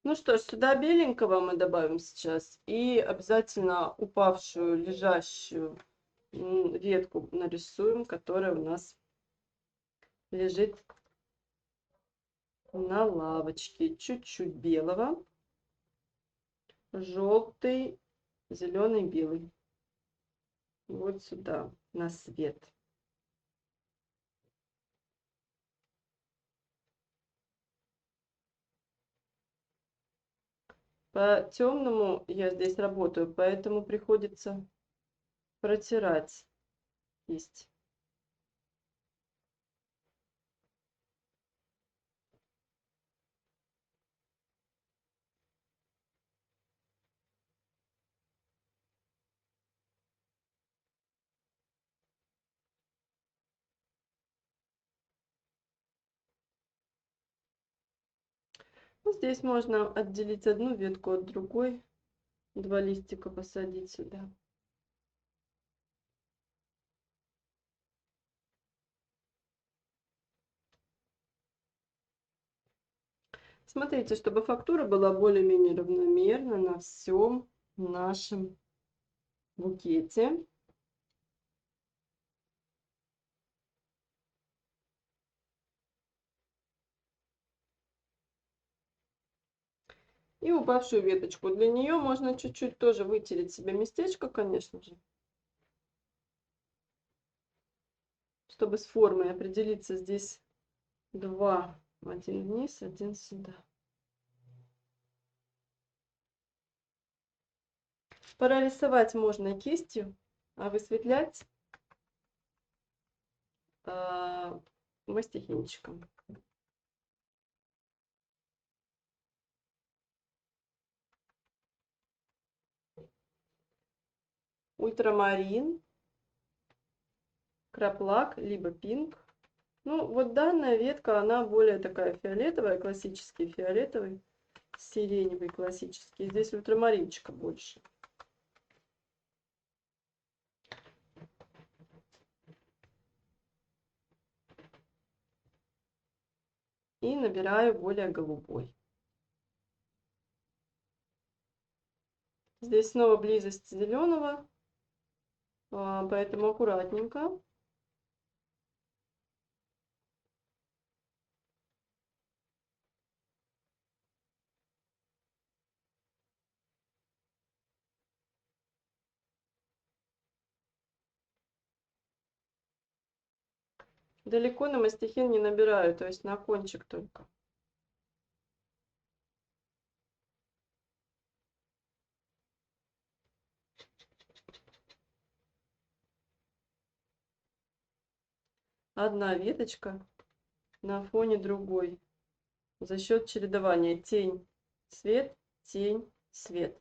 Ну что ж, сюда беленького мы добавим сейчас. И обязательно упавшую, лежащую ветку нарисуем, которая у нас лежит на лавочке. Чуть-чуть белого. Желтый, зеленый, белый. Вот сюда, на свет. По темному я здесь работаю, поэтому приходится протирать кисть. Ну, здесь можно отделить одну ветку от другой, 2 листика посадить сюда. Смотрите, чтобы фактура была более-менее равномерна на всем нашем букете. И упавшую веточку. Для нее можно чуть-чуть тоже вытереть себе местечко, конечно же, чтобы с формой определиться. Здесь два. Один вниз, один сюда. Прорисовать можно кистью, а высветлять мастихинчиком. Ультрамарин, краплак, либо пинк. Ну, вот данная ветка, она более такая фиолетовая, классический фиолетовый, сиреневый классический. Здесь ультрамаринчика больше. И набираю более голубой. Здесь снова близость зеленого, поэтому аккуратненько. Далеко на мастихин не набираю, то есть на кончик только. Одна веточка на фоне другой. За счет чередования тень, свет, тень, свет.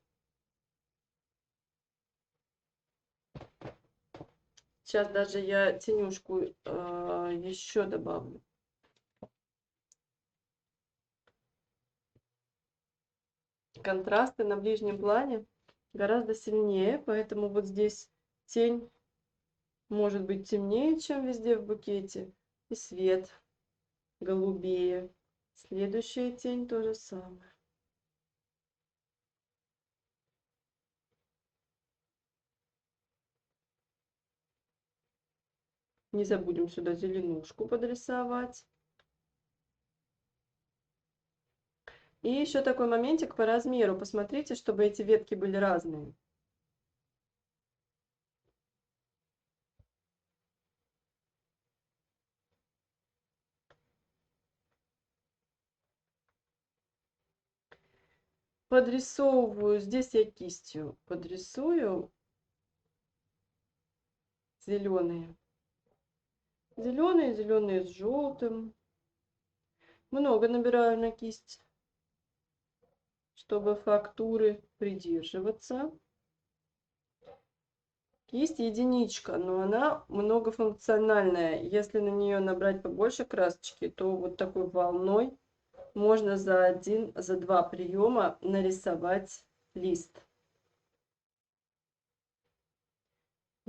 Сейчас даже я тенюшку еще добавлю. Контрасты на ближнем плане гораздо сильнее, поэтому вот здесь тень может быть темнее, чем везде в букете, и свет голубее. Следующая тень то же самое. Не забудем сюда зеленушку подрисовать. И еще такой моментик по размеру. Посмотрите, чтобы эти ветки были разные. Подрисовываю. Здесь я кистью подрисую зеленые. Зеленые, зеленые с желтым. Много набираю на кисть, чтобы фактуры придерживаться. Кисть единичка, но она многофункциональная. Если на нее набрать побольше красочки, то вот такой волной можно за два приема нарисовать лист.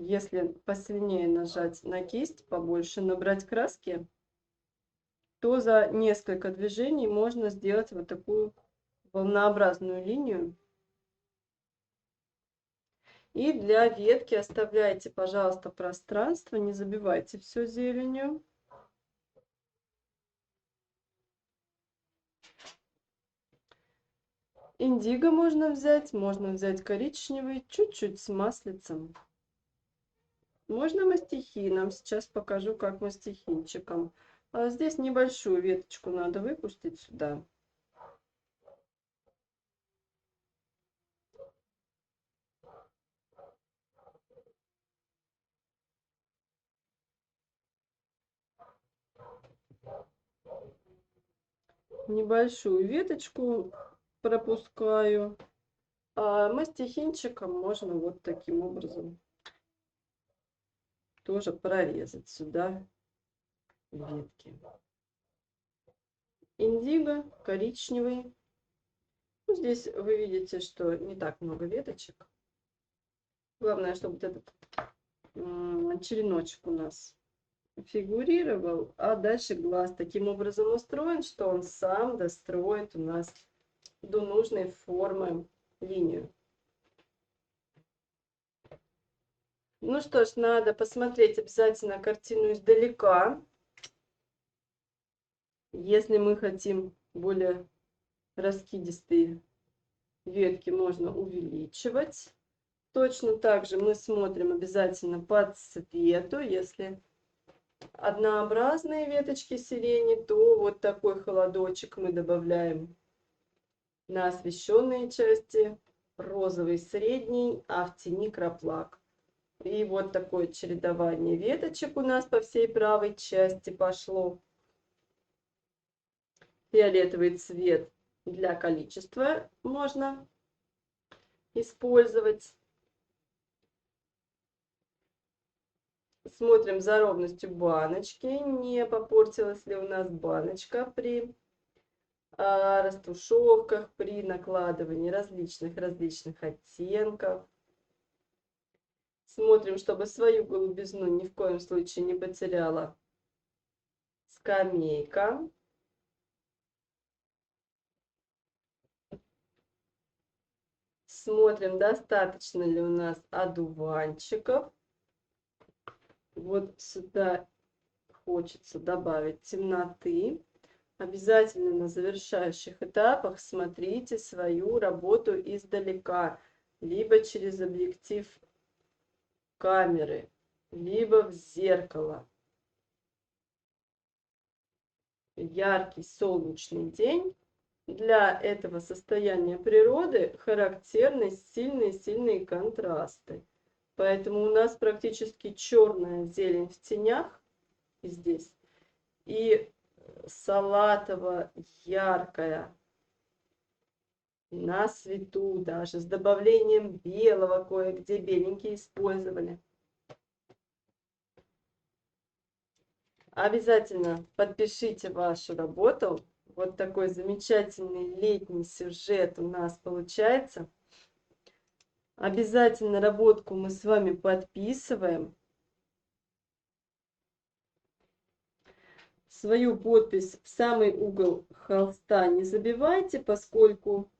Если посильнее нажать на кисть, побольше набрать краски, то за несколько движений можно сделать вот такую волнообразную линию. И для ветки оставляйте, пожалуйста, пространство, не забивайте все зеленью. Индиго можно взять коричневый, чуть-чуть с маслицем. Можно мастихином, сейчас покажу, как мастихинчиком. А здесь небольшую веточку надо выпустить сюда. Небольшую веточку пропускаю. А мастихинчиком можно вот таким образом тоже прорезать сюда ветки. Индиго, коричневый. Ну, здесь вы видите, что не так много веточек. Главное, чтобы вот этот череночек у нас фигурировал, а дальше глаз таким образом устроен, что он сам достроит у нас до нужной формы линию. Ну что ж, надо посмотреть обязательно картину издалека. Если мы хотим более раскидистые ветки можно увеличивать. Точно так же мы смотрим обязательно по цвету. Если однообразные веточки сирени, то вот такой холодочек мы добавляем на освещенные части, розовый средний, а в тени краплак. И вот такое чередование веточек у нас по всей правой части пошло. Фиолетовый цвет для количества можно использовать. Смотрим за ровностью баночки, не попортилась ли у нас баночка при растушевках, при накладывании различных оттенков. Смотрим, чтобы свою голубизну ни в коем случае не потеряла скамейка. Смотрим, достаточно ли у нас одуванчиков. Вот сюда хочется добавить темноты. Обязательно на завершающих этапах смотрите свою работу издалека, либо через объектив камеры, либо в зеркало. Яркий солнечный день. Для этого состояния природы характерны сильные контрасты. Поэтому у нас практически черная зелень в тенях здесь и салатово-яркая на свету, даже с добавлением белого, кое-где беленькие использовали. Обязательно подпишите вашу работу. Вот такой замечательный летний сюжет у нас получается. Обязательно работку мы с вами подписываем. Свою подпись в самый угол холста не забивайте, поскольку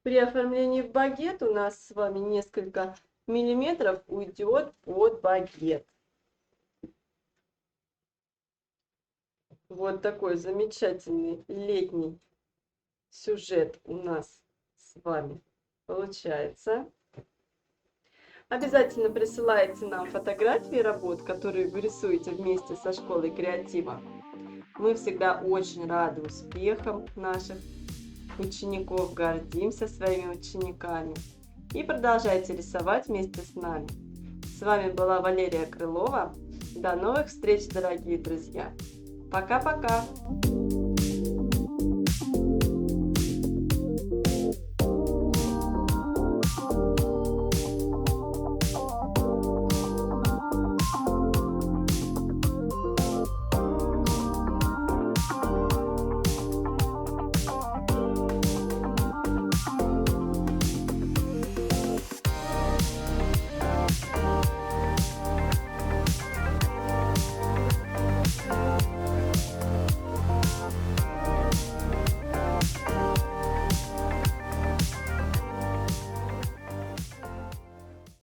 при оформлении в багет у нас с вами несколько миллиметров уйдет под багет. Вот такой замечательный летний сюжет у нас с вами получается. Обязательно присылайте нам фотографии работ, которые вы рисуете вместе со школой креатива. Мы всегда очень рады успехам наших учеников, гордимся своими учениками. И продолжайте рисовать вместе с нами. С вами была Валерия Крылова. До новых встреч, дорогие друзья! Пока-пока!